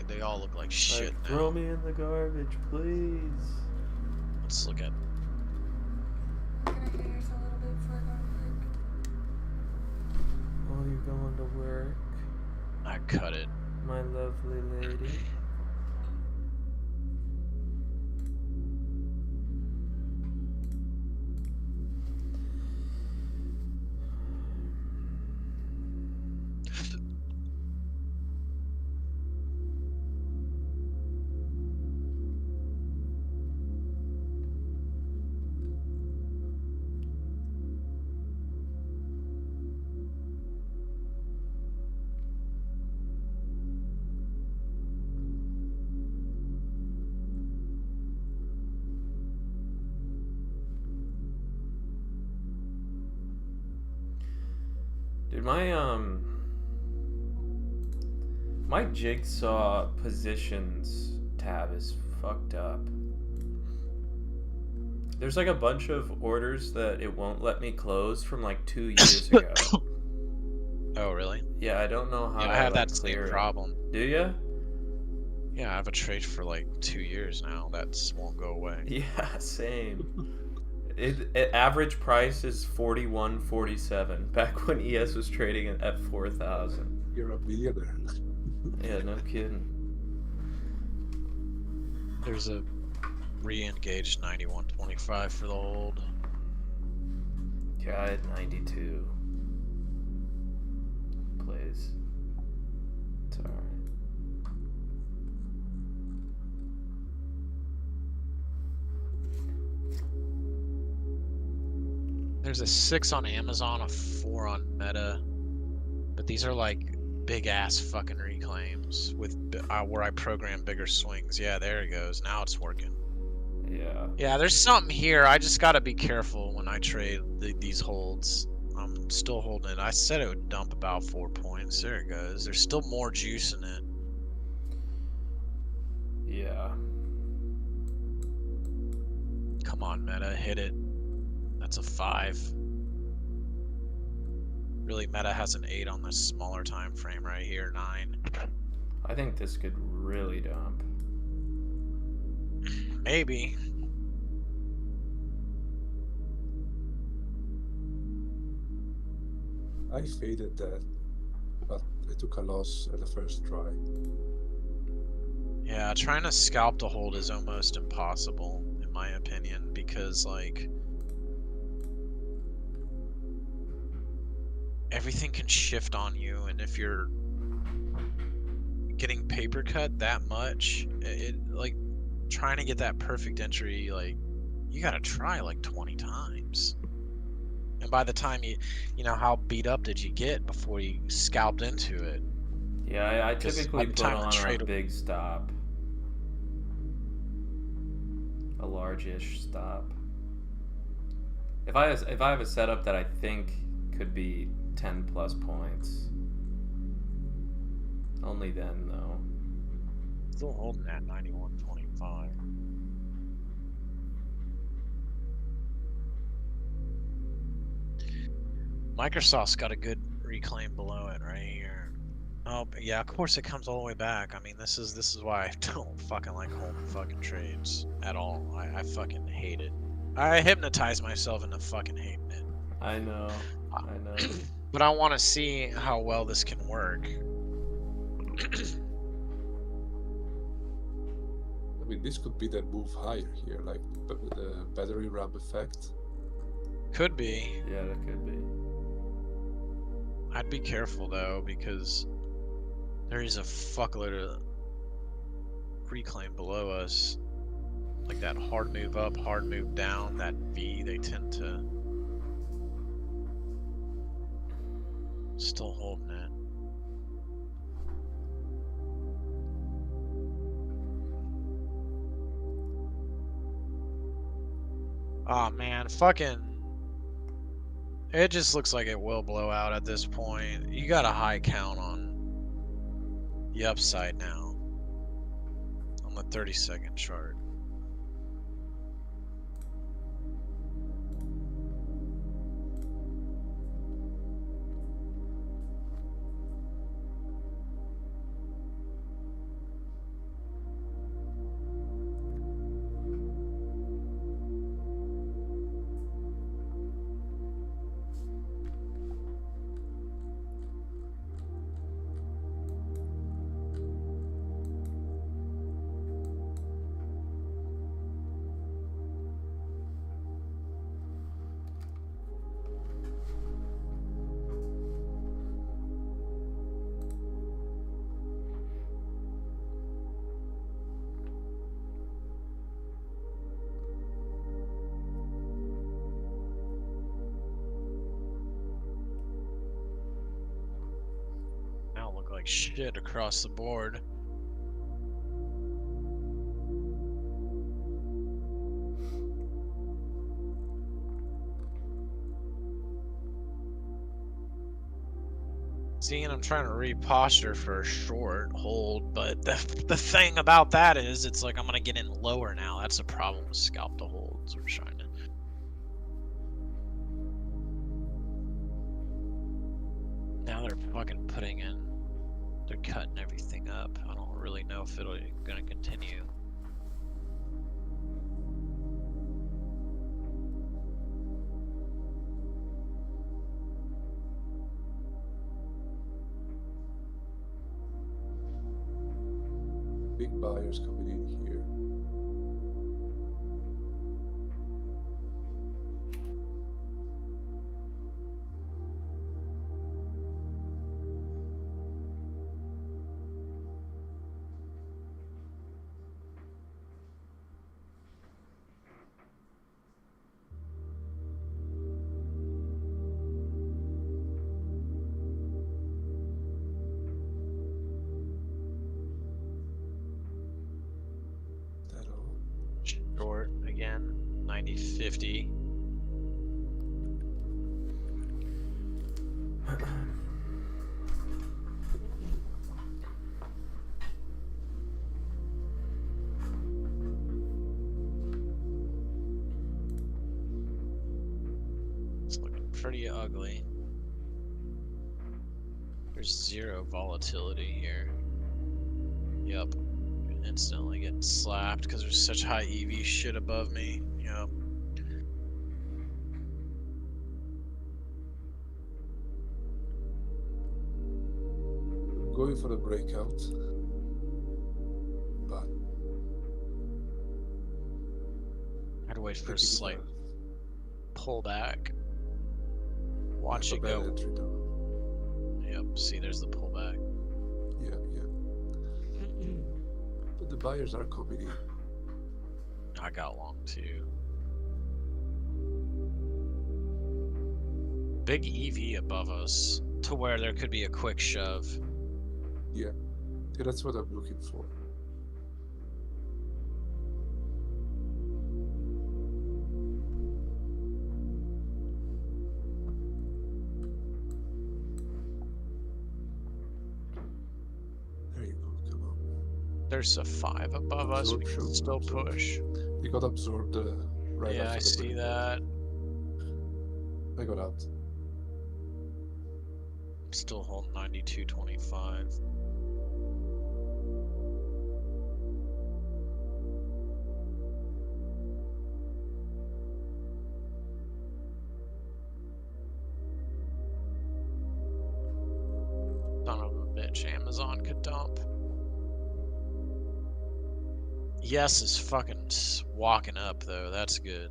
They all look like shit Like, now. throw me in the garbage, please. Let's look at. Can I hear yours a little bit before I go to work? Oh, you're going to work, I cut it. my lovely lady. Dude, my jigsaw positions tab is fucked up. There's like a bunch of orders that it won't let me close from like 2 years ago. Oh, really? Yeah, I don't know how Yeah, to I have like, that clear same it. problem. Do ya? Yeah, I have a trade for like 2 years now. That won't go away. Yeah, same. Average price is 41.47. Back when ES was trading at 4,000. You're a millionaire. Yeah, no kidding. There's a re-engaged 91.25 for the hold. Yeah, I had 92. Plays. It's alright. There's a 6 on Amazon, a 4 on Meta, but these are like big ass fucking reclaims with where I program bigger swings. Yeah, there it goes. Now it's working. Yeah. Yeah, there's something here. I just gotta be careful when I trade these holds. I'm still holding it. I said it would dump about 4 points. There it goes. There's still more juice in it. Yeah. Come on, Meta, hit it. That's a 5. Really, Meta has an 8 on this smaller time frame right here, 9. I think this could really dump. Maybe. I faded that, but I took a loss at the first try. Yeah, trying to scalp to hold is almost impossible, in my opinion, because, like, everything can shift on you, and if you're getting paper cut that much, it like trying to get that perfect entry, like you gotta try like 20 times. And by the time you know, how beat up did you get before you scalped into it? Yeah, I 'Cause typically by the put time the on a trade- big stop. A large-ish stop. If I have a setup that I think could be 10 plus points, only then though. Still holding that 91.25. Microsoft's got a good reclaim below it right here. Oh yeah, of course it comes all the way back. I mean, this is why I don't fucking like holding fucking trades at all. I fucking hate it. I hypnotize myself into fucking hating it. I know. But I want to see how well this can work. I mean, this could be that move higher here, like the battery ramp effect. Could be. Yeah, that could be. I'd be careful though, because there is a fuckload of reclaim below us. Like that hard move up, hard move down, that V, they tend to still holding it. Oh man, fucking. It just looks like it will blow out at this point. You got a high count on the upside now. On the 30-second chart. Now look like shit across the board. See, and I'm trying to reposture for a short hold, but the thing about that is, it's like I'm gonna get in lower now. That's a problem with scalp to holds. We're trying to. Now they're fucking putting in. They're cutting everything up. I don't really know if it'll gonna continue. Big buyers coming in here. That all? Short again. 90-50. It's looking pretty ugly. There's zero volatility here. Yep. Instantly getting slapped because there's such high EV shit above me. Yep. I'm going for the breakout. But I'd wait for a taking slight pullback. Watch a it bad go entry though. See, there's the pullback. Yeah, yeah. But the buyers are coming in. I got long too. Big EV above us to where there could be a quick shove. Yeah, that's what I'm looking for. There you go, come on. There's a 5 above us. We can still push. They got absorbed right Yeah, after I the see break. that. I got out. I'm still holding 92.25. Son of a bitch, Amazon could dump. Yes is fucking walking up though, that's good.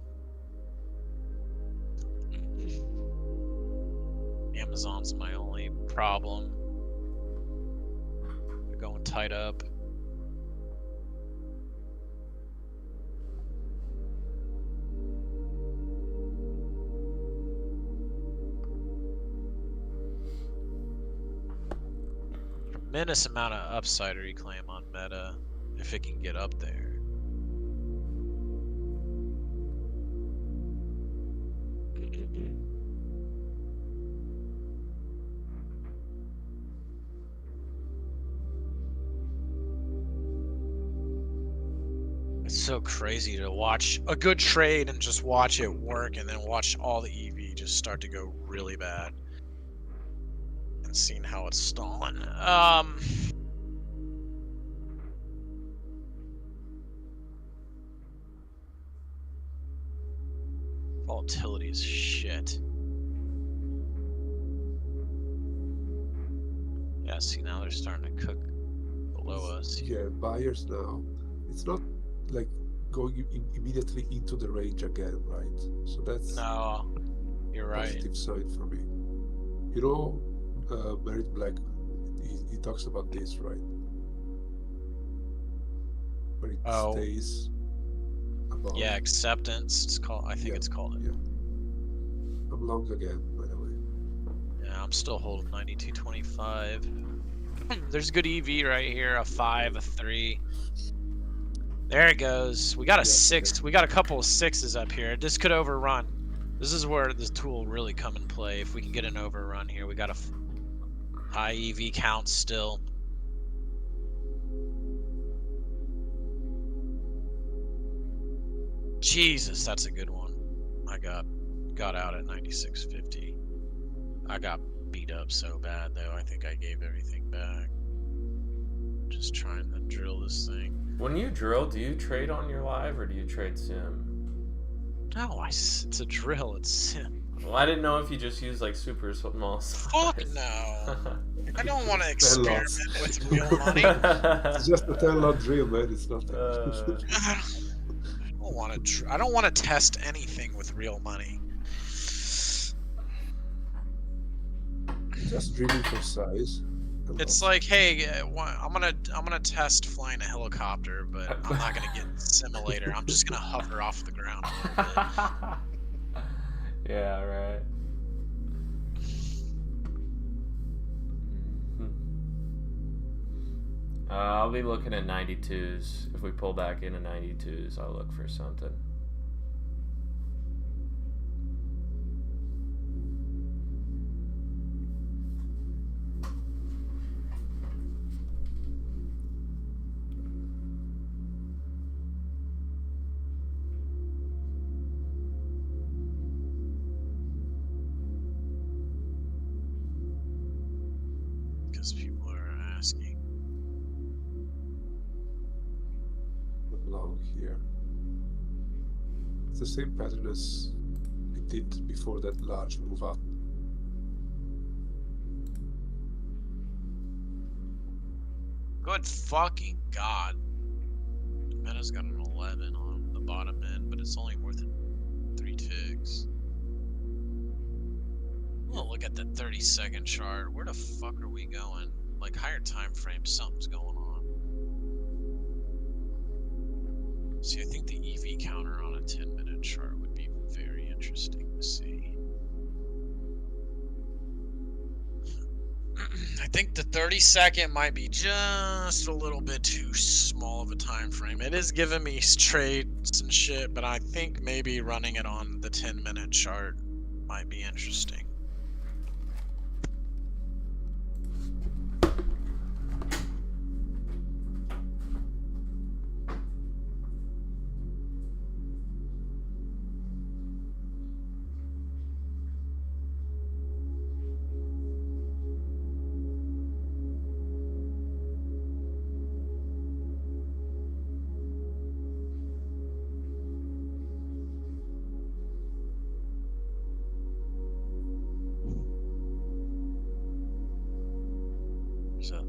Amazon's my only problem. They're going tight up. Tremendous amount of upside reclaim on Meta if it can get up there. It's so crazy to watch a good trade and just watch it work and then watch all the EV just start to go really bad. And seeing how it's stalling. Volatility is shit. Yeah, see now they're starting to cook below us. Yeah, buyers now. It's not like going immediately into the range again, right? So that's No, you're right. positive sign for me. You know, Merit Black, he talks about this, right? Where it Oh. stays above. Yeah, acceptance. It's called. I think Yeah, it's called. yeah. I'm long again, by the way. Yeah, I'm still holding 92.25. There's good EV right here. A 5, a 3. There it goes. We got a Yeah, 6. We got a couple of 6s up here. This could overrun. This is where this tool really come in play. If we can get an overrun here, we got a high EV count still. Jesus, that's a good one. I got out at 96.50. I got beat up so bad though. I think I gave everything back. Just trying to drill this thing. When you drill, do you trade on your live or do you trade sim? No, it's a drill. It's sim. Well, I didn't know if you just use like super small Fuck size. no. I don't want to Ten experiment lots. with real money. It's just a 10-lot drill, man. It's not. I don't want to test anything with real money. Just drilling for size. and It's lots. like, hey, I'm gonna test flying a helicopter, but I'm not gonna get simulator. I'm just gonna hover off the ground a little bit. Yeah, right. I'll be looking at 92s. If we pull back into 92s, I'll look for something. Because people are asking. Long here. It's the same pattern as it did before that large move up. Good fucking god. Meta's got an 11 on the bottom end, but it's only worth 3 ticks. Oh, look at the 30-second chart. Where the fuck are we going? Like higher time frame, something's going on. See, I think the EV counter on a 10-minute chart would be very interesting to see. I think the 30-second might be just a little bit too small of a time frame. It is giving me trades and shit, but I think maybe running it on the 10-minute chart might be interesting. So,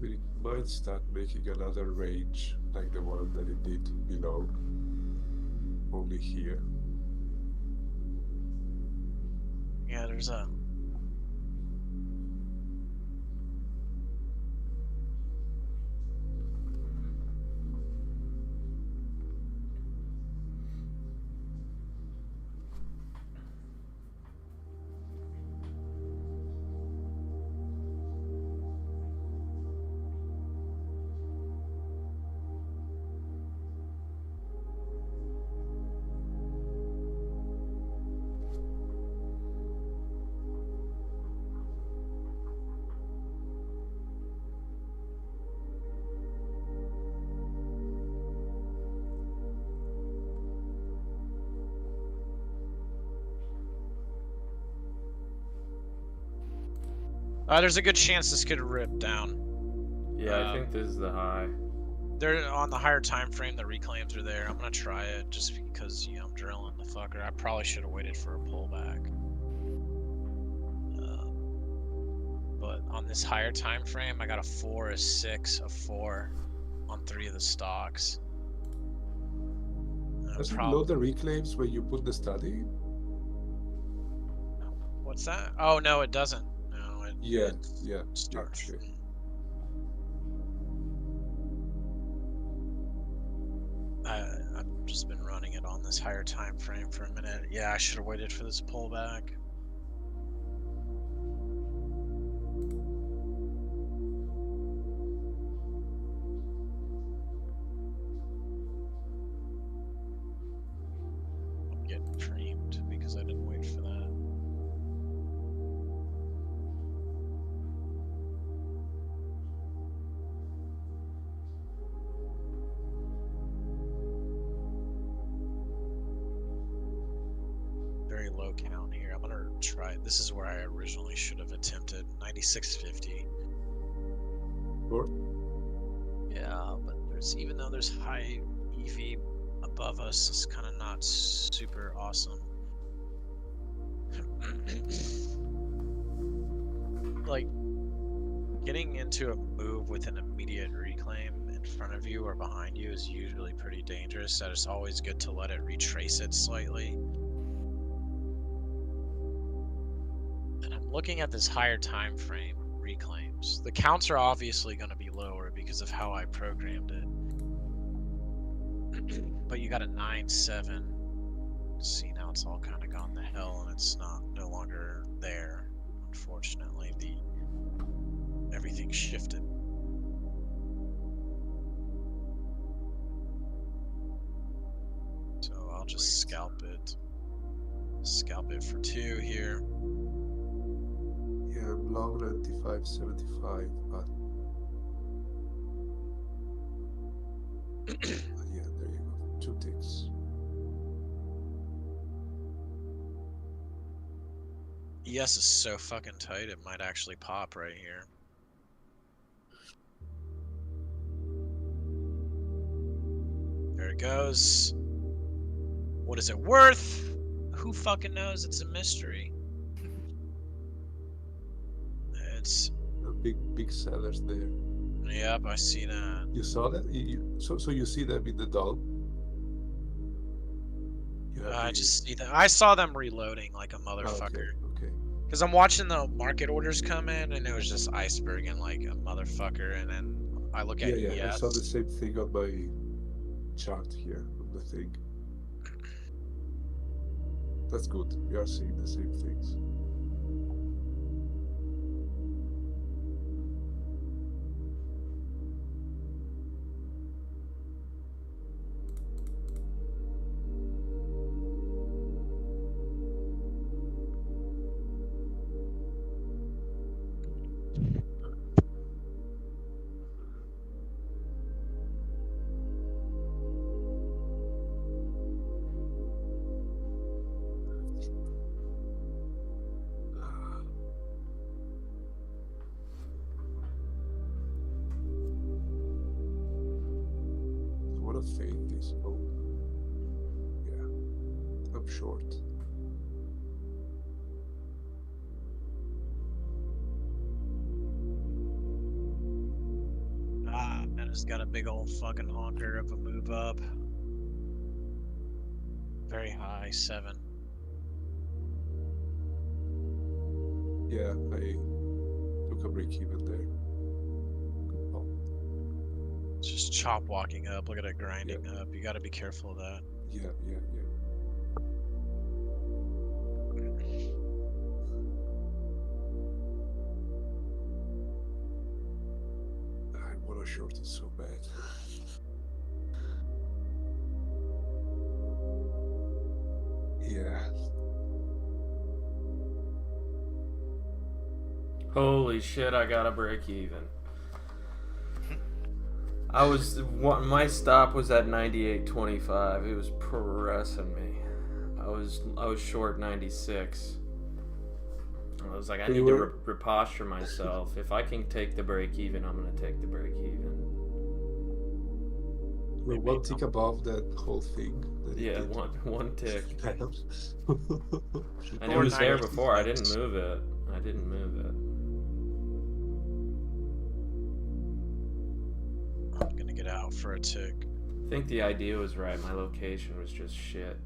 It might start making another range like the one that it did below. Only here. yeah, there's a... there's a good chance this could rip down. Yeah, I think this is the high. They're on the higher time frame. The reclaims are there. I'm gonna try it just because I'm drilling the fucker. I probably should have waited for a pullback. But on this higher time frame, I got a 4, a 6, a 4 on 3 of the stocks. Does it load the reclaims when you put the study? What's that? Oh no, it doesn't. No, it Yeah, it yeah. starts. Okay. I've just been running it on this higher time frame for a minute. Yeah, I should have waited for this pullback. I'm getting creamed because I didn't wait for that. Very low count here. I'm gonna try. This is where I originally should have attempted 9650. Sure. Yeah, but there's even though there's high EV above us, it's kind of not super awesome. Like getting into a move with an immediate reclaim in front of you or behind you is usually pretty dangerous. So it's always good to let it retrace it slightly. And I'm looking at this higher time frame reclaims. The counts are obviously going to be lower because of how I programmed it. But you got a 9-7. See, now it's all kind of gone to hell and it's no longer there. Unfortunately, everything shifted. So I'll just scalp it. Scalp it for 2 here. Yeah, I'm long 95.75, but yeah, there you go. 2 ticks. ES is so fucking tight, it might actually pop right here. There it goes. What is it worth? Who fucking knows? It's a mystery. It's... The big sellers there. Yep, I see that. You saw that? So you see them in the DOM? I just see that. I saw them reloading like a motherfucker. Okay. Because I'm watching the market orders come in, and it was just iceberg and like a motherfucker, and then I look at Yeah, I ES. saw the same thing on my chart here on the thing. That's good. We are seeing the same things. What a fake this. Oh, yeah. I'm short. Man has got a big old fucking honker of a move up. Very high, 7. Yeah, I took a break even there. Oh, It's just chop walking up. Look at it grinding up. You gotta be careful of that. yeah. I want to short it so bad. Yeah. Holy shit, I gotta break even. My stop was at 98.25. It was pressing me. I was short 96. I was like, I need to reposture myself. If I can take the break even, I'm gonna take the break even. We're one tick above that whole thing. That Yeah, it did. one tick. Kind of. And it was there before. I didn't move it. I'm gonna get out for a tick. I think the idea was right. My location was just shit.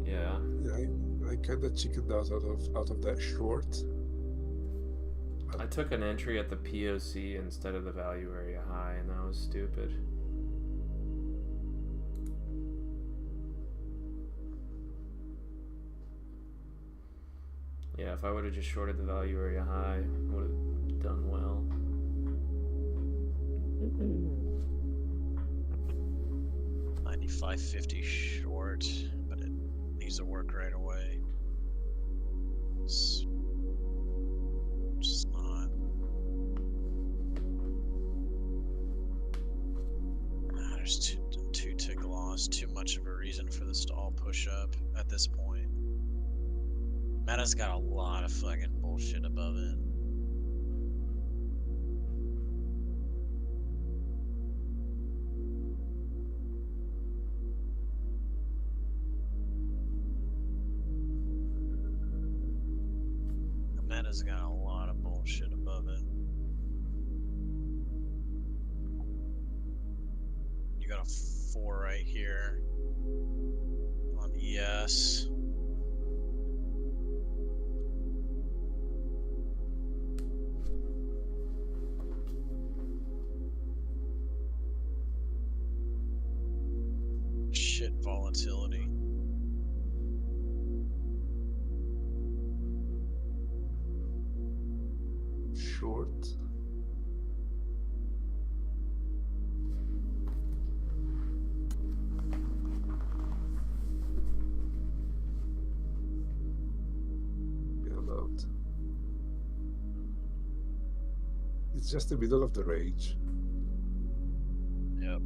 Yeah. Yeah, I kind of chickened out of that short. I took an entry at the POC instead of the value area high, and that was stupid. Yeah, if I would have just shorted the value area high, I would have done well. 95.50 short, but it needs to work right away. It's just not. There's two tick loss, too much of a reason for this to all push up at this point. Meta's got a lot of fucking bullshit above it. Meta's got a lot of bullshit above it. You got a 4 right here on ES. Shit volatility. Short. Yeah, I'm out. It's just the middle of the range. Yep.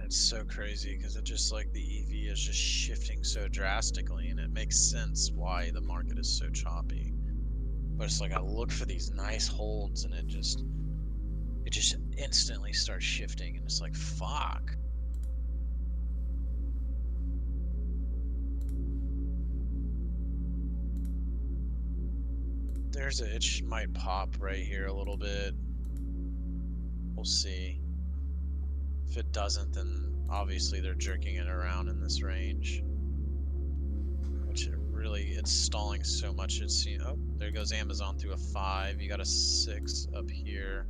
It's so crazy because it just like the EV is just shifting so drastically, and it makes sense why the market is so choppy. But it's like I look for these nice holds, and it just instantly starts shifting, and it's like fuck. It might pop right here a little bit. We'll see. If it doesn't, then obviously they're jerking it around in this range. Which it's stalling so much. Oh, there goes Amazon through a 5. You got a 6 up here.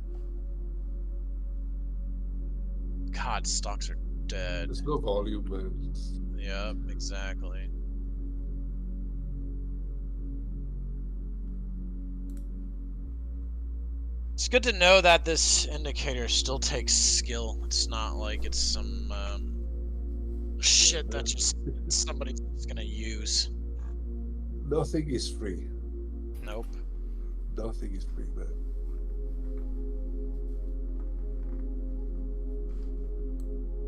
God, stocks are dead. There's no volume, man. Yep, exactly. It's good to know that this indicator still takes skill. It's not like it's some shit that just somebody's gonna use. Nothing is free. Nope. Nothing is free, man.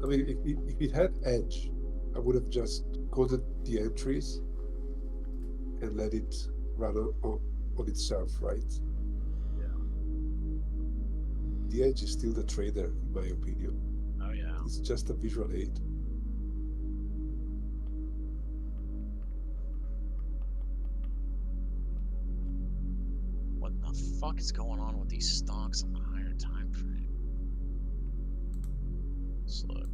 I mean, if it had edge, I would have just coded the entries and let it run on itself, right? The edge is still the trader, in my opinion. Oh yeah. It's just a visual aid. What the fuck is going on with these stocks on the higher time frame? Let's look.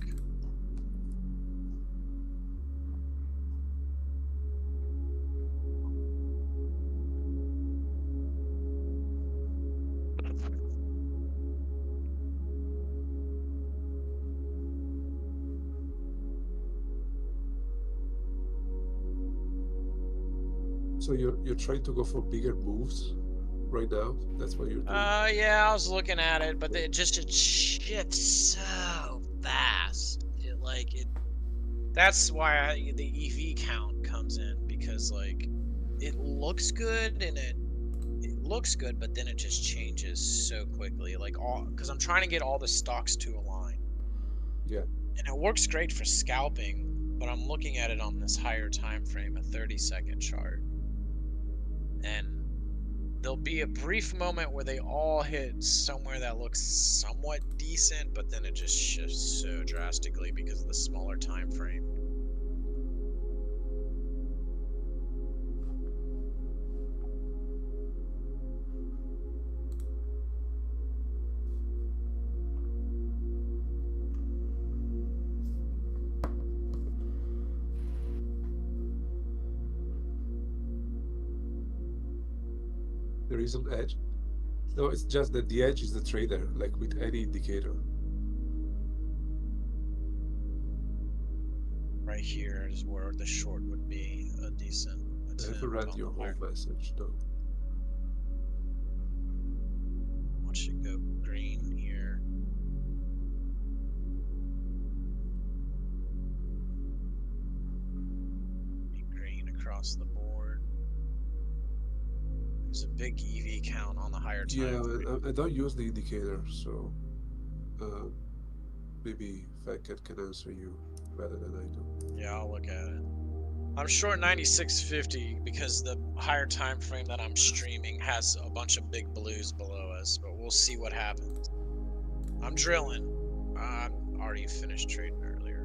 So you're trying to go for bigger moves right now? That's what you're doing? Yeah, I was looking at it, but it shifts so fast. That's why the EV count comes in, because like it looks good and it looks good, but then it just changes so quickly. Because I'm trying to get all the stocks to align. Yeah. And it works great for scalping, but I'm looking at it on this higher time frame, a 30-second chart. And there'll be a brief moment where they all hit somewhere that looks somewhat decent, but then it just shifts so drastically because of the smaller time frame. There is an edge? No, it's just that the edge is the trader, like with any indicator. Right here is where the short would be a decent I haven't read your whole message, though. Watch it go green here. Be green across the board. There's a big EV count on the higher time. Yeah, I don't use the indicator, so maybe Fat can answer you better than I do. Yeah, I'll look at it. I'm short 96.50 because the higher time frame that I'm streaming has a bunch of big blues below us, but we'll see what happens. I'm drilling. I already finished trading earlier.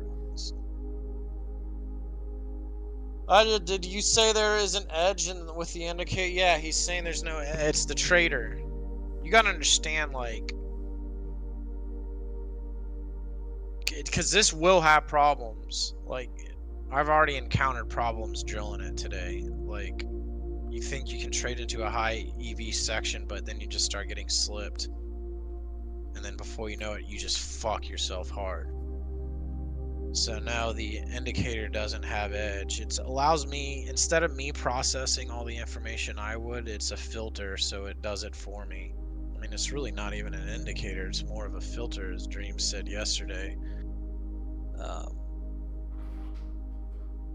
Did you say there is an edge with the indicator? Yeah, he's saying there's no edge. It's the trader. You gotta understand, like, because this will have problems. Like, I've already encountered problems drilling it today. Like, You think you can trade into a high EV section, but then you just start getting slipped. And then before you know it, you just fuck yourself hard. So now the indicator doesn't have edge. It allows me, instead of me processing all the information I would, it's a filter, so it does it for me. I mean, it's really not even an indicator, it's more of a filter, as Dream said yesterday.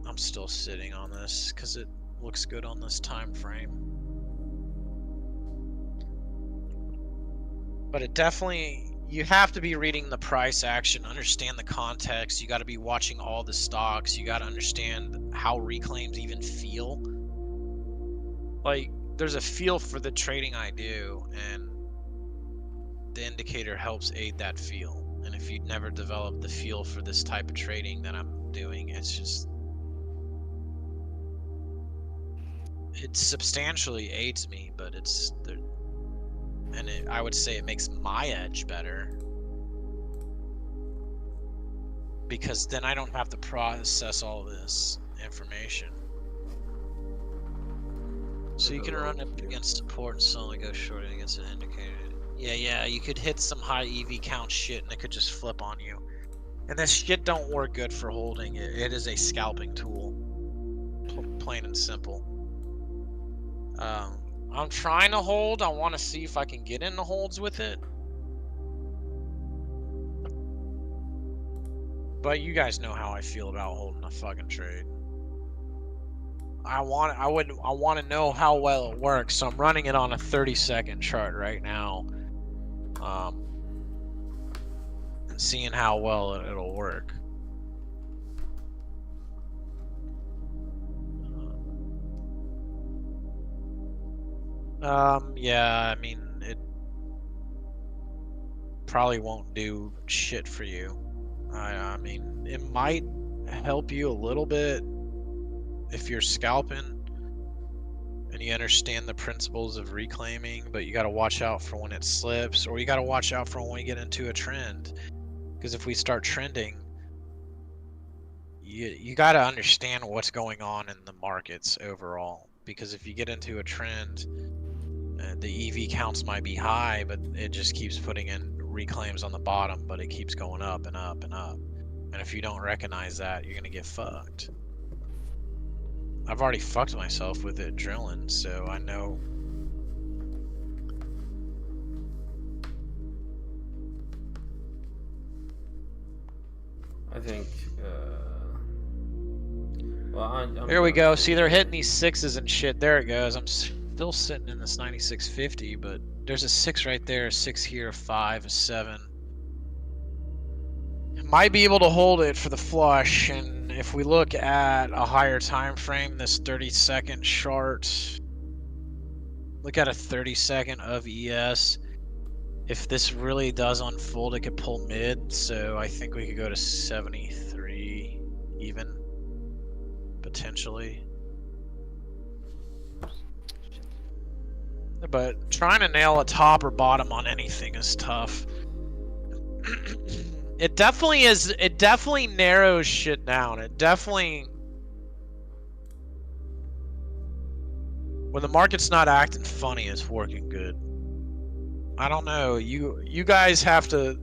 I'm still sitting on this because it looks good on this time frame. But it definitely, you have to be reading the price action, understand the context. You got to be watching all the stocks. You got to understand how reclaims even feel. Like, there's a feel for the trading I do, and the indicator helps aid that feel. And if you'd never developed the feel for this type of trading that I'm doing, it's just, it substantially aids me, but it's there. And I would say it makes my edge better, because then I don't have to process all this information. So you can run up against support and suddenly go short against an indicator. Yeah, you could hit some high EV count shit and it could just flip on you. And this shit don't work good for holding. It is a scalping tool, plain and simple. I'm trying to hold. I want to see if I can get into holds with it. But you guys know how I feel about holding a fucking trade. I want to know how well it works. So I'm running it on a 30-second chart right now. And seeing how well it'll work. Yeah, I mean, it probably won't do shit for you. I mean, it might help you a little bit if you're scalping and you understand the principles of reclaiming, but you got to watch out for when it slips, or you got to watch out for when we get into a trend. Because if we start trending, you got to understand what's going on in the markets overall. Because if you get into a trend, the EV counts might be high, but it just keeps putting in reclaims on the bottom, but it keeps going up and up and up. And if you don't recognize that, you're gonna get fucked. I've already fucked myself with it drilling, so I know. I think, well, I'm Here we go. See, they're hitting these sixes and shit. There it goes. I'm still sitting in this 9650, but there's a 6 right there, a 6 here, a 5, a 7. Might be able to hold it for the flush, and if we look at a higher time frame, this 30-second chart, look at a 30-second of ES. If this really does unfold, it could pull mid, so I think we could go to 73 even, potentially. But trying to nail a top or bottom on anything is tough. It definitely is. It definitely narrows shit down. It definitely, when the market's not acting funny, it's working good. I don't know. You guys have to.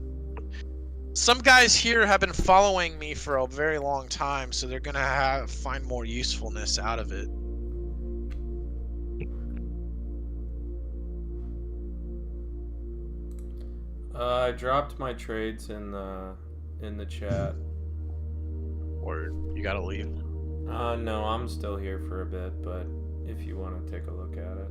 Some guys here have been following me for a very long time, so they're gonna find more usefulness out of it. I dropped my trades in the chat. Or you gotta leave. No, I'm still here for a bit, but if you want to take a look at it.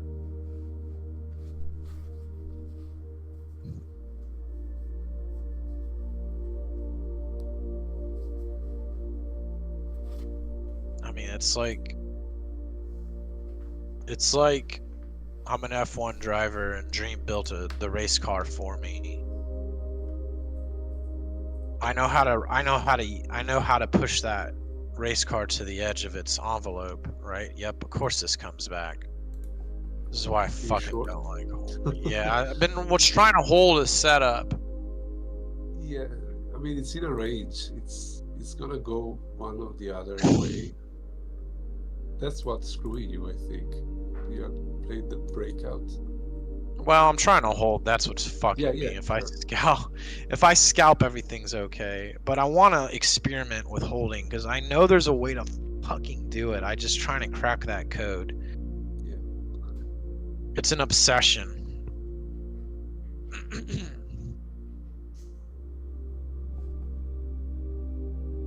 I mean, it's like I'm an F1 driver and Dream built the race car for me. I know how to push that race car to the edge of its envelope, right? Yep, of course this comes back. This is why I fucking don't like hold. Yeah, I've been trying to hold a setup. Yeah, I mean it's in a range. It's gonna go one or the other way. That's what's screwing you, I think. Leon played the breakout. Well, I'm trying to hold. That's what's fucking Yeah, me. yeah, If I sure. scalp, everything's okay. But I want to experiment with holding because I know there's a way to fucking do it. I just trying to crack that code. Yeah. It's an obsession.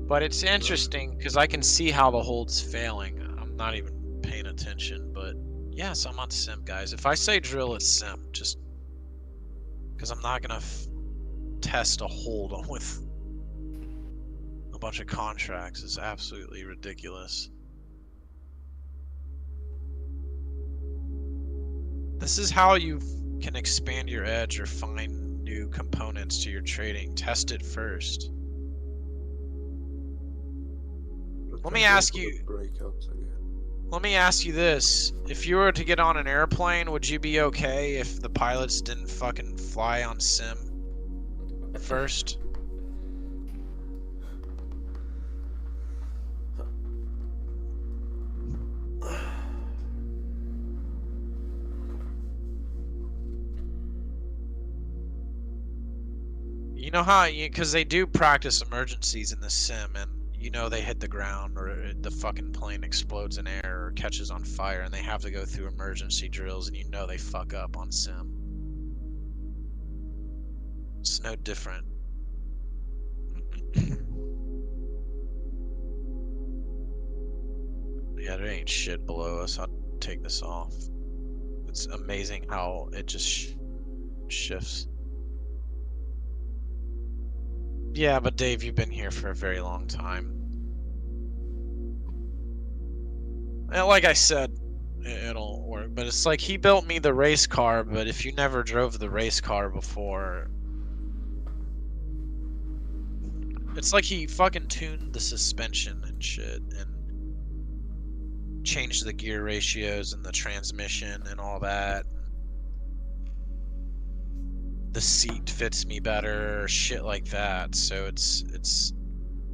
But it's interesting because I can see how the hold's failing. I'm not even paying attention, but yes, I'm on sim, guys. If I say drill, it's sim, just because I'm not gonna test a hold with a bunch of contracts. It's absolutely ridiculous. This is how you can expand your edge or find new components to your trading. Test it first. Let me ask you. Breakouts again. Let me ask you this. If you were to get on an airplane, would you be okay if the pilots didn't fucking fly on sim first? You know how, because they do practice emergencies in the sim, and you know they hit the ground or the fucking plane explodes in air or catches on fire and they have to go through emergency drills, and you know they fuck up on sim. It's no different. Yeah, there ain't shit below us. I'll take this off. It's amazing how it just shifts. Yeah, but Dave, you've been here for a very long time. And like I said, it'll work. But it's like he built me the race car, but if you never drove the race car before, it's like he fucking tuned the suspension and shit and changed the gear ratios and the transmission and all that. The seat fits me better, shit like that. So it's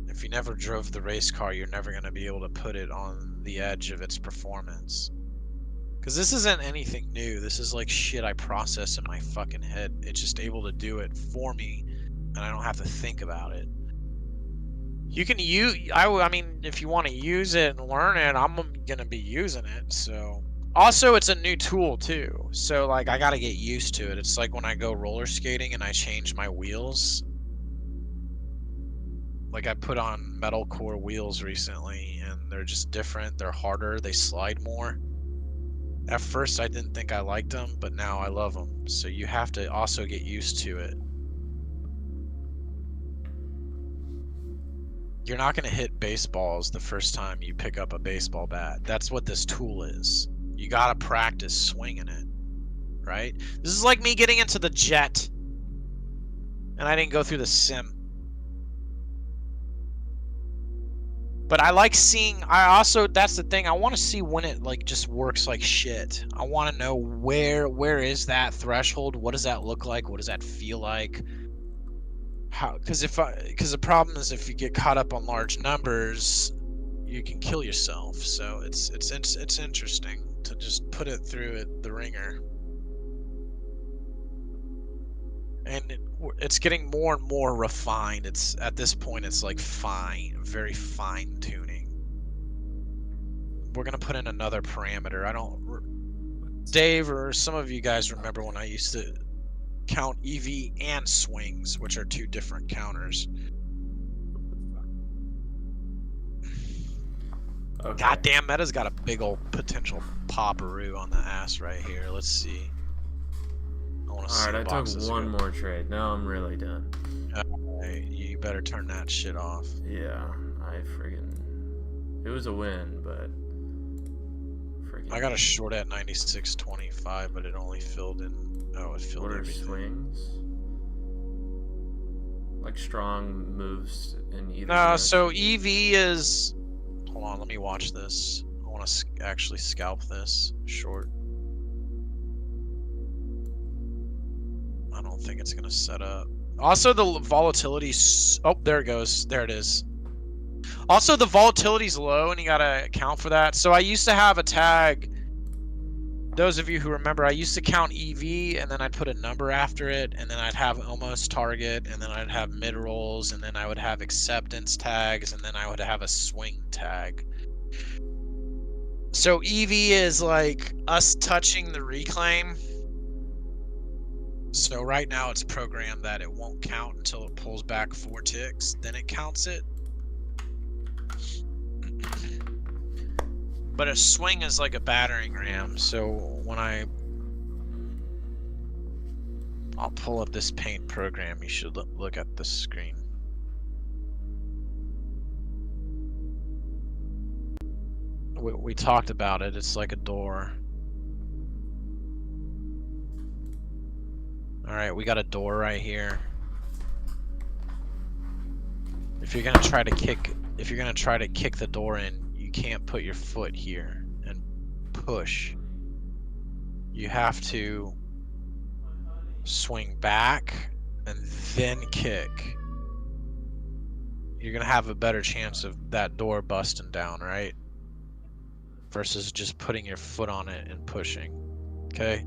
if you never drove the race car, you're never going to be able to put it on the edge of its performance. Because this isn't anything new. This is like shit I process in my fucking head. It's just able to do it for me, and I don't have to think about it. You can use, I mean, if you want to use it and learn it, I'm going to be using it, so. Also, it's a new tool too, so like I gotta get used to it. It's like when I go roller skating and I change my wheels. Like I put on metal core wheels recently and they're just different, they're harder, they slide more. At first I didn't think I liked them, but now I love them. So you have to also get used to it. You're not gonna hit baseballs the first time you pick up a baseball bat. That's what this tool is. You gotta practice swinging it, right? This is like me getting into the jet, and I didn't go through the sim. But I like seeing, that's the thing, I want to see when it like just works like shit. I want to know where is that threshold? What does that look like? What does that feel like? How? Because the problem is if you get caught up on large numbers, you can kill yourself. So it's interesting to just put it through the ringer. And it's getting more and more refined. It's at this point it's like very fine tuning. We're gonna put in another parameter. Dave or some of you guys remember when I used to count EV and swings, which are two different counters. Okay. Goddamn, Meta's got a big old potential popperoo on the ass right here. Let's see. Alright, I took one more trade. Now I'm really done. Hey, you better turn that shit off. Yeah, it was a win, but I got a short at 96.25, but it only filled in. Oh, it filled what are everything. swings? Like strong moves in either No, direction? so EV is. Hold on, let me watch this. I want to actually scalp this short. I don't think it's gonna set up. Also, the volatility. Oh, there it goes. There it is. Also, the volatility's low, and you gotta account for that. So I used to have a tag those of you who remember, I used to count EV and then I'd put a number after it, and then I'd have almost target, and then I'd have mid rolls, and then I would have acceptance tags, and then I would have a swing tag. So EV is like us touching the reclaim. So right now it's programmed that it won't count until it pulls back 4 ticks, then it counts it. But a swing is like a battering ram, so when I'll pull up this paint program, you should look at the screen. We talked about it, it's like a door. Alright, we got a door right here. If you're gonna try to kick the door in, you can't put your foot here and push. You have to swing back and then kick. You're gonna have a better chance of that door busting down, right? Versus just putting your foot on it and pushing. Okay?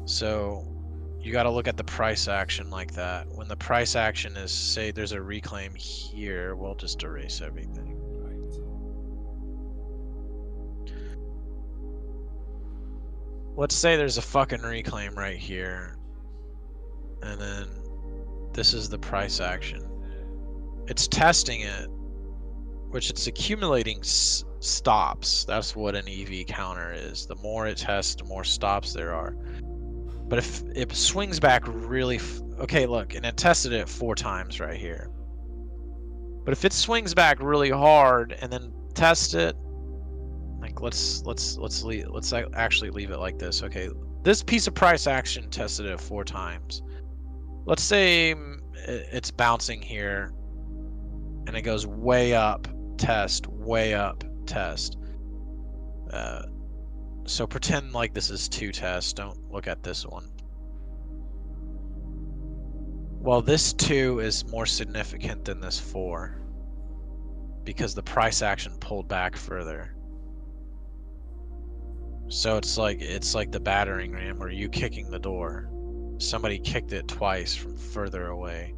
So you got to look at the price action like that. When the price action is, say there's a reclaim here, we'll just erase everything. Let's say there's a fucking reclaim right here, and then this is the price action. It's testing it, which it's accumulating stops. That's what an EV counter is. The more it tests, the more stops there are. But if it swings back really, okay, look, and it tested it 4 times right here. But if it swings back really hard and then test it, like let's actually leave it like this. Okay, this piece of price action tested it 4 times. Let's say it's bouncing here, and it goes way up, test, way up, test. So pretend like this is 2 tests. Don't look at this one. Well, this 2 is more significant than this 4 because the price action pulled back further. So it's like the battering ram or you kicking the door. Somebody kicked it twice from further away.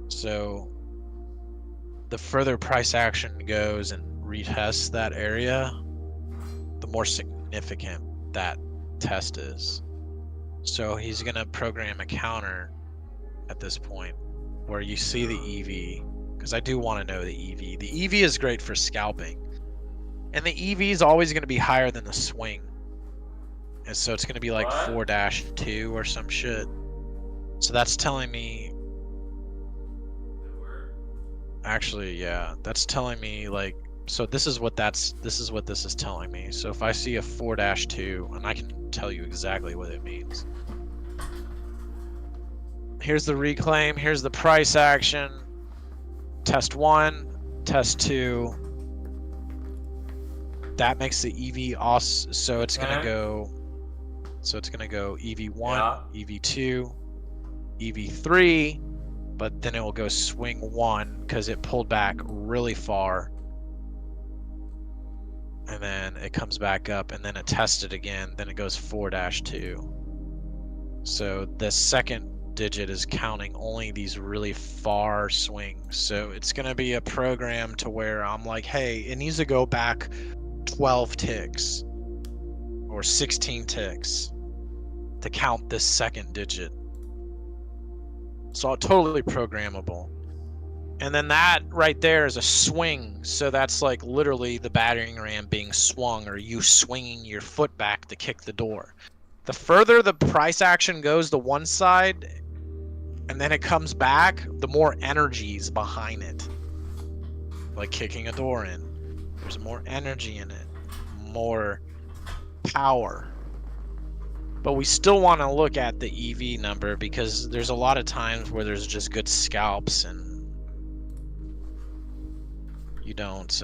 So the further price action goes and retests that area, the more significant that test is. So he's going to program a counter at this point where you see the EV, because I do want to know the EV. The EV is great for scalping, and the EV is always going to be higher than the swing. And so it's going to be like 4-2 or some shit. So that's telling me, actually, yeah, that's telling me like, so this is what this is telling me. So if I see a 4-2, and I can tell you exactly what it means. Here's the reclaim, here's the price action. Test 1, test 2. That makes the EV awesome, so it's gonna go EV1, EV2, EV3, but then it will go swing 1 because it pulled back really far. And then it comes back up, and then it tests it again, then it goes 4-2. So the second digit is counting only these really far swings. So it's going to be a program to where I'm like, hey, it needs to go back 12 ticks or 16 ticks to count this second digit. So totally programmable. And then that right there is a swing. So that's like literally the battering ram being swung, or you swinging your foot back to kick the door. The further the price action goes to one side and then it comes back, the more energy is behind it. Like kicking a door in. There's more energy in it, more power. But we still want to look at the EV number because there's a lot of times where there's just good scalps and you don't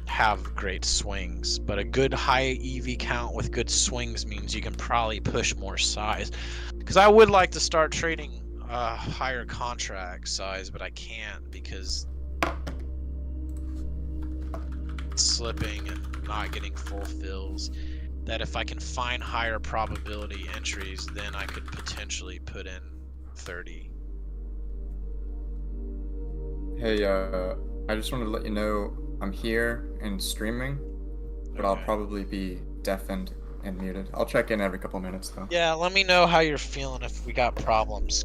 have great swings. But a good high EV count with good swings means you can probably push more size. Because I would like to start trading higher contract size, but I can't because slipping and not getting full fills, that if I can find higher probability entries, then I could potentially put in 30. Hey, I just wanted to let you know I'm here and streaming, but I'll Okay. probably be deafened and muted. I'll check in every couple minutes though. Yeah, let me know how you're feeling if we got problems.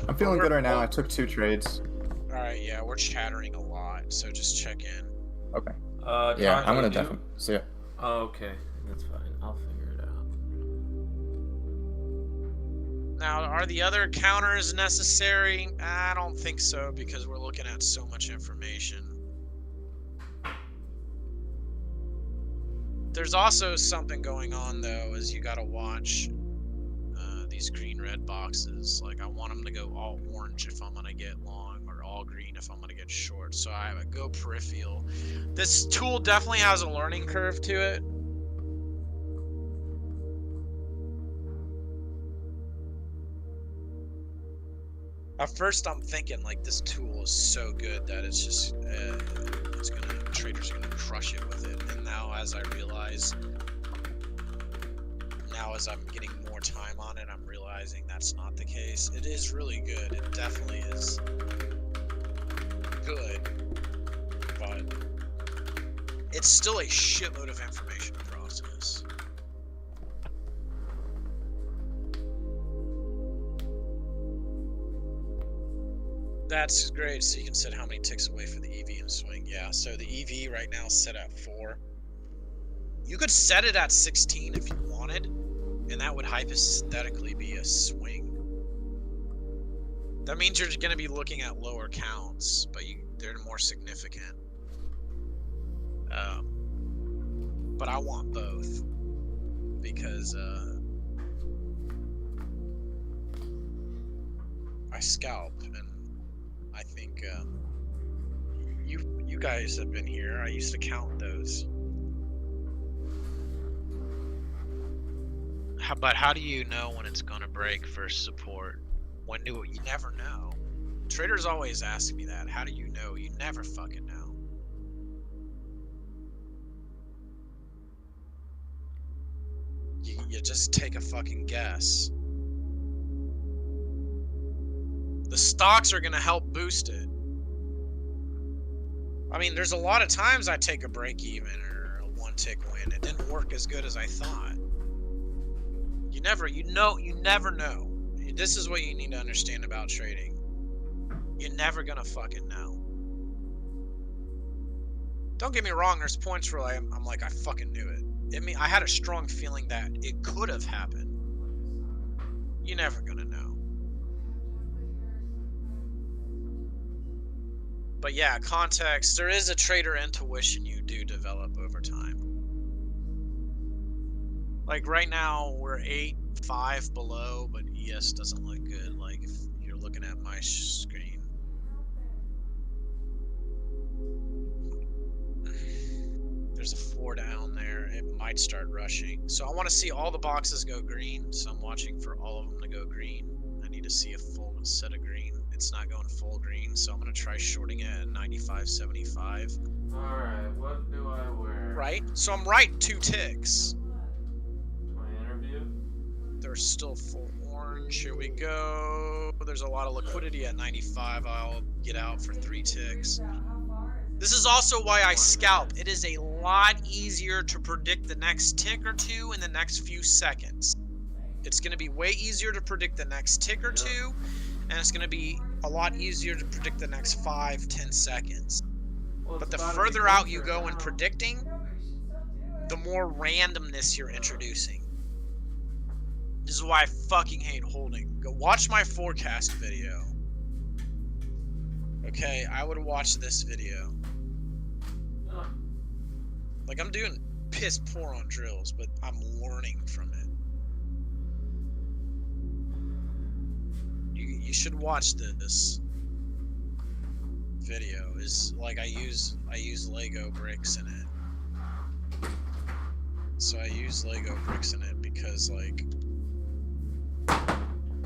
I'm feeling good right now. I took 2 trades. Alright, yeah, we're chattering a lot, so just check in. Okay. Yeah, Yeah, I'm gonna deafen. See ya. Oh, okay, that's fine. I'll figure it out. Now, are the other counters necessary? I don't think so, because we're looking at so much information. There's also something going on, though, is you gotta watch these green-red boxes. Like, I want them to go all orange if I'm gonna get long, or all green if I'm gonna get short. So I would go peripheral. This tool definitely has a learning curve to it. At first, I'm thinking like this tool is so good that it's just traders are gonna crush it with it. And now, as I realize, as I'm getting more time on it, I'm realizing that's not the case. It is really good. It definitely is good, but it's still a shitload of information to process. That's great. So you can set how many ticks away for the EV and swing. Yeah, so the EV right now is set at 4. You could set it at 16 if you wanted, and that would hypothetically be a swing. That means you're going to be looking at lower counts, but they're more significant. But I want both because I scalp, and I think you guys have been here. I used to count those. But how do you know when it's gonna break versus support? When you never know. Traders always ask me that. How do you know? You never fucking know. You just take a fucking guess. The stocks are gonna help boost it. I mean, there's a lot of times I take a break even or a 1 tick win. It didn't work as good as I thought. You never know. This is what you need to understand about trading. You're never gonna fucking know. Don't get me wrong, there's points where I'm like, I fucking knew it. I had a strong feeling that it could have happened. You're never gonna know. But yeah, context, there is a trader intuition you do develop over time. Like right now, we're 8.5 below, but ES doesn't look good. Like if you're looking at my screen. There's a 4 down there. It might start rushing. So I want to see all the boxes go green. So I'm watching for all of them to go green. I need to see a full set of green. It's not going full green, so I'm going to try shorting it at 95.75. Alright, what do I wear? Right? So I'm right 2 ticks. My interview? They're still full orange. Here we go. There's a lot of liquidity at 95. I'll get out for 3 ticks. This is also why I scalp. It is a lot easier to predict the next tick or two in the next few seconds. It's going to be way easier to predict the next tick or two, and it's going to be a lot easier to predict the next 5-10 seconds. Well, But the further out you go in predicting, the more randomness you're introducing. This is why I fucking hate holding. Go watch my forecast video. Okay, I would watch this video. Like, I'm doing piss poor on drills, but I'm learning from it. You should watch this video. Is like I use Lego bricks in it. So I use Lego bricks in it because, like,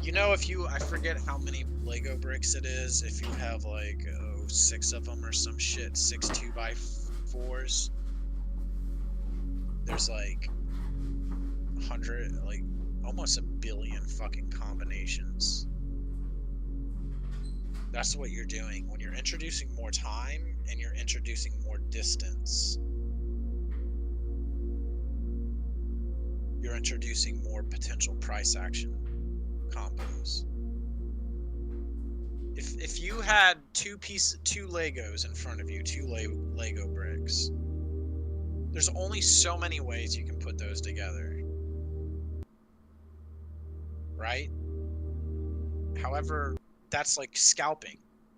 you know, I forget how many Lego bricks it is. If you have like 6 of them or some shit, 6 2x4 4s, there's like 100, like almost a billion fucking combinations. That's what you're doing when you're introducing more time and you're introducing more distance. You're introducing more potential price action combos. If you had two Legos in front of you, two Lego bricks, there's only so many ways you can put those together, right? However, that's like scalping.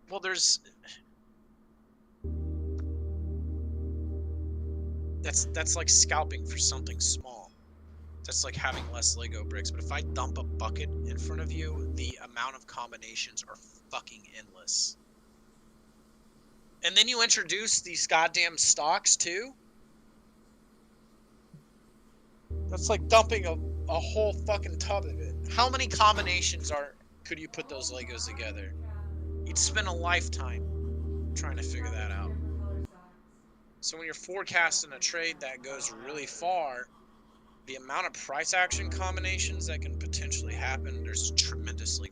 Well, that's like scalping for something small. That's like having less Lego bricks. But if I dump a bucket in front of you, the amount of combinations are fucking endless. And then you introduce these goddamn stocks too. That's like dumping a whole fucking tub of it. How many combinations could you put those Legos together? You'd spend a lifetime trying to figure that out. So when you're forecasting a trade that goes really far, the amount of price action combinations that can potentially happen, there's tremendously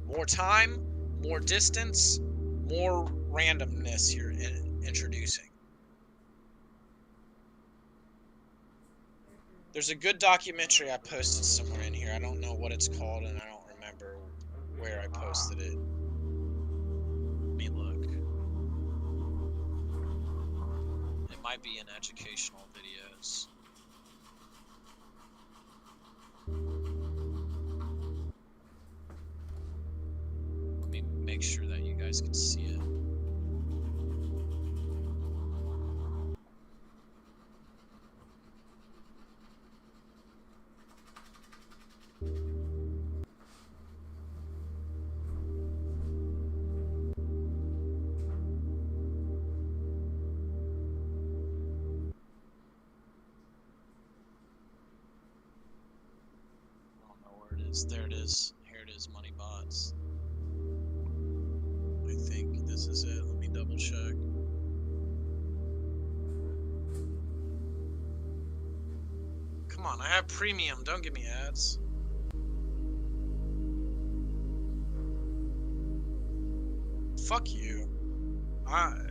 more. More time, more distance, more randomness you're introducing. There's a good documentary I posted somewhere in here. I don't know what it's called and I don't remember where I posted it. Let me look. It might be in educational videos. Let me make sure that you guys can see it. There it is. Here it is, Money Bots. I think this is it. Let me double check. Come on, I have premium. Don't give me ads. Fuck you. I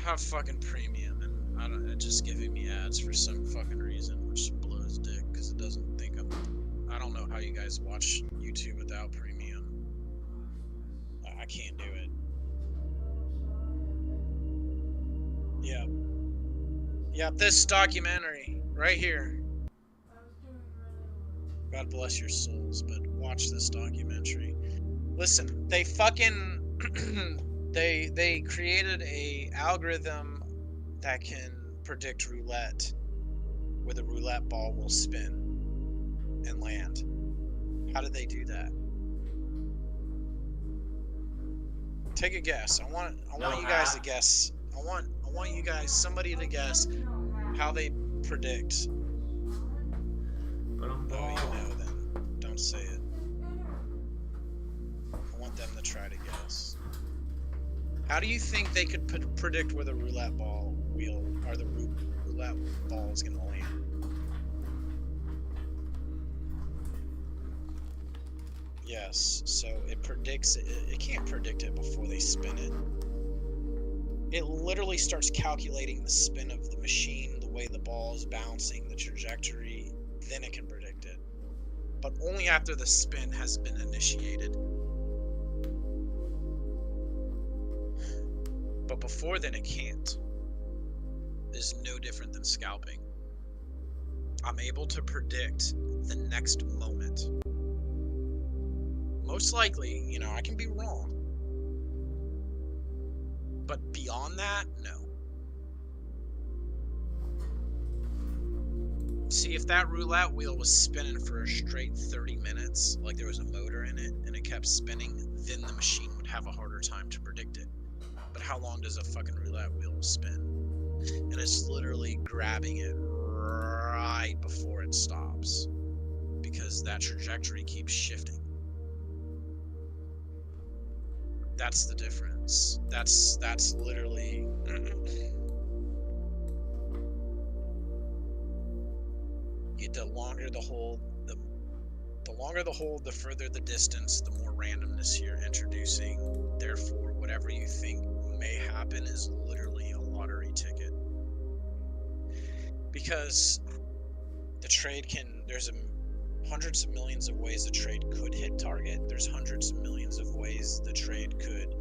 have fucking premium and it's just giving me ads for some fucking reason, which blows dick because it doesn't think I don't know how you guys watch YouTube without premium. I can't do it. Yeah. Yeah, this documentary right here. God bless your souls, but watch this documentary. Listen, they fucking they created a algorithm that can predict roulette, where the roulette ball will spin and land. How did they do that? Take a guess. I want you guys to guess. I want you guys, somebody to guess how they predict. Oh, you know then. Don't say it. I want them to try to guess. How do you think they could predict where the roulette ball wheel or the roulette ball is going to land? Yes, so it predicts it. It can't predict it before they spin it. It literally starts calculating the spin of the machine, the way the ball is bouncing, the trajectory, then it can predict it. But only after the spin has been initiated. But before then, it can't. It's no different than scalping. I'm able to predict the next moment. Most likely, you know, I can be wrong. But beyond that, no. See, if that roulette wheel was spinning for a straight 30 minutes, like there was a motor in it, and it kept spinning, then the machine would have a harder time to predict it. But how long does a fucking roulette wheel spin? And it's literally grabbing it right before it stops. Because that trajectory keeps shifting. That's the difference. That's literally. The longer the hold, the longer the hold, the further the distance, the more randomness you're introducing. Therefore, whatever you think may happen is literally a lottery ticket. Because the trade can, there's hundreds of millions of ways the trade could hit target. There's hundreds of millions of ways the trade could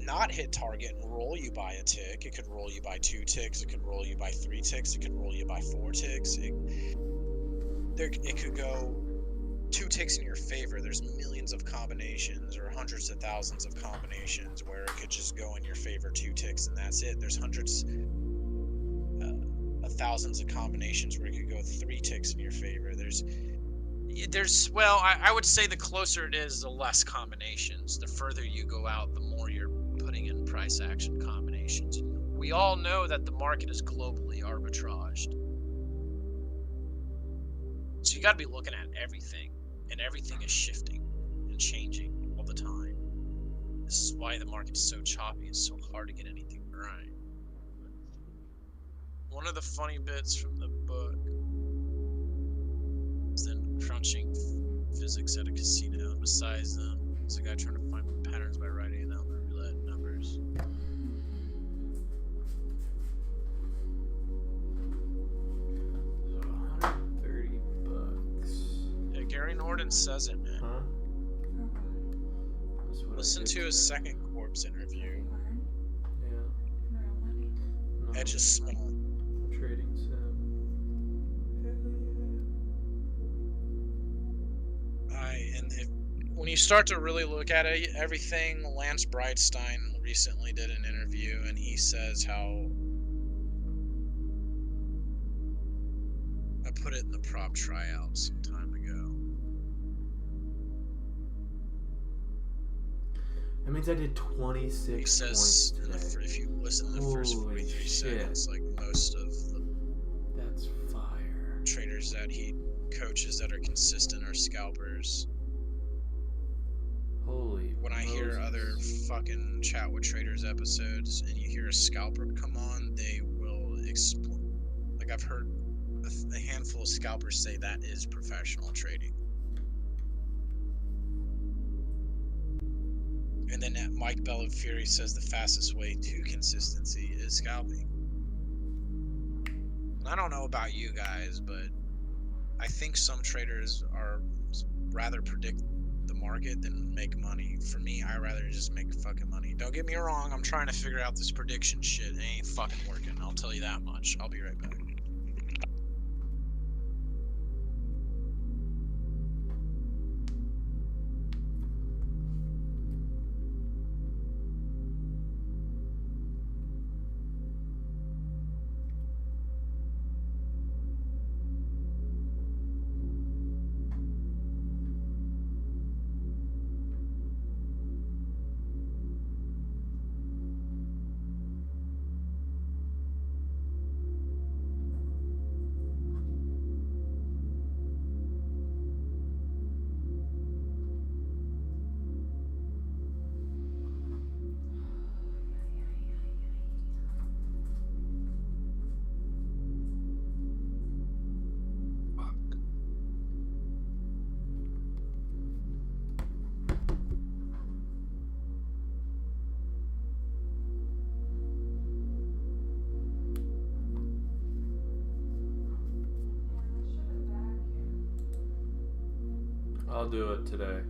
not hit target and roll you by a tick. It could roll you by 2 ticks. It could roll you by 3 ticks. It could roll you by 4 ticks. It could go 2 ticks in your favor. There's millions of combinations or hundreds of thousands of combinations where it could just go in your favor 2 ticks and that's it. There's hundreds of thousands of combinations where it could go 3 ticks in your favor. Well, I would say the closer it is, the less combinations. The further you go out, the more you're putting in price action combinations. We all know that the market is globally arbitraged. So you got to be looking at everything, and everything is shifting and changing all the time. This is why the market is so choppy. It's so hard to get anything right. One of the funny bits from the book is then crunching physics at a casino, and besides them, there's a guy trying to find patterns by writing down the roulette numbers. So $130. Yeah, Gary Norden says it, man. Huh? That's what I Listen did to his today. second Corpse interview. Yeah. No, Edge is small. trading sim. When you start to really look at it, everything, Lance Breitstein recently did an interview and he says how, I put it in the prop tryout some time ago. That means I did 26 He points says, today. if you listen to the first Holy 43 shit. seconds, like most of the That's fire. traders that he coaches that are consistent are scalpers. Holy When I hear other Moses. fucking Chat with Traders episodes and you hear a scalper come on, they will explode. Like I've heard a handful of scalpers say that is professional trading. And then Mike Bellafury says the fastest way to consistency is scalping. And I don't know about you guys, but I think some traders are rather predict the market than make money. For me, I rather just make fucking money. Don't get me wrong, I'm trying to figure out this prediction shit. It ain't fucking working, I'll tell you that much. I'll be right back. I'll do it today.